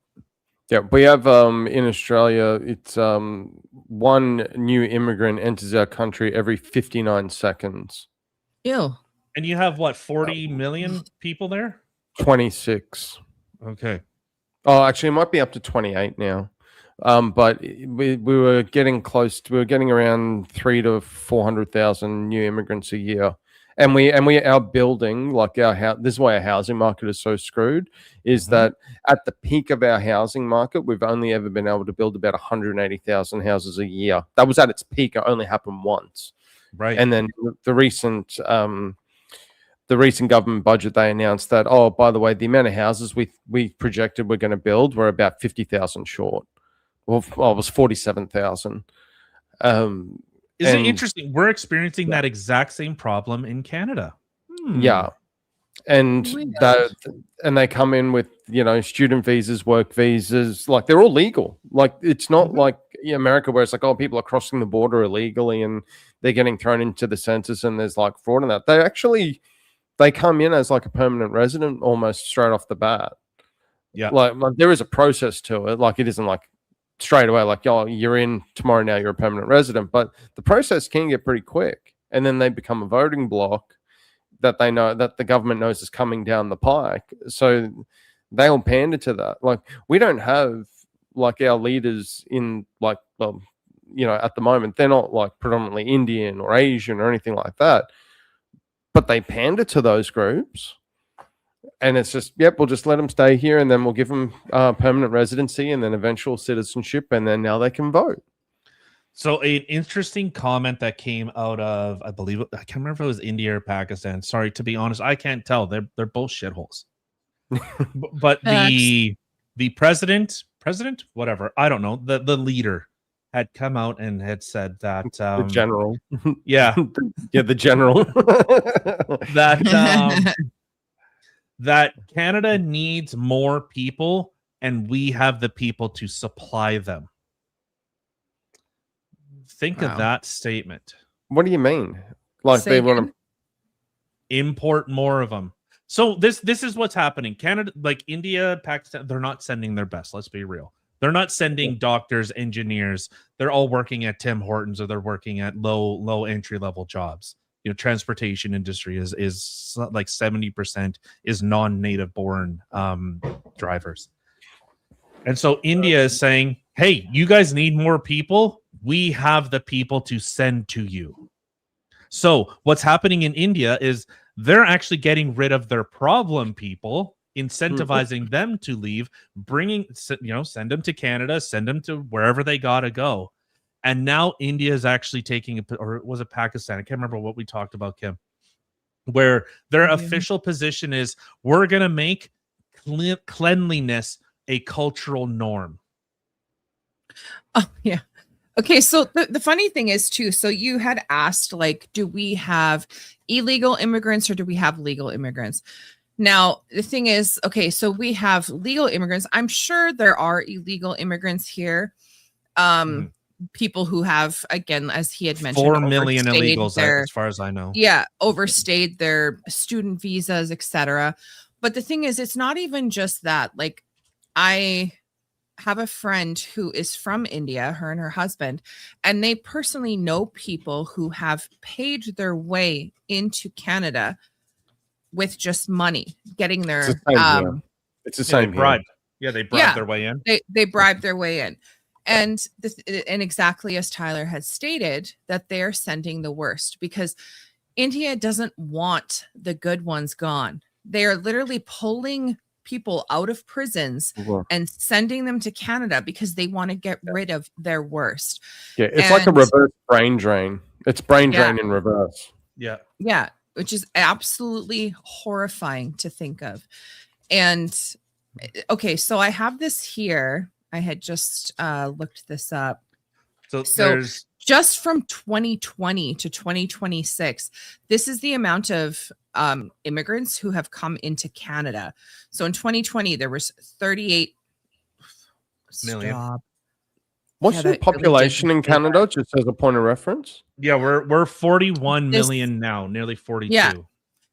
Yeah, we have in Australia, it's one new immigrant enters our country every 59 seconds. Ew. And you have what, 40 million people there? 26. Okay. Oh, actually, it might be up to 28 now. But we were getting close to, we were getting around 300,000 to 400,000 new immigrants a year. And our building, like our house, this is why our housing market is so screwed, is that at the peak of our housing market, we've only ever been able to build about 180,000 houses a year. That was at its peak. It only happened once. Right. And then the recent government budget, they announced that, oh, by the way, the amount of houses we projected we're going to build were about 50,000 short. Well, it was 47,000. Isn't it interesting? We're experiencing that exact same problem in Canada. Yeah. And they come in with, you know, student visas, work visas, like they're all legal. Like it's not like America where it's like, oh, people are crossing the border illegally and they're getting thrown into the census and there's like fraud in that. they come in as like a permanent resident almost straight off the bat. Yeah. Like there is a process to it. Like it isn't like straight away, like, oh, you're in tomorrow, now you're a permanent resident. But the process can get pretty quick. And then they become a voting bloc that they know that the government knows is coming down the pike. So they'll pander to that. Like we don't have like our leaders in like, you know, at the moment, they're not like predominantly Indian or Asian or anything like that, but they pander to those groups. And it's just, yep, we'll just let them stay here, and then we'll give them permanent residency and then eventual citizenship, and then now they can vote. So an interesting comment that came out of, I believe, I can't remember if it was India or Pakistan. Sorry, to be honest, I can't tell. They're both shitholes. But the president, whatever, I don't know, the leader had come out and had said that the general, yeah, yeah, the general, that Canada needs more people, and we have the people to supply them. Think of that statement. What do you mean? Like they want to import more of them. So this is what's happening. Canada, like India, Pakistan, they're not sending their best. Let's be real. They're not sending doctors, engineers. They're all working at Tim Hortons, or they're working at low entry level jobs. You know, transportation industry is like 70% is non-native born drivers. And so India is saying, hey, you guys need more people. We have the people to send to you. So what's happening in India is they're actually getting rid of their problem people, incentivizing them to leave, send them to Canada, send them to wherever they got to go. And now India is actually taking, or was it Pakistan? I can't remember what we talked about, Kim, where their official position is, we're going to make cleanliness a cultural norm. Oh, yeah. Okay, so the funny thing is, too, so you had asked, like, do we have illegal immigrants or do we have legal immigrants? Now, the thing is, okay, so we have legal immigrants. I'm sure there are illegal immigrants here. People who have, again, as he had mentioned, 4 million illegals, as far as I know. Yeah, overstayed their student visas, etc. But the thing is, it's not even just that. Like, I have a friend who is from India, her and her husband, and they personally know people who have paid their way into Canada with just money, getting their it's the same bribe. Yeah, they bribed their way in. They bribed their way in. And exactly as Tyler had stated, that they're sending the worst, because India doesn't want the good ones gone. They are literally pulling people out of prisons and sending them to Canada because they want to get rid of their worst. Yeah, it's like a reverse brain drain. It's brain drain in reverse. Yeah. Yeah, which is absolutely horrifying to think of. And okay, so I have this here. I had just looked this up. So there's just from 2020 to 2026, this is the amount of immigrants who have come into Canada. So in 2020, there was 38 million. What's the population in Canada, just as a point of reference? Yeah, we're 41 million now, nearly 42. Yeah.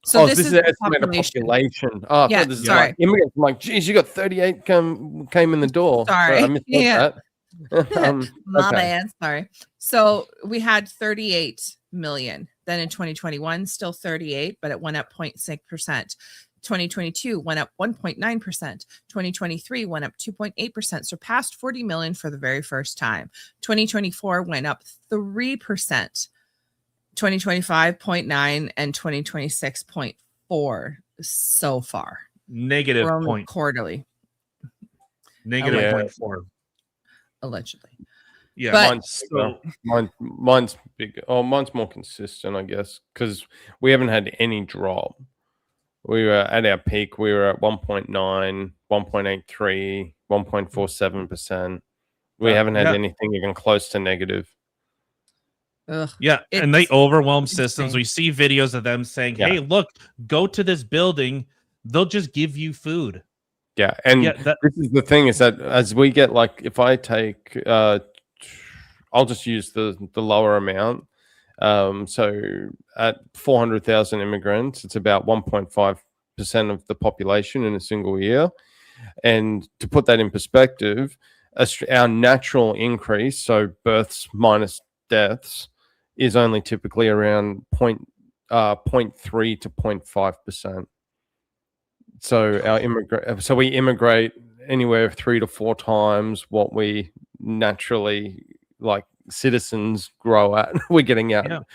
So this is the estimated population. Oh, yeah, this is sorry. like immigrants. I'm like, geez, you got 38 came in the door. Sorry. I missed that. My bad. Sorry. So we had 38 million. Then in 2021, still 38, but it went up 0.6%. 2022 went up 1.9%. 2023 went up 2.8%, surpassed 40 million for the very first time. 2024 went up 3%. 2025 0.9 and 2026 0.4 so far. Negative point quarterly. Negative 0.4 allegedly. Yeah, but mine's big. Oh, mine's more consistent, I guess, because we haven't had any drop. We were at our peak. We were at 1.9, 1.83, 1.47%. We haven't had anything even close to negative. Ugh, and they overwhelm systems. We see videos of them saying, hey, look, go to this building. They'll just give you food. Yeah, and this is the thing, is that as we get, like, if I take, I'll just use the lower amount. So at 400,000 immigrants, it's about 1.5% of the population in a single year. And to put that in perspective, our natural increase, so births minus deaths, is only typically around 0.3 to 0.5%. So we immigrate anywhere 3 to 4 times what we naturally, like, citizens grow at. We're getting out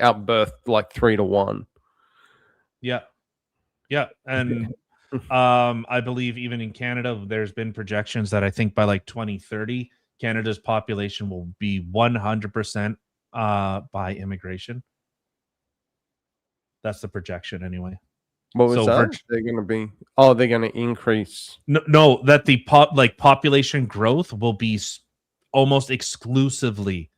outbirthed like 3 to 1. Yeah. And I believe even in Canada, there's been projections that I think by like 2030, Canada's population will be 100% by immigration. That's the projection anyway. What was that? They're going to be? Oh, they're going to increase. No, that the population growth will be almost exclusively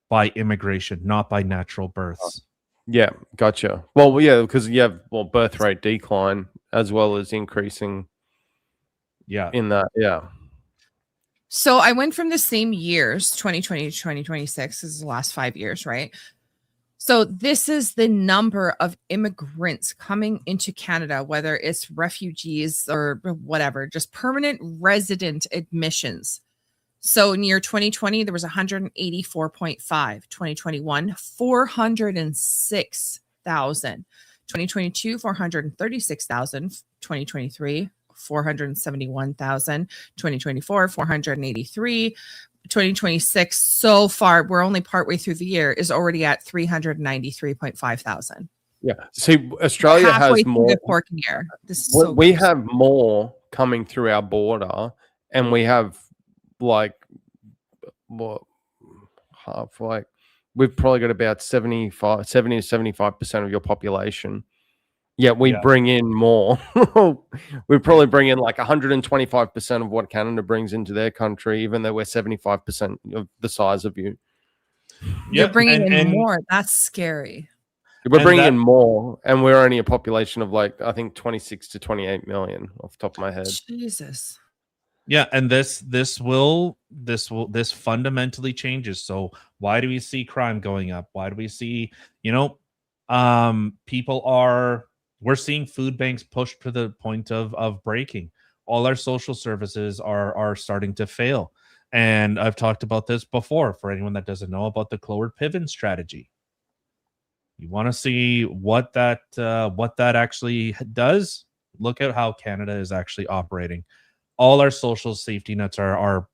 by immigration, not by natural births. Yeah, gotcha. Well, yeah, because you have birth rate decline as well as increasing. Yeah, in that, yeah. So I went from the same years, 2020 to 2026. This is the last 5 years, right? So this is the number of immigrants coming into Canada, whether it's refugees or whatever, just permanent resident admissions. So in year 2020, there was 184.5. 2021, 406,000. 2022, 436,000. 2023, 471,000. 2024, 483. 2026 so far, we're only partway through the year, is already at 393.5 thousand. Yeah. See, Australia has more. The working year. We have more coming through our border, and we have like half, like we've probably got about 70 to 75% of your population. Yet we bring in more. We probably bring in like 125% of what Canada brings into their country, even though we're 75% of the size of you. You're bringing in more. That's scary. We're bringing in more, and we're only a population of like, I think 26 to 28 million off the top of my head. Jesus. Yeah, and this fundamentally changes. So why do we see crime going up? Why do we see, we're seeing food banks pushed to the point of breaking. All our social services are starting to fail. And I've talked about this before for anyone that doesn't know about the Cloward Piven strategy. You want to see what that actually does? Look at how Canada is actually operating. All our social safety nets are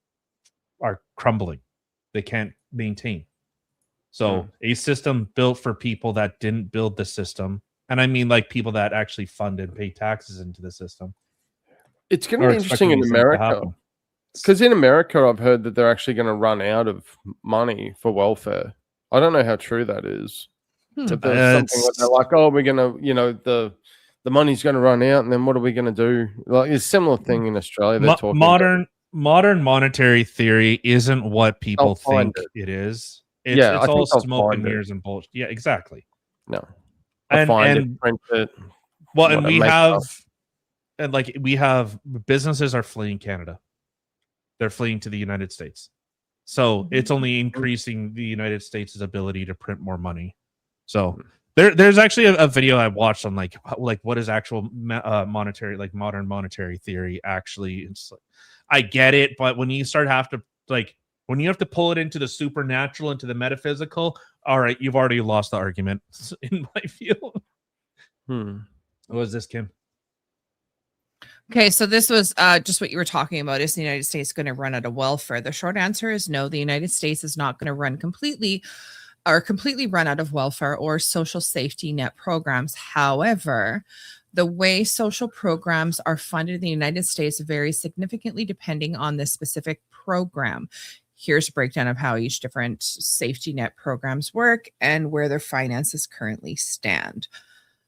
crumbling. They can't maintain. So a system built for people that didn't build the system, and I mean like people that actually fund and pay taxes into the system. It's going to be interesting in America, because in America, I've heard that they're actually going to run out of money for welfare. I don't know how true that is. But there's something like they're like, oh, we're going to, the money's going to run out, and then what are we going to do? Like, it's a similar thing in Australia. They're talking modern monetary theory isn't what people think it is. It's all smoke and mirrors and bullshit. Yeah, exactly. No, and print it. Well, and we have businesses are fleeing Canada. They're fleeing to the United States. So it's only increasing the United States' ability to print more money. So there's actually a video I watched on like what is actual monetary, like modern monetary theory actually. It's like, I get it, but when you have to pull it into the supernatural, into the metaphysical, all right, you've already lost the argument in my view. What was this, Kim? Okay, so this was just what you were talking about. Is the United States going to run out of welfare? The short answer is no. The United States is not going to run completely run out of welfare or social safety net programs. However, the way social programs are funded in the United States varies significantly depending on the specific program. Here's a breakdown of how each different safety net programs work and where their finances currently stand.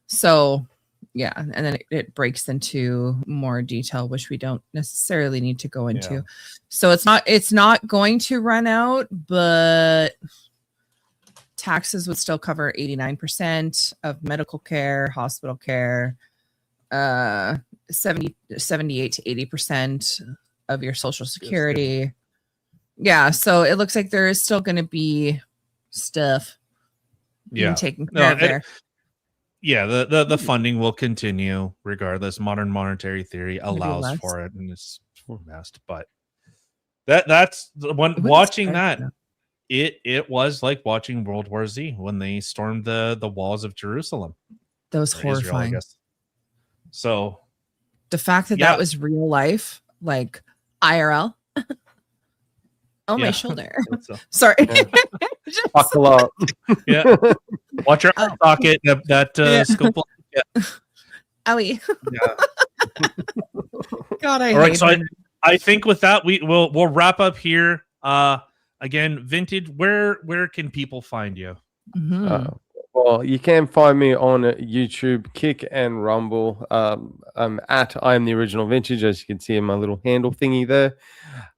So, yeah, and then it breaks into more detail, which we don't necessarily need to go into. Yeah. So it's not going to run out, but taxes would still cover 89% of medical care, hospital care, 78 to 80% of your social security. Yeah, so it looks like there is still going to be stuff being Yeah. taken care of there. Yeah, the funding will continue regardless. Modern monetary theory allows less. for it, and it's messed. But that's the one It was watching expensive. that. It was like watching World War Z when they stormed the walls of Jerusalem. That was Or Israel, I horrifying. guess. So The fact that Yeah. that was real life, like IRL. Oh, my Yeah. shoulder. So- Sorry. Yeah. Buckle up. yeah, watch your eye socket. That Yeah. scope. Yeah. Owie. Yeah. God, I All right, hate so it. I think with that we'll wrap up here. Again, Vintage, where can people find you? Mhm. Well, you can find me on YouTube, Kick and Rumble. I'm at I am the original Vintage, as you can see in my little handle thingy there.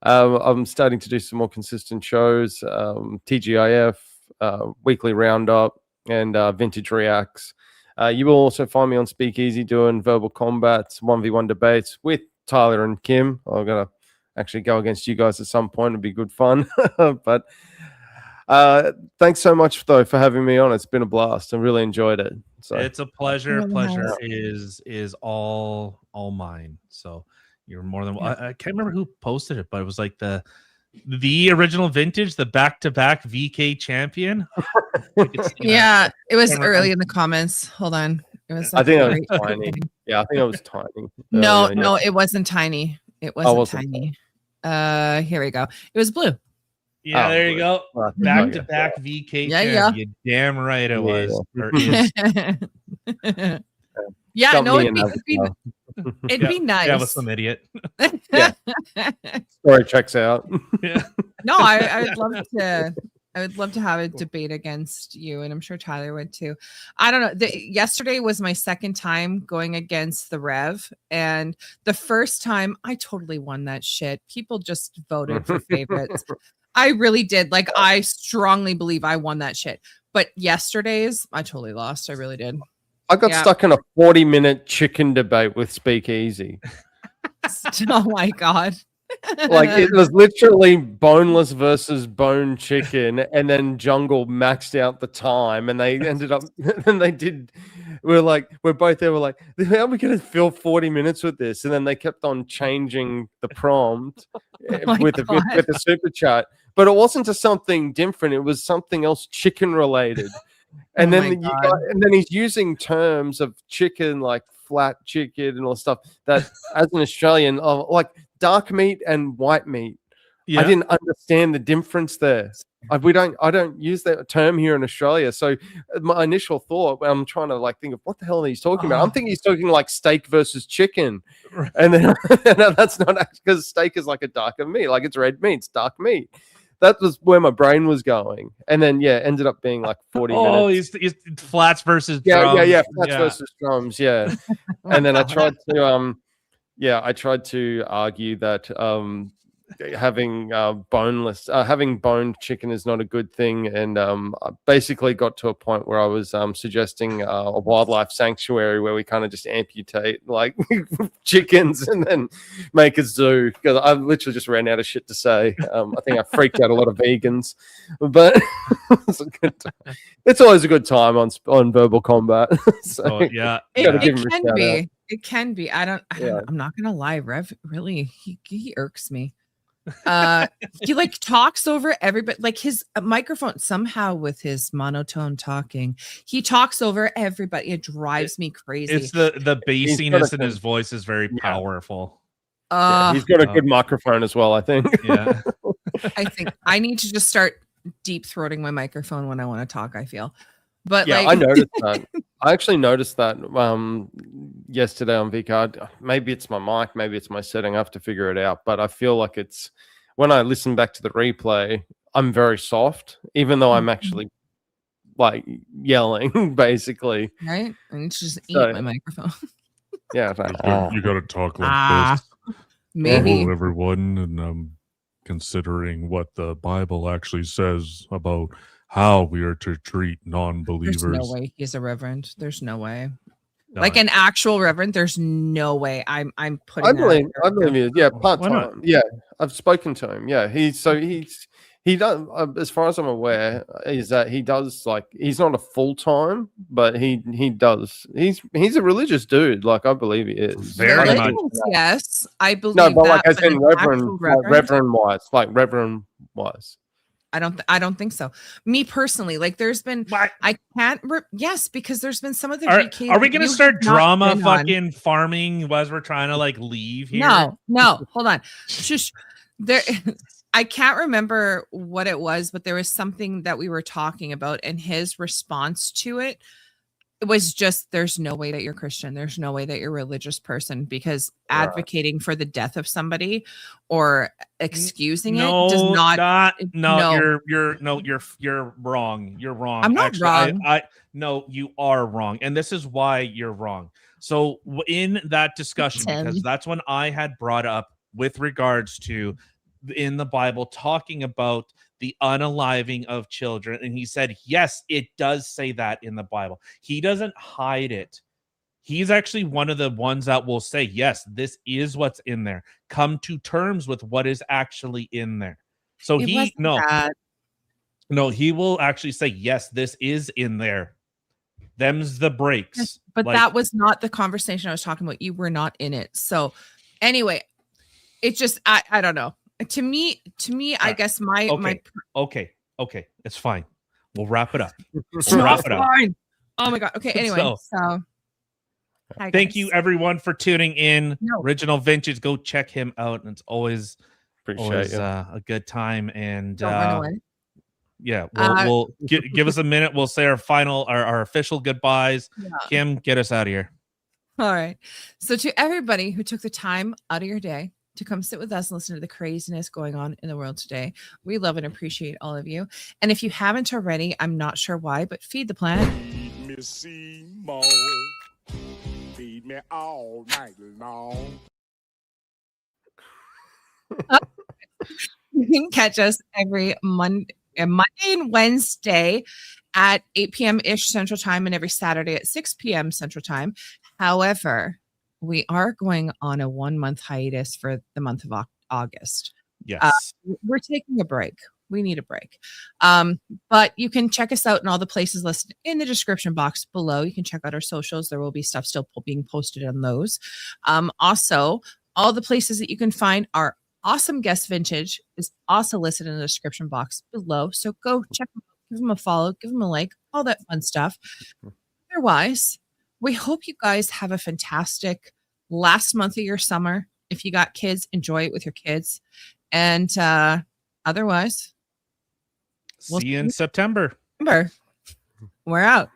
I'm starting to do some more consistent shows, TGIF, Weekly Roundup, and Vintage Reacts. You will also find me on Speakeasy doing verbal combats, 1v1 debates with Tyler and Kim. I'm gonna actually go against you guys at some point. It'd be good fun. But thanks so much though for having me on. It's been a blast. I really enjoyed it. So It's a pleasure. Really Pleasure nice. is all mine. So you're more than I can't remember who posted it, but it was like the original Vintage, the back-to-back VK champion. I could see that. Yeah, it was Camera early on. in the comments. Hold on. It was I like think a I was great tiny. thing. Yeah, I think I was tiny. No, earlier, no, yeah. it wasn't tiny. It wasn't wasn't tiny. Here we go. It was blue. Yeah, Oh, there you good. go. Well, I Back think to I- back VK Yeah, yeah. champion. Damn right it was. Or is. Yeah, Dump no, me it'd in be Avatar. it'd be nice. Yeah, with some idiot. Yeah. Story checks out. Yeah. No, I would love to have a debate against you, and I'm sure Tyler would too. I don't know. Yesterday was my second time going against the Rev, and the first time I totally won that shit. People just voted for favorites. I really did. Like, I strongly believe I won that shit. But yesterday's, I totally lost. I really did. I got Yeah. stuck in a 40-minute chicken debate with Speakeasy. Oh my god. Like, it was literally boneless versus bone chicken, and then Jungle maxed out the time, and they ended up and they did. We're both there. We're like, how are we going to fill 40 minutes with this? And then they kept on changing the prompt my with the super chat, but it wasn't to something different. It was something else chicken related. And Oh then my God. and then he's using terms of chicken like flat chicken and all stuff that, as an Australian, like dark meat and white meat. Yeah. I didn't understand the difference there. I don't use that term here in Australia. So my initial thought when I'm trying to like think of what the hell he's talking about. I'm thinking he's talking like steak versus chicken. And then no, that's not because steak is like a darker meat, like it's red meat, it's dark meat. That was where my brain was going. And then ended up being like 40 minutes. Oh, he's flats versus Yeah, drums. flats versus drums, yeah. And then I tried to argue that having boned chicken is not a good thing, and I basically got to a point where I was suggesting a wildlife sanctuary where we kind of just amputate like chickens and then make a zoo, because I literally just ran out of shit to say. I think I freaked out a lot of vegans, but it's a good time. It's always a good time on Verbal Combat. So Oh, yeah. gotta It give him a can shout be. out. It can be. I don't Yeah. I'm not gonna lie, Rev really he irks me. He like talks over everybody, like his microphone somehow with his monotone talking. He talks over everybody. It drives me crazy. It's the He's got bassiness a in his voice is very powerful. He's got a good microphone as well, I think. Yeah. I think I need to just start deep throating my microphone when I want to talk, I feel. But Yeah, like I noticed that. I actually noticed that yesterday on VCard. Maybe it's my mic, maybe it's my setting. I have to figure it out. But I feel like it's when I listen back to the replay, I'm very soft, even though I'm actually like yelling, basically. right? I need to just eat So- my microphone. Yeah, You got to talk like this. Maybe. Hello, everyone, and I'm considering what the Bible actually says about how we are to treat non-believers. There's no way he's a reverend. There's no way. No, Like an actual reverend, there's no way. I'm putting I that believe out there. you. Yeah, part Why not? time. Yeah, I've spoken to him. Yeah, he's He does, as far as I'm aware, is that he does like he's not a full time, but he does. He's a religious dude. Like I believe he is. Very much. Religions, yes, I believe No, but like that. as But in an reverend, actual like reverend wise. I don't think so. Me personally, like there's been I can't yes, because there's been some of the Are VKs we that gonna you start have not drama been on. fucking farming as we're trying to like leave here? No, hold on. Just there I can't remember what it was, but there was something that we were talking about, and his response to it was just there's no way that you're Christian. There's no way that you're a religious person, because advocating for the death of somebody or excusing it does not you're wrong. You're wrong. I'm not Actually, wrong. I no, you are wrong. And this is why you're wrong. So in that discussion, because that's when I had brought up with regards to in the Bible talking about the unaliving of children, and he said yes, it does say that in the Bible. He doesn't hide it. He's actually one of the ones that will say yes, this is what's in there. Come to terms with what is actually in there. So he will actually say yes, this is in there. Them's the breaks. But that was not the conversation I was talking about. You were not in it. So anyway, it just I don't know. To me, I guess my okay, it's fine. We'll wrap it up. It's not fine. Oh my god. Okay. Anyway, so hi, thank guys. you everyone for tuning in. Original Vintage, go check him out. It's always a good time. And Don't run away. Yeah, we'll give us a minute. We'll say our official goodbyes. Yeah. Kim, get us out of here. All right. So to everybody who took the time out of your day to come sit with us and listen to the craziness going on in the world today, we love and appreciate all of you. And if you haven't already, I'm not sure why, but feed the planet. Feed me all night long. You can catch us every Monday and Wednesday at 8 p.m. ish Central Time, and every Saturday at 6 p.m. Central Time. However, we are going on a 1-month hiatus for the month of August. Yes. We're taking a break. We need a break. But you can check us out in all the places listed in the description box below. You can check out our socials. There will be stuff still being posted on those. Also, all the places that you can find our awesome guest Vintage is also listed in the description box below. So go check them out, give them a follow, give them a like, all that fun stuff. Otherwise, we hope you guys have a fantastic last month of your summer. If you got kids, enjoy it with your kids. And otherwise, see you in September. We're out.